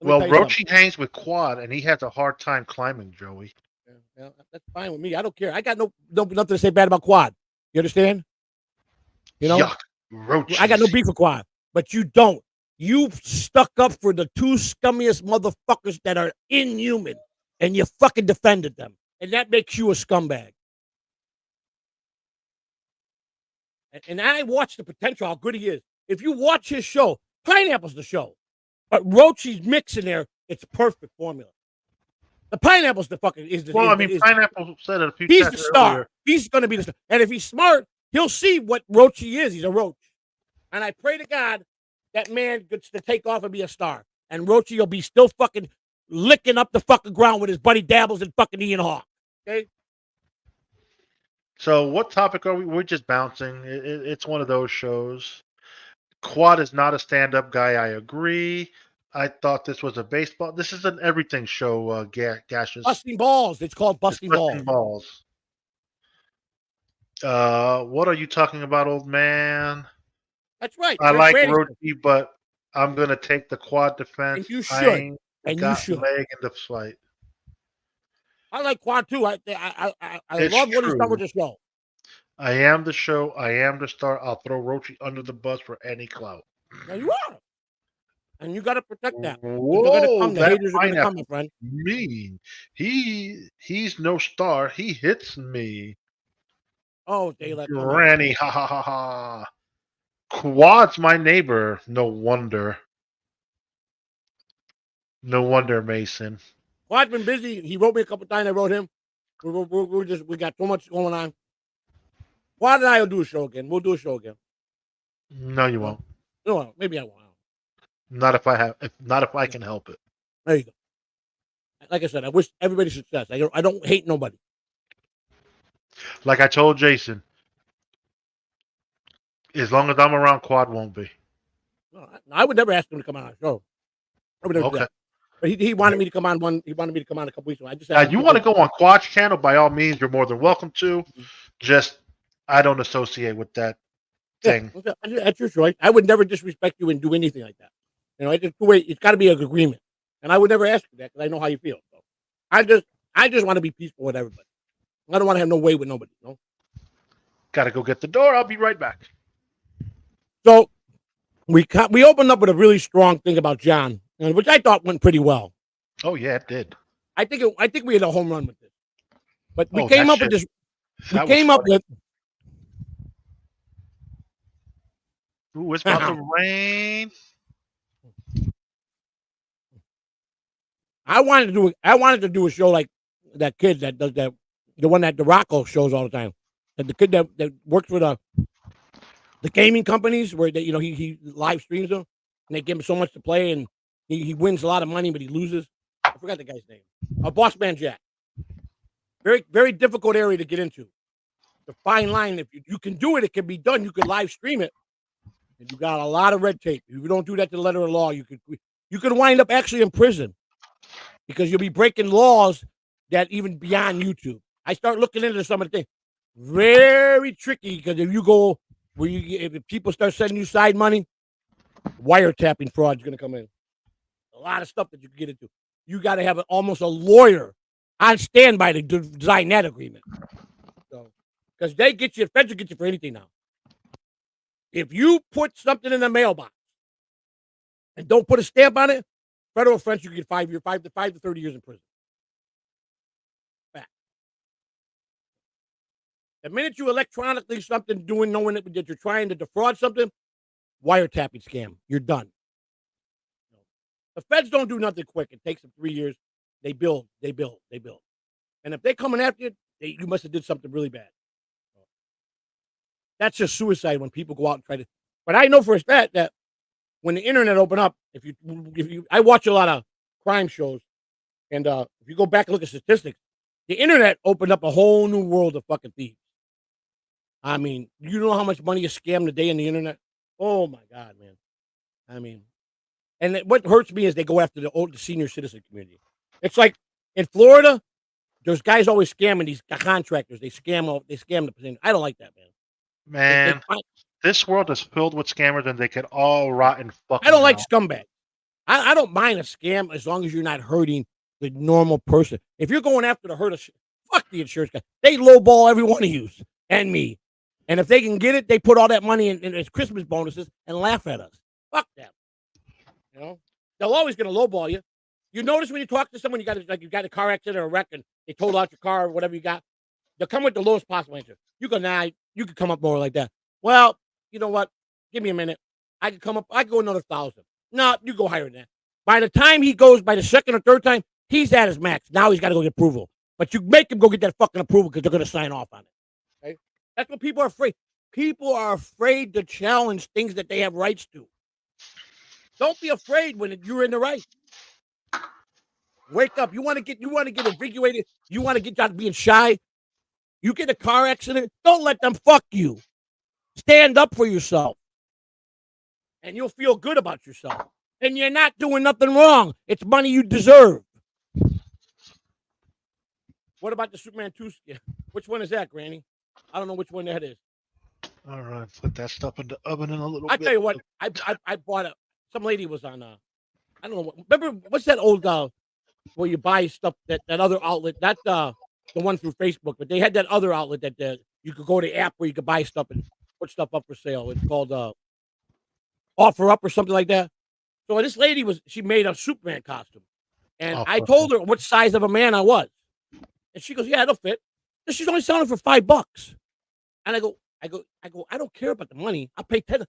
Well, Rochi hangs with Quad, and he has a hard time climbing, Joey. Yeah, that's fine with me. I don't care. I got nothing to say bad about Quad. You understand? You know, Yuck, Rochi. I got no beef with Quad, but you don't. You stuck up for the two scummiest motherfuckers that are inhuman, and you fucking defended them, and that makes you a scumbag. And I watch the potential, how good he is. If you watch his show, Pineapple's the show, but Rochi's mix in there, it's a perfect formula. The Pineapple's the fucking is the. Well, I mean, Pineapple said it a few times. He's the star. Earlier. He's going to be the star. And if he's smart, he'll see what Rochi is. He's a roach. And I pray to God that man gets to take off and be a star. And Rochi will be still fucking licking up the fucking ground with his buddy Dabbles and fucking Ian Hawk. Okay? So what topic are we? We're just bouncing. It's one of those shows. Quad is not a stand-up guy. I agree. I thought this was a baseball. This is an everything show, Gashes. Busting balls. It's called Busting Balls. What are you talking about, old man? That's right. I like Rochi, but I'm going to take the Quad defense. And you should. You should. Leg in the fight. I like Quad, too. I love what he's done with the show. I am the show. I am the star. I'll throw Rochi under the bus for any clout. Now you are. And you got to protect that. Whoa, the haters are going to come, my friend. Mean. He's no star. He hits me. Oh, Daylight. Granny, ha ha ha ha. Quad's my neighbor. No wonder. No wonder, Mason. Quad's been busy. He wrote me a couple times. I wrote him. We got so much going on. Quad and I will do a show again. We'll do a show again. No, you won't. No, maybe I won't. Not if I can help it. There you go. Like I said, I wish everybody success. I don't hate nobody. Like I told Jason, as long as I'm around, Quad won't be. No, I would never ask him to come on our show. I would never do that. But he wanted me to come on He wanted me to come on a couple weeks ago. I just you want to go on Quad's channel? By all means, you're more than welcome to. Just I don't associate with that thing. That's your choice. I would never disrespect you and do anything like that. You know, it's got to be an agreement, and I would never ask you that because I know how you feel. So I just want to be peaceful with everybody. I don't want to have no way with nobody. You know? Got to go get the door. I'll be right back. So we opened up with a really strong thing about John, which I thought went pretty well. Oh yeah, it did. I think we had a home run with this, but we came up with this. We came up with. Ooh, it's about to rain. I wanted to do a show like that kid that does that, the one that the Rocco shows all the time. And the kid that works for the gaming companies where he live streams them and they give him so much to play and he wins a lot of money but he loses. I forgot the guy's name. Boss Man Jack. Very, very difficult area to get into. The fine line. If you can do it, it can be done. You could live stream it. And you got a lot of red tape. If you don't do that to the letter of law, you could wind up actually in prison. Because you'll be breaking laws that even beyond YouTube. I start looking into some of the things. Very tricky because if people start sending you side money, wiretapping fraud is going to come in. A lot of stuff that you can get into. You got to have almost a lawyer on standby to design that agreement. So, because they get you, feds will get you for anything now. If you put something in the mailbox and don't put a stamp on it, federal offense, you get 5 to 30 years in prison. Fact. The minute you electronically something knowing that you're trying to defraud something, wiretapping scam, you're done. The feds don't do nothing quick. It takes them 3 years. They build. And if they're coming after you, you must have did something really bad. That's just suicide when people go out and try to But I know for a fact that when the internet opened up, I watch a lot of crime shows, and if you go back and look at statistics, the internet opened up a whole new world of fucking thieves. I mean, you know how much money is scammed a day in the internet? Oh my god, man! I mean, and what hurts me is they go after the senior citizen community. It's like in Florida, there's guys always scamming these contractors. They scam the person. I don't like that, man. Man, this world is filled with scammers, and they could all rot in fucking. I don't like scumbags. I don't mind a scam as long as you're not hurting the normal person. If you're going after to hurt fuck the insurance guy. They lowball every one of you and me. And if they can get it, they put all that money in as Christmas bonuses and laugh at us. Fuck them. You know, they're always going to lowball you. You notice when you talk to someone, you got a car accident or a wreck, and they told out your car or whatever you got. They'll come with the lowest possible answer. You go, nah, you could come up more like that. Well, you know what? Give me a minute. I could come up. I could go another 1,000. No, you go higher than that. By the time he goes, by the second or third time, he's at his max. Now he's got to go get approval. But you make him go get that fucking approval because they're going to sign off on it. Okay? That's what people are afraid. People are afraid to challenge things that they have rights to. Don't be afraid when you're in the right. Wake up. You want to get invigorated. You want to get out being shy. You get a car accident. Don't let them fuck you. Stand up for yourself. And you'll feel good about yourself. And you're not doing nothing wrong. It's money you deserve. What about the Superman 2? Which one is that, Granny? I don't know which one that is. All right, put that stuff in the oven in a little bit. I tell you what, I bought some lady was on I don't know. Remember, what's that old where you buy stuff, that other outlet, not the one through Facebook, but they had that other outlet that you could go to the app where you could buy stuff and put stuff up for sale. It's called Offer Up or something like that. So this lady she made a Superman costume. And I told her what size of a man I was. And she goes, yeah, it'll fit. And she's only selling it for $5. And I go, I don't care about the money. I'll pay 10.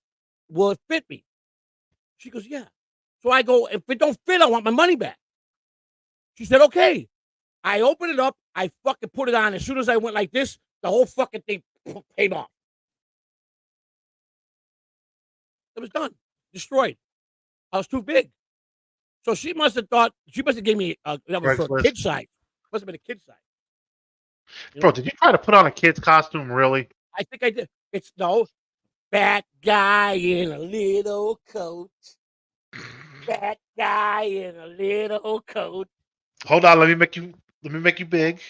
Will it fit me? She goes, yeah. So I go, if it don't fit, I want my money back. She said, okay. I opened it up. I fucking put it on. As soon as I went like this, the whole fucking thing came off. It was done. Destroyed. I was too big. So she must have gave me that was for a kid size. Must have been a kid size. Bro, did you try to put on a kid's costume, really? I think I did. It's fat guy in a little coat. Fat guy in a little coat. Hold on, let me make you big.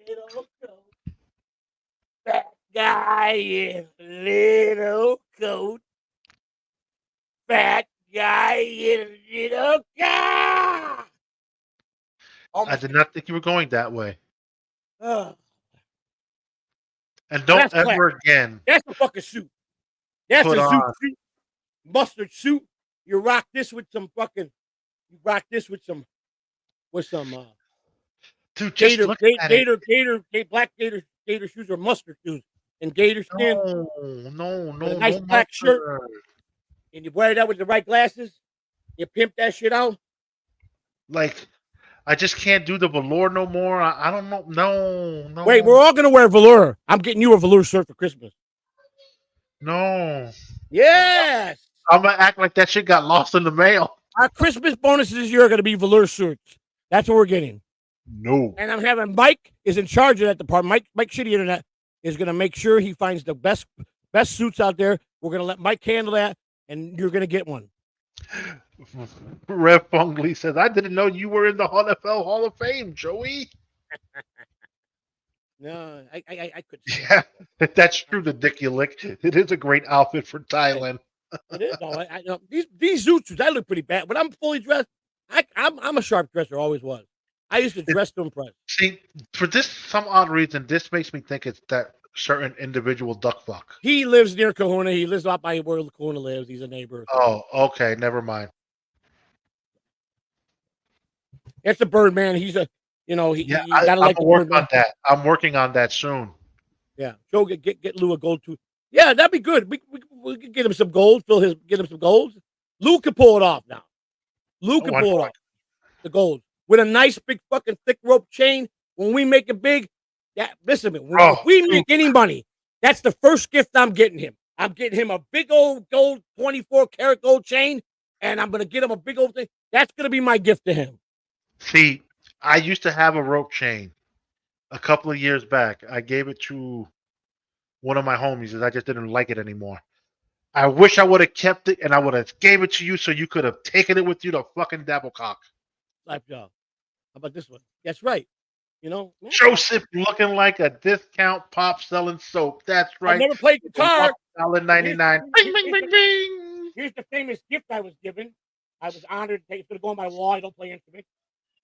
Little coat. Fat guy in a little coat. Fat guy in a little coat. I did not think you were going that way. And don't ever again. That's a fucking suit. That's a suit. Mustard suit. You rock this with some fucking. You rock this with some. Dude, just look at it. Black gator shoes or mustard shoes and gator skin. No. A nice black shirt. And you wear that with the right glasses. You pimp that shit out. Like, I just can't do the velour no more. I don't know. No. Wait, we're all gonna wear velour. I'm getting you a velour shirt for Christmas. No. Yes. I'm gonna act like that shit got lost in the mail. Our Christmas bonuses this year are gonna be velour shirts. That's what we're getting. No. And I'm having Mike is in charge of that department. Mike Shitty Internet is gonna make sure he finds the best suits out there. We're gonna let Mike handle that, and you're gonna get one. Rev Fungley says, I didn't know you were in the NFL Hall of Fame, Joey. No, I could. Yeah, that's true. The dick you lick. It is a great outfit for Thailand. It is. No, I know these zoot suits. I look pretty bad, but I'm fully dressed. I'm a sharp dresser. Always was. I used to dress to impress. See, for some odd reason, this makes me think it's that certain individual duck fuck. He lives near Kahuna. He lives out by where Kahuna lives. He's a neighbor. Oh, okay. Never mind. It's a bird man. He's a, I'm working on that. I'm working on that soon. Yeah, Joe, get Lou a gold tooth. Yeah, that'd be good. We could get him some gold. Get him some golds. Lou can pull it off now. Lou can pull it off. The gold with a nice big fucking thick rope chain. When we make it big, listen to me. If we make any money, that's the first gift I'm getting him. I'm getting him a big old gold 24 karat gold chain, and I'm gonna get him a big old thing. That's gonna be my gift to him. See, I used to have a rope chain a couple of years back. I gave it to one of my homies, and I just didn't like it anymore. I wish I would have kept it, and I would have gave it to you so you could have taken it with you to fucking Dabblecock. Slap job. How about this one? That's right. You know, man, Joseph looking like a discount pop selling soap. That's I right. never played guitar. $1.99. Bing, bing, bing, bing. Here's the famous gift I was given. I was honored to take it to go on my wall. I don't play instruments,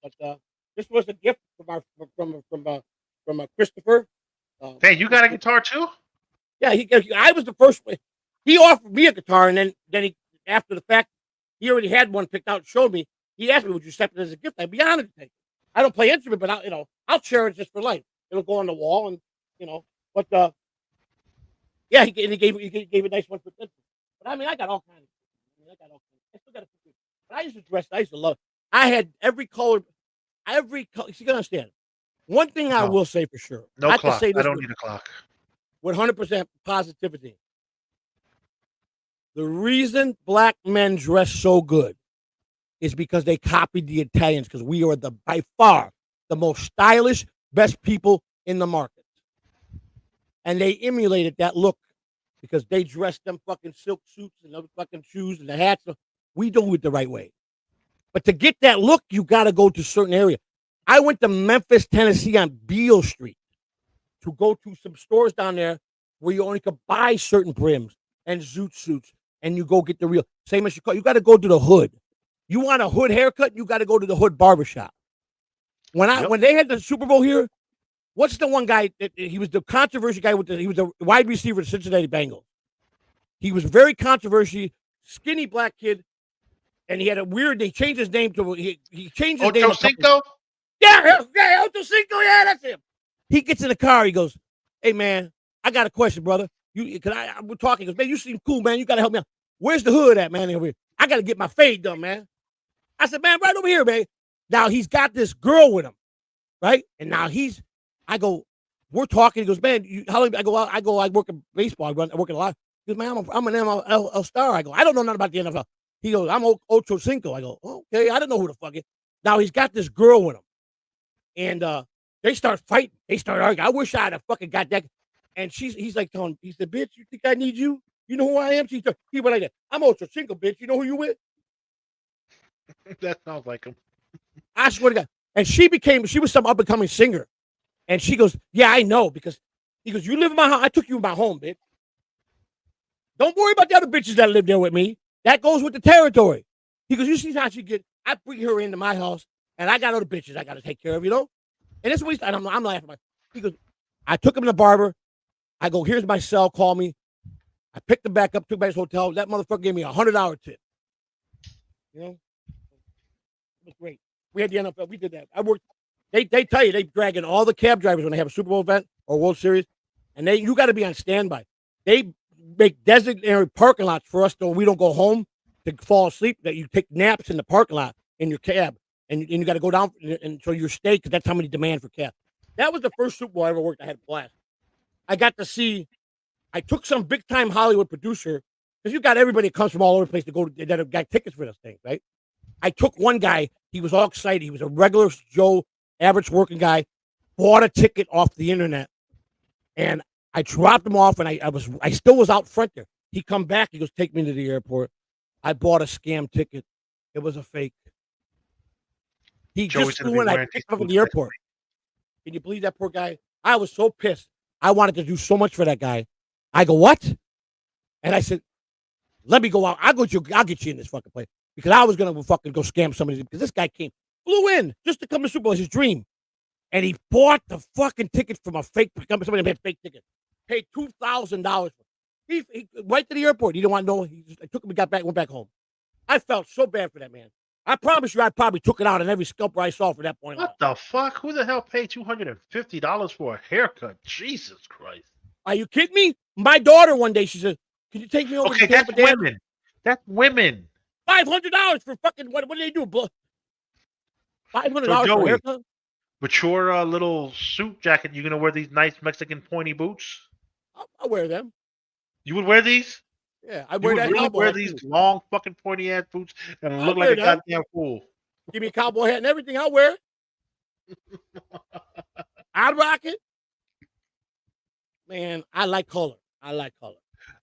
but this was a gift from Christopher. Hey, you got a guitar too? Yeah, I was the first one. He offered me a guitar, and then he, after the fact, he already had one picked out and showed me. He asked me, "Would you accept it as a gift?" I'd be honored to take it. I don't play instrument, but I'll cherish this for life. It'll go on the wall, and But yeah, he gave a nice one for Christmas. But I mean, I got all kinds. I still got a few. But I used to dress. I used to love. I had every color. You can understand. One thing I will say for sure. No clock. I don't need a clock. 100% positivity. The reason black men dress so good is because they copied the Italians, because we are by far the most stylish, best people in the market. And they emulated that look because they dressed them fucking silk suits and those fucking shoes and the hats. We do it the right way. But to get that look, you got to go to a certain area. I went to Memphis, Tennessee on Beale Street to go to some stores down there where you only could buy certain brims and zoot suits, and you go get the real. Same as Chicago. You got to go to the hood. You want a hood haircut, you got to go to the hood barbershop. When they had the Super Bowl here, what's the one guy that he was the controversial guy he was a wide receiver of the Cincinnati Bengals. He was very controversial, skinny black kid, and he had a weird. They changed his name to he changed his name. Ocho Cinco? Yeah, Ocho Cinco. Yeah, that's him. He gets in the car. He goes, "Hey man, I got a question, brother. We're talking. He goes, man, you seem cool, man. You got to help me out. Where's the hood at, man? Over here. I got to get my fade done, man." I said, "Man, right over here, man." Now he's got this girl with him, right? And now we're talking. He goes, "Man, how long?" I work in baseball. I work in a lot. He goes, "Man, I'm an MLL star." I go, "I don't know nothing about the NFL." He goes, "I'm Ocho Cinco." I go, "Okay, I don't know who the fuck it." Now he's got this girl with him, and they start fighting. They start arguing. I wish I'd have fucking got that. And he's like telling, he said, "Bitch, you think I need you? You know who I am?" He went like that. "I'm Ocho Cinco, bitch. You know who you with?" That sounds like him. I swear to God. And she was some up and coming singer. And she goes, "Yeah, I know." Because he goes, "You live in my house. I took you in my home, bitch. Don't worry about the other bitches that live there with me. That goes with the territory." He goes, "You see how she get? I bring her into my house, and I got other bitches I got to take care of, you know?" And that's what I'm laughing. He goes, "I took him to the barber. I go, here's my cell. Call me." I picked him back up, took him back to his hotel. That motherfucker gave me $100 tip. You know, it was great. We had the NFL. We did that. I worked. They tell you they dragging all the cab drivers when they have a Super Bowl event or World Series, and you got to be on standby. They make designated parking lots for us so we don't go home to fall asleep. That you take naps in the parking lot in your cab, and you got to go down and so you stay because that's how many demand for cab. That was the first Super Bowl I ever worked. I had a blast. I got to see. I took some big time Hollywood producer because you got everybody that comes from all over the place to go that have got tickets for this thing, right? I took one guy. He was all excited. He was a regular Joe, average working guy. Bought a ticket off the internet, and I dropped him off. And I still was out front there. He come back. He goes, "Take me to the airport." I bought a scam ticket. It was a fake. He just flew in. I picked him up at the airport. Can you believe that poor guy? I was so pissed. I wanted to do so much for that guy. I go, "What?" And I said, "Let me go out. I'll get you in this fucking place." Because I was going to fucking go scam somebody. Because this guy flew in just to come to Super Bowl. It's his dream. And he bought the fucking ticket from a fake, somebody had a fake ticket. Paid $2,000 for it. He right to the airport. He didn't want to know. I took him and went back home. I felt so bad for that man. I promise you, I probably took it out on every scalper I saw from that point on. What the fuck? Who the hell paid $250 for a haircut? Jesus Christ. Are you kidding me? My daughter one day, she said, "Can you take me over to Tampa?" That's women. That's women. $500 for fucking what do they do? $500 for a haircut? With your little suit jacket, you're gonna wear these nice Mexican pointy boots? I'll wear them. You would wear these? Yeah, I You wear would that really cowboy wear hat these too. long fucking pointy ass boots and I look like wear a that. goddamn fool? Give me a cowboy hat and everything. I'll wear it. I'd rock it. Man, I like color. I like color.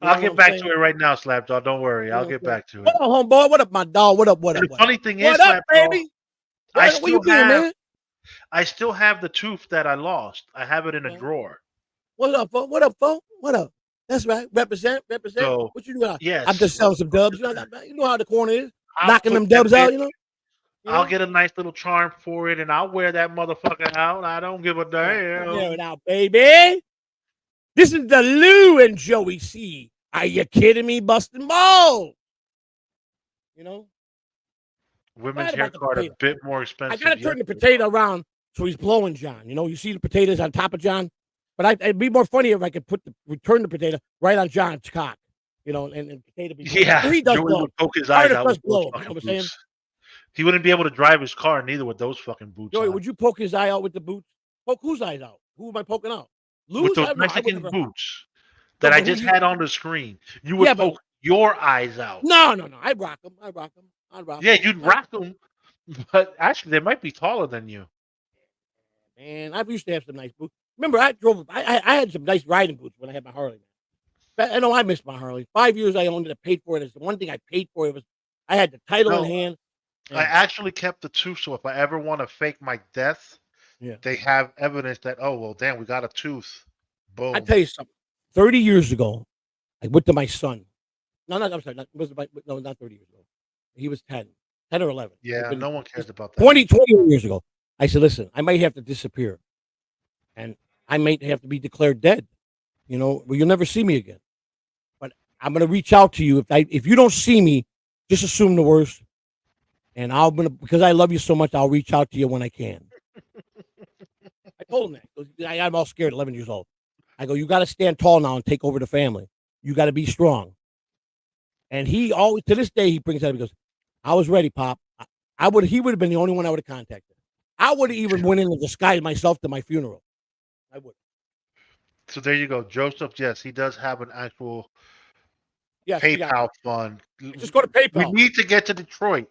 You know I'll what get I'm back to saying? it right now, Slapjaw. Don't worry. You know I'll what I'm get saying? back to What it. up, homeboy? What up, my dog? What up? What And up? the What up? funny thing is, What up, Slapjaw, baby? I Where still you been, have man? I still have the tooth that I lost. I have it in a Yeah. drawer. What up, folks? What up, folks? What up? That's right. Represent. So What you doing? I'm yes, just selling some dubs. You know how the corner is. I'll Knocking put them that dubs bitch. out, you know? I'll get a nice little charm for it, and I'll wear that motherfucker out. I don't give a Wear damn. it out, baby. This is the Lou and Joey C. Are you kidding me? Busting balls. You know? Women's Right hair about the card a potato. bit more I expensive. gotta Yes, turn the potato around so he's blowing John. You know, you see the potatoes on top of John, but it'd be more funny if I could return the potato right on John's cock. You know, and potato be blowing. yeah. So he does Joey blow. would poke his eyes Artist out does with those blow him. You know fucking what I'm saying? boots. He wouldn't be able to drive his car neither with those fucking boots Joey, on. would you poke his eye out with the boots? Poke whose eyes out? Who am I poking out? With Lou's? those I would Mexican never. boots No, that I but who just you? had on the screen, you would Yeah, but poke your eyes out. no. I rock him. I'd rock Yeah, him. you'd rock them, but actually, they might be taller than you. Man, I used to have some nice boots. Remember, I had some nice riding boots when I had my Harley. I know I missed my Harley. 5 years I owned it. I paid for it. It's the one thing I paid for. It was I had the title in No, hand. I actually kept the tooth, so if I ever want to fake my death, Yeah. they have evidence that, oh, well, damn, we got a tooth. Boom. I tell you something. 30 years ago, I went to my son. No, I'm sorry. Not 30 years ago. He was 10 or 11. Yeah, no one cares about that. 20 years ago. I said, listen, I might have to disappear. And I might have to be declared dead. You know, well, you'll never see me again. But I'm going to reach out to you. If you don't see me, just assume the worst. And because I love you so much, I'll reach out to you when I can. I told him that. I'm all scared, 11 years old. I go, you got to stand tall now and take over the family. You got to be strong. And he always, to this day, he brings that up. He goes, I was ready, Pop. He would have been the only one I would have contacted. I would have even went in and disguised myself to my funeral. I would. So there you go. Joseph, yes, he does have an actual Yes, PayPal fund. Just go to PayPal. We need to get to Detroit.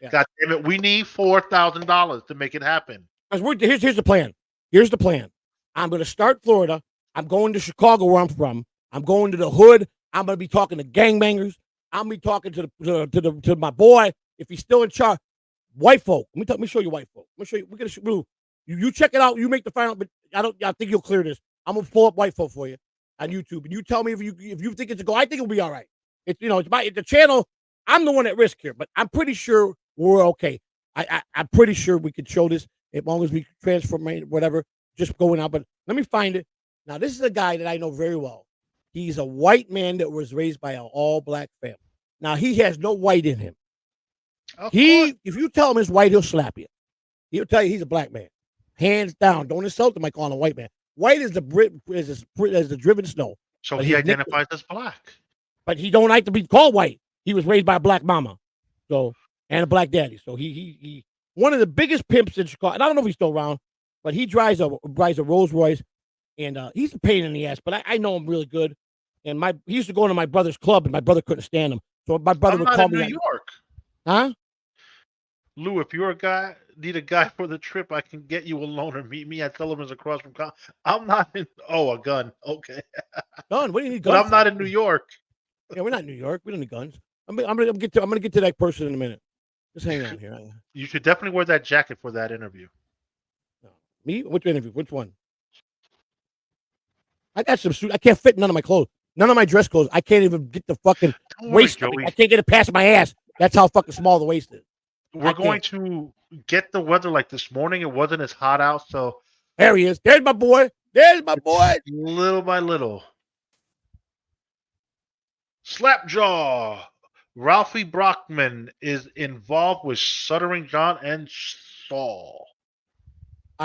Yeah. God damn it. We need $4,000 to make it happen. Here's the plan. Here's the plan. I'm going to start Florida. I'm going to Chicago, where I'm from. I'm going to the hood. I'm going to be talking to gangbangers. I'm going to be talking to my boy if he's still in charge. White folk. Let me show you white folk. Let me show you. We're gonna show you check it out. You make the final. But I think you'll clear this. I'm gonna pull up white folk for you on YouTube, and you tell me if you think it's a go. I think it'll be all right. It's the channel. I'm the one at risk here, but I'm pretty sure we're okay. I'm pretty sure we can show this as long as we transform whatever. Just going out. But let me find it. Now this is a guy that I know very well. He's a white man that was raised by an all-black family. Now he has no white in him. If you tell him he's white, he'll slap you. He'll tell you he's a black man, hands down. Don't insult him by calling him a white man. White is the driven snow. So he identifies as black. But he don't like to be called white. He was raised by a black mama, and a black daddy. So he one of the biggest pimps in Chicago. And I don't know if he's still around, but he drives a Rolls Royce, and he's a pain in the ass. But I know him really good. And he used to go into my brother's club, and my brother couldn't stand him. So my brother would call me. New York. Huh? Lou, if you're need a guy for the trip, I can get you a loaner. Meet me at Sullivan's across from. I'm not in. Oh, a gun. Okay. Gun? What do you need guns? But I'm not in New York. Yeah, we're not in New York. We don't need guns. I'm gonna get to that person in a minute. Just hang on here. You should definitely wear that jacket for that interview. No. Me? Which interview? Which one? I got some suit. I can't fit none of my clothes. None of my dress clothes. I can't even get the fucking waist. I can't get it past my ass. That's how fucking small the waist is. We're going to get the weather like this morning. It wasn't as hot out, so there he is. There's my boy. Little by little. Slapjaw. Ralphie Brockman is involved with Suttering John and Saul.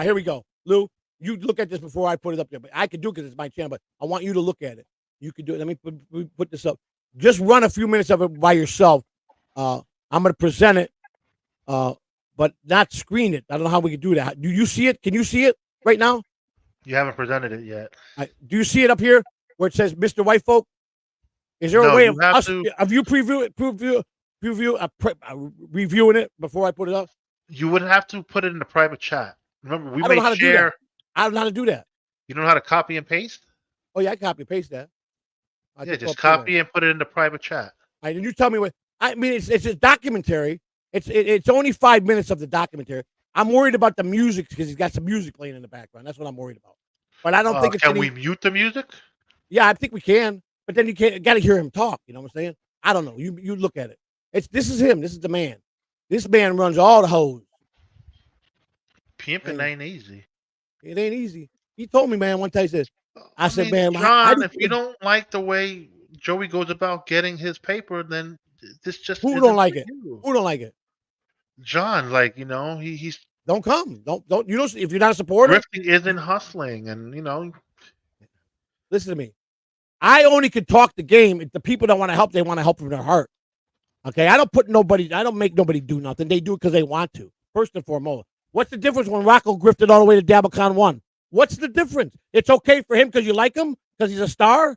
Here we go. Lou, you look at this before I put it up there. But I could do it because it's my channel, but I want you to look at it. You can do it. Let me put this up. Just run a few minutes of it by yourself. I'm going to present it, but not screen it. I don't know how we can do that. Do you see it? Can you see it right now? You haven't presented it yet. Do you see it up here where it says Mr. White Folk? Is there a No, way you of have us to. of you reviewing it before I put it up? You would have to put it in the private chat. Remember, we I don't know may how to do that. share. I don't know how to do that. You don't know how to copy and paste? Oh yeah, I copy and paste that. I Yeah, just go just up there. copy and put it in the private chat. And you tell me what I mean. It's a documentary. It's only 5 minutes of the documentary. I'm worried about the music because he's got some music playing in the background. That's what I'm worried about. But I don't think it's Can any. we mute the music? Yeah, I think we can. But then you can't. Got to hear him talk. You know what I'm saying? I don't know. You look at it. This is him. This is the man. This man runs all the hoes. Pimping ain't easy. It ain't easy. He told me, man, one time. He said, I said, man, John, if you don't like the way Joey goes about getting his paper, then this just who isn't don't like for it? you. Who don't like it? John, like, he's Don't come. Don't. You know, if you're not a supporter, grifting isn't hustling, and listen to me. I only could talk the game. If the people that want to help, they want to help from their heart. Okay, I don't make nobody do nothing. They do it because they want to. First and foremost, what's the difference when Rocco grifted all the way to Dabacon 1? What's the difference? It's okay for him because you like him because he's a star.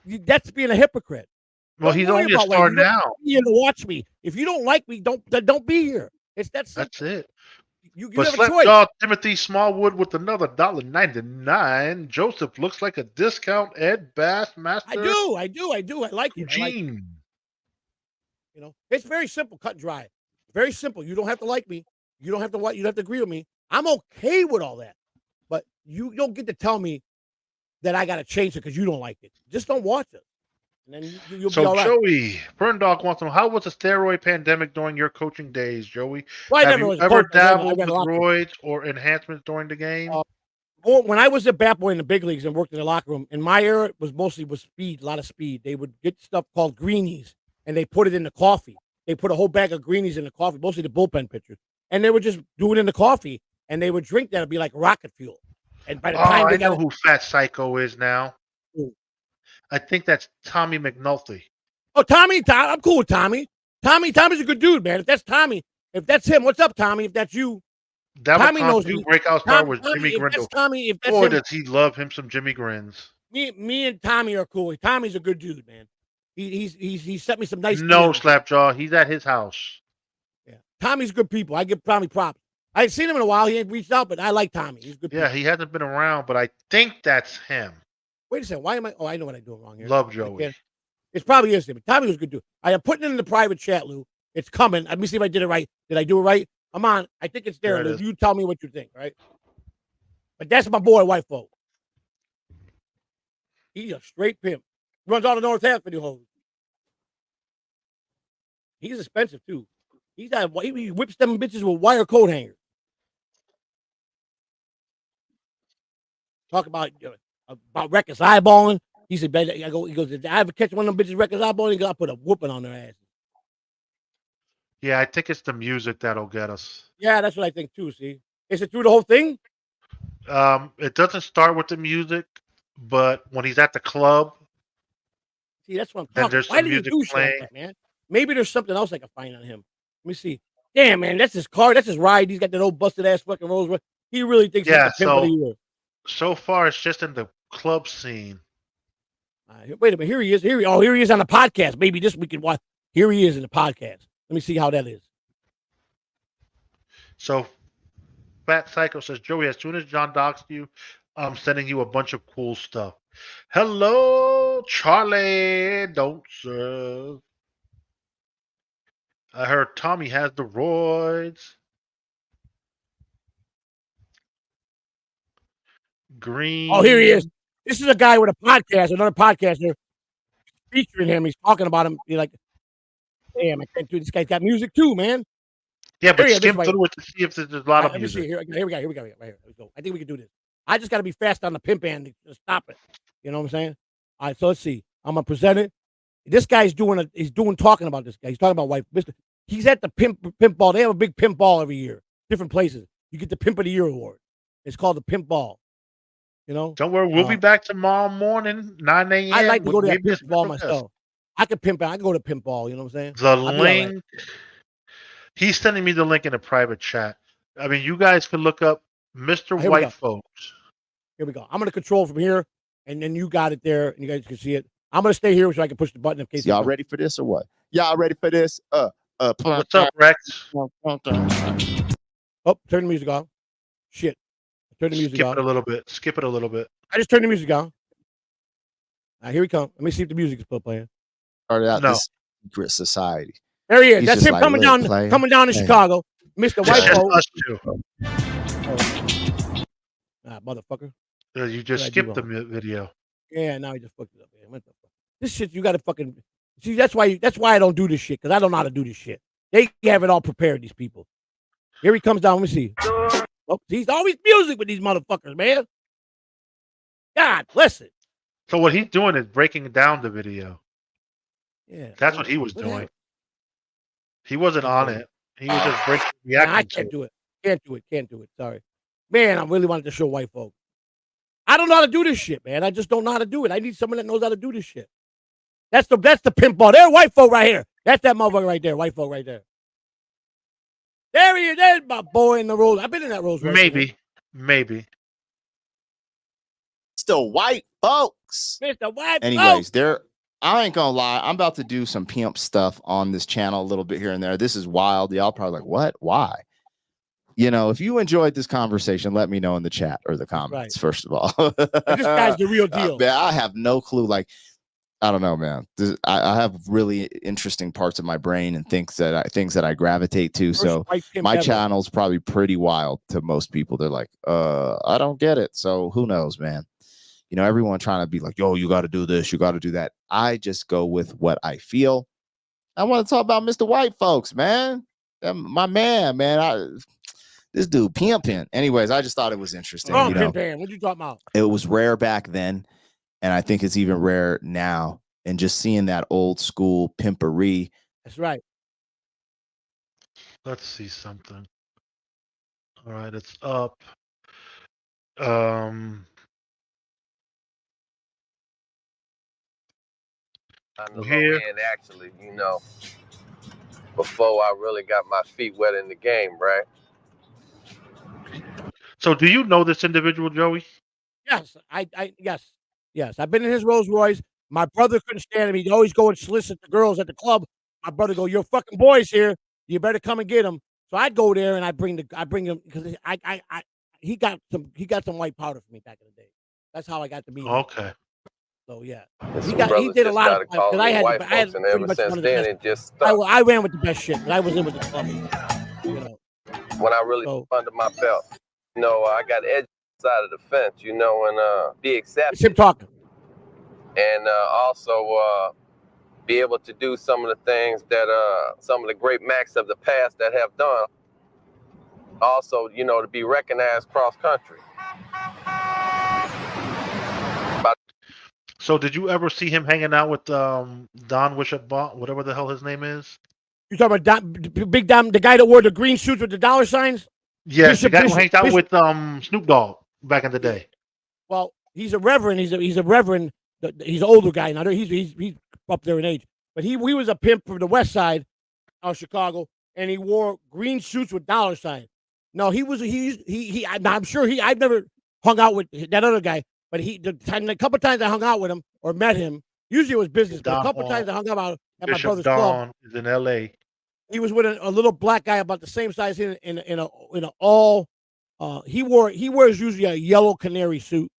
That's being a hypocrite. Well, he's only a star now. You to watch me. If you don't like me, don't be here. It's that simple. That's it. You But have a choice. Jaw Timothy Smallwood with another $1.99. Joseph looks like a discount Ed Bassmaster. I do. I like it. Eugene. It's very simple, cut and dry. Very simple. You don't have to like me. You don't have to You don't have to agree with me. I'm okay with all that. But you don't get to tell me that I got to change it because you don't like it. Just don't watch it. And then you'll be all right. Joey, Burn Dog wants to know, how was the steroid pandemic during your coaching days, Joey? Well, Have you ever dabbled with roids or enhancements during the game? When I was a bat boy in the big leagues and worked in the locker room, in my era, it was mostly speed, a lot of speed. They would get stuff called greenies, and they put it in the coffee. They put a whole bag of greenies in the coffee, mostly the bullpen pitchers. And they would just do it in the coffee, and they would drink that. It'd be like rocket fuel. And by the time I know who Fat Psycho is now. Ooh. I think that's Tommy McNulty. Oh, Tommy, I'm cool with Tommy. Tommy's a good dude, man. If that's Tommy, if that's him, what's up, Tommy? If that's you, Tommy knows me. Breakout star was Jimmy Grindle. Tommy, if that's boy, him, does he love him some Jimmy Grins. Me and Tommy are cool. Tommy's a good dude, man. He sent me some nice. No, Slapjaw. He's at his house. Yeah, Tommy's good people. I give Tommy props. I ain't seen him in a while. He ain't reached out, but I like Tommy. He's good. Yeah, he hasn't been around, but I think that's him. Wait a second. Why am I? Oh, I know what I'm doing wrong here. Love Joey. It's probably is him. Tommy was a good dude. I am putting it in the private chat, Lou. It's coming. Let me see if I did it right. Did I do it right? I'm on. I think it's there, Lou. You tell me what you think, right? But that's my boy, White Folk. He's a straight pimp. Runs all the North Half for the hoes. He's expensive too. He whips them bitches with wire coat hangers. Talk about records eyeballing. He said, he goes, did I ever catch one of them bitches records eyeballing? He got to put a whooping on their ass. Yeah, I think it's the music that'll get us. Yeah, that's what I think too, see? Is it through the whole thing? It doesn't start with the music, but when he's at the club. See, that's what I'm talking about. Why do you do shit like that, man? Maybe there's something else I can find on him. Let me see. Damn, man, that's his car. That's his ride. He's got that old busted ass fucking Rolls Royce. He really thinks he's the pimp of the year. So far, it's just in the club scene. Wait a minute. Here he is. Here he is on the podcast. Maybe this we can watch. Here he is in the podcast. Let me see how that is. So, Fat Psycho says, Joey, as soon as John docks you, I'm sending you a bunch of cool stuff. Hello, Charlie. Don't serve. I heard Tommy has the roids. Green. Oh, here he is. This is a guy with a podcast, another podcaster featuring him. He's talking about him. He's like, damn, I can't do this. Guy's got music too, man. Yeah, but skim through it to see if there's a lot of music. Here we go. Right here. Let's go. I think we can do this. I just got to be fast on the pimp end to stop it. You know what I'm saying? All right, so let's see. I'm gonna present it. This guy's talking about this guy. He's talking about white. He's at the pimp ball. They have a big pimp ball every year, different places. You get the Pimp of the Year award. It's called the Pimp Ball. You know. Don't worry, we'll be back tomorrow morning, 9 a.m. I like to go to that pimp ball myself. I can pimp out. I can go to pimp ball. You know what I'm saying? The link. He's sending me the link in a private chat. I mean, you guys can look up Mr. White Folks. Here we go. I'm going to control from here, and then you got it there, and you guys can see it. I'm gonna stay here so I can push the button in case. Y'all ready for this or what? Y'all ready for this? What's up, Rex? Oh, turn the music off. Shit. Turn the music off. Skip it a little bit. Skip it a little bit. I just turned the music on. Here we come. Let me see if the music is still playing. Started out this secret society. There he is. He's That's just him like, coming look, down, coming down to Chicago. Mr. White Just Folk. us two. Motherfucker. You just skipped the video. Yeah, now he just fucked it up, man. What the fuck? This shit, you gotta fucking see. That's why I don't do this shit, because I don't know how to do this shit. They have it all prepared, these people. Here he comes down. Let me see. Oh, he's always music with these motherfuckers, man. God bless it. So what he's doing is breaking down the video. Yeah. That's what he was doing. He wasn't on it. He was just breaking the Nah, I can't do it. Can't do it. Sorry. Man, I really wanted to show white folk. I don't know how to do this shit, man. I just don't know how to do it. I need someone that knows how to do this shit. That's the pimp ball. There, white folk right here. That's that motherfucker right there. White folk right there. There he is. There's my boy in the Rolls. I've been in that Rolls Royce. Maybe. Still white folks. Mr. White Anyways, I ain't gonna lie. I'm about to do some pimp stuff on this channel a little bit here and there. This is wild. Y'all probably like, what? Why? You know, if you enjoyed this conversation, let me know in the chat or the comments, first of all. This guy's the real deal. Man, I have no clue. Like, I don't know, man. I have really interesting parts of my brain and things that I gravitate to. So my channel's probably pretty wild to most people. They're like, I don't get it. So who knows, man? You know, everyone trying to be like, yo, you got to do this, you got to do that. I just go with what I feel. I want to talk about Mr. White folks, man. My man. This dude pimping. Anyways, I just thought it was interesting. Oh, pimping. What you talking about? It was rare back then, and I think it's even rare now. And just seeing that old school pimpery. That's right. Let's see something. All right, it's up. And actually, you know, before I really got my feet wet in the game, right? So do you know this individual, Joey? Yes, yes. I've been in his Rolls Royce. My brother couldn't stand him. He'd always go and solicit the girls at the club. My brother go, "Your fucking boy's here. You better come and get him." So I'd go there and I bring him because he got some white powder for me back in the day. That's how I got to meet him. Okay. So yeah, he did a lot of because I had and ever since then it just stuck. I ran with the best shit, but I was in with the club. You know, when I really under my belt, you know, I got edge side of the fence, you know, and be accepted. It's him talking. And also be able to do some of the things that some of the great Macs of the past that have done. Also, you know, to be recognized cross country. So did you ever see him hanging out with Don Bishop, whatever the hell his name is? You talking about Big Dom, the guy that wore the green suits with the dollar signs? Yes, the guy who hangs out with Snoop Dogg back in the day. Well, he's a reverend. He's a reverend. He's an older guy now. He's up there in age, but he was a pimp from the West Side of Chicago, and he wore green suits with dollar signs. No, I'm sure I've never hung out with that other guy, but a couple times I hung out with him or met him. Usually it was business, but a couple times I hung out at my brother's club. Is in L.A. He was with a little black guy about the same size in an all. He wears usually a yellow canary suit.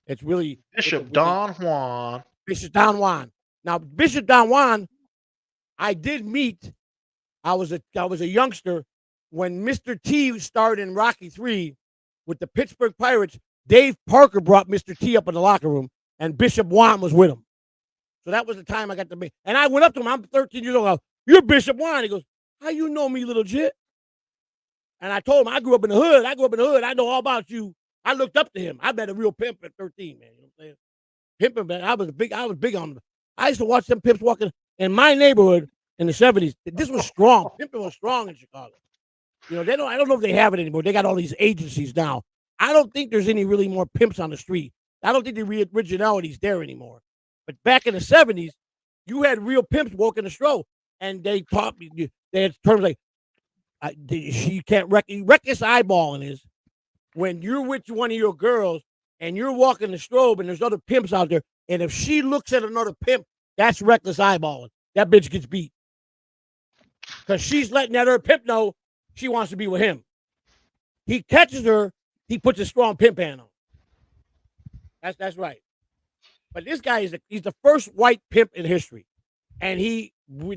It's really Bishop Don Juan. Bishop Don Juan. Now Bishop Don Juan, I did meet. I was a youngster when Mr. T starred in Rocky III with the Pittsburgh Pirates. Dave Parker brought Mr. T up in the locker room, and Bishop Juan was with him. So that was the time I got to meet. And I went up to him. I'm 13 years old. I go, "You're Bishop Juan." He goes, "How you know me, little jit?" And I told him, "I grew up in the hood. I know all about you." I looked up to him. I met a real pimp at 13, man. You know what I'm saying? Pimping, man. I was big on them. I used to watch them pimps walking in my neighborhood in the 70s. This was strong. Pimping was strong in Chicago. You know, I don't know if they have it anymore. They got all these agencies now. I don't think there's any really more pimps on the street. I don't think the originality's there anymore. But back in the 70s, you had real pimps walking the stroll, and they taught me. They had terms like, "You can't reckless eyeballing is when you're with one of your girls and you're walking the strobe and there's other pimps out there. And if she looks at another pimp, that's reckless eyeballing. That bitch gets beat. Because she's letting that other pimp know she wants to be with him. He catches her, he puts a strong pimp hand on. That's right. But this guy he's the first white pimp in history. And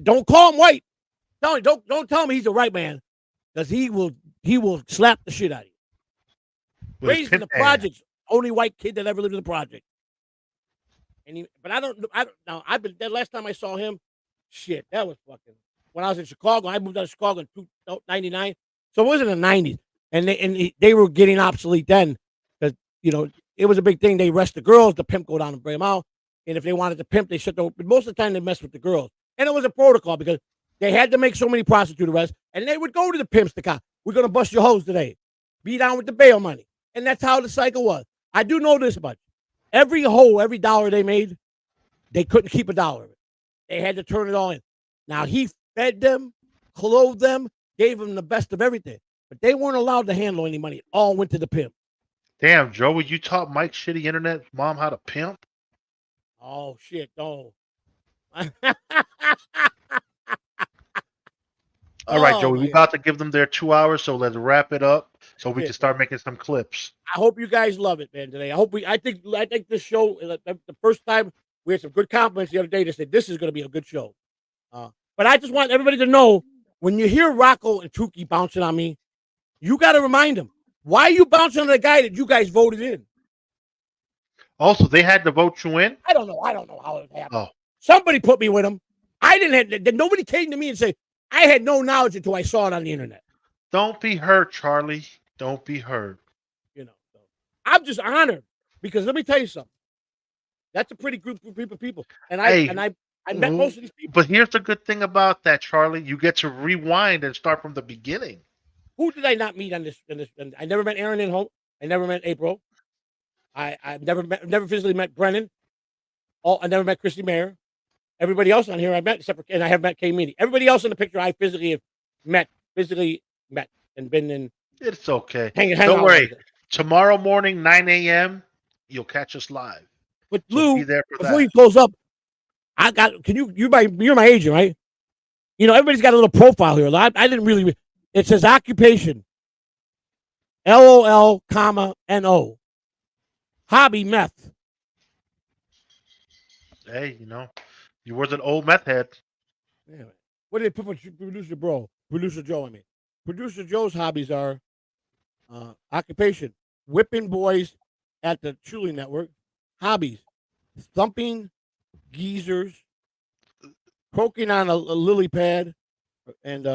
don't call him white. Don't tell him he's a white man. Because he will slap the shit out of you. Raised in the projects, only white kid that ever lived in the project. But I don't know. That last time I saw him, shit, that was fucking. When I was in Chicago, I moved out of Chicago in 1999, so it wasn't in the 90s, and they were getting obsolete then, because it was a big thing. They arrest the girls, the pimp go down and bring them out, and if they wanted to pimp, they shut the. But most of the time, they messed with the girls, and it was a protocol because they had to make so many prostitute arrests, and they would go to the pimps to cop. We're gonna bust your hoes today, be down with the bail money, and that's how the cycle was. I do know this much: every dollar they made, they couldn't keep a dollar of it. They had to turn it all in. Now he fed them, clothed them, gave them the best of everything. But they weren't allowed to handle any money. It all went to the pimp. Damn, Joey, you taught Mike shitty internet mom how to pimp? Oh, shit, no. All right, Joey, we're about to give them their 2 hours, so let's wrap it up so we can start making some clips. I hope you guys love it, man, today. I think this show, the first time we had some good compliments the other day. They said this is going to be a good show. But I just want everybody to know, when you hear Rocco and Tukey bouncing on me, you got to remind them, why are you bouncing on the guy that you guys voted in? Also, they had to vote you in? I don't know how it happened. Oh. Somebody put me with him. Nobody came to me and said, I had no knowledge until I saw it on the internet. Don't be hurt, Charlie. Don't be hurt. I'm just honored, because let me tell you something. That's a pretty group of people. And I met most of these people. But here's the good thing about that, Charlie. You get to rewind and start from the beginning. Who did I not meet on this? I never met Aaron in home. I never met April. I've never physically met Brennan. I never met Christy Mayer. Everybody else on here I met, and I have met Kay Meany. Everybody else in the picture I physically met and been in. It's okay. Hang Don't worry. Tomorrow morning, 9 a.m., you'll catch us live. But Lou, so before you close up, you're my agent, right? Everybody's got a little profile here. I didn't really. It says occupation. LOL, NO. Hobby meth. Hey, you was an old meth head. Yeah. What did they put for Producer Joe, I mean. Producer Joe's hobbies are occupation, whipping boys at the Truly Network. Hobbies, thumping geezers, croaking on a lily pad, and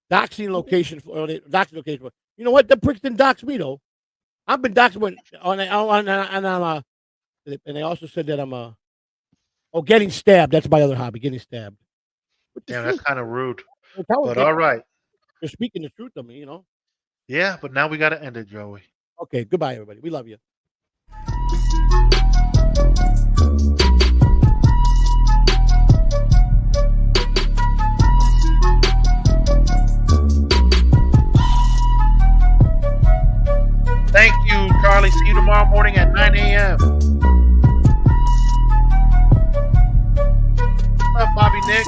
doxing location. Doxing location. You know what? The pricks didn't dox me, though. I've been doxed and they also said that I'm getting stabbed. That's my other hobby, getting stabbed. Damn, that's kind of rude. But all right. You're speaking the truth to me, Yeah, but now we got to end it, Joey. Okay, goodbye, everybody. We love you. Thank you, Charlie. See you tomorrow morning at 9 a.m. What's up, Bobby Nick?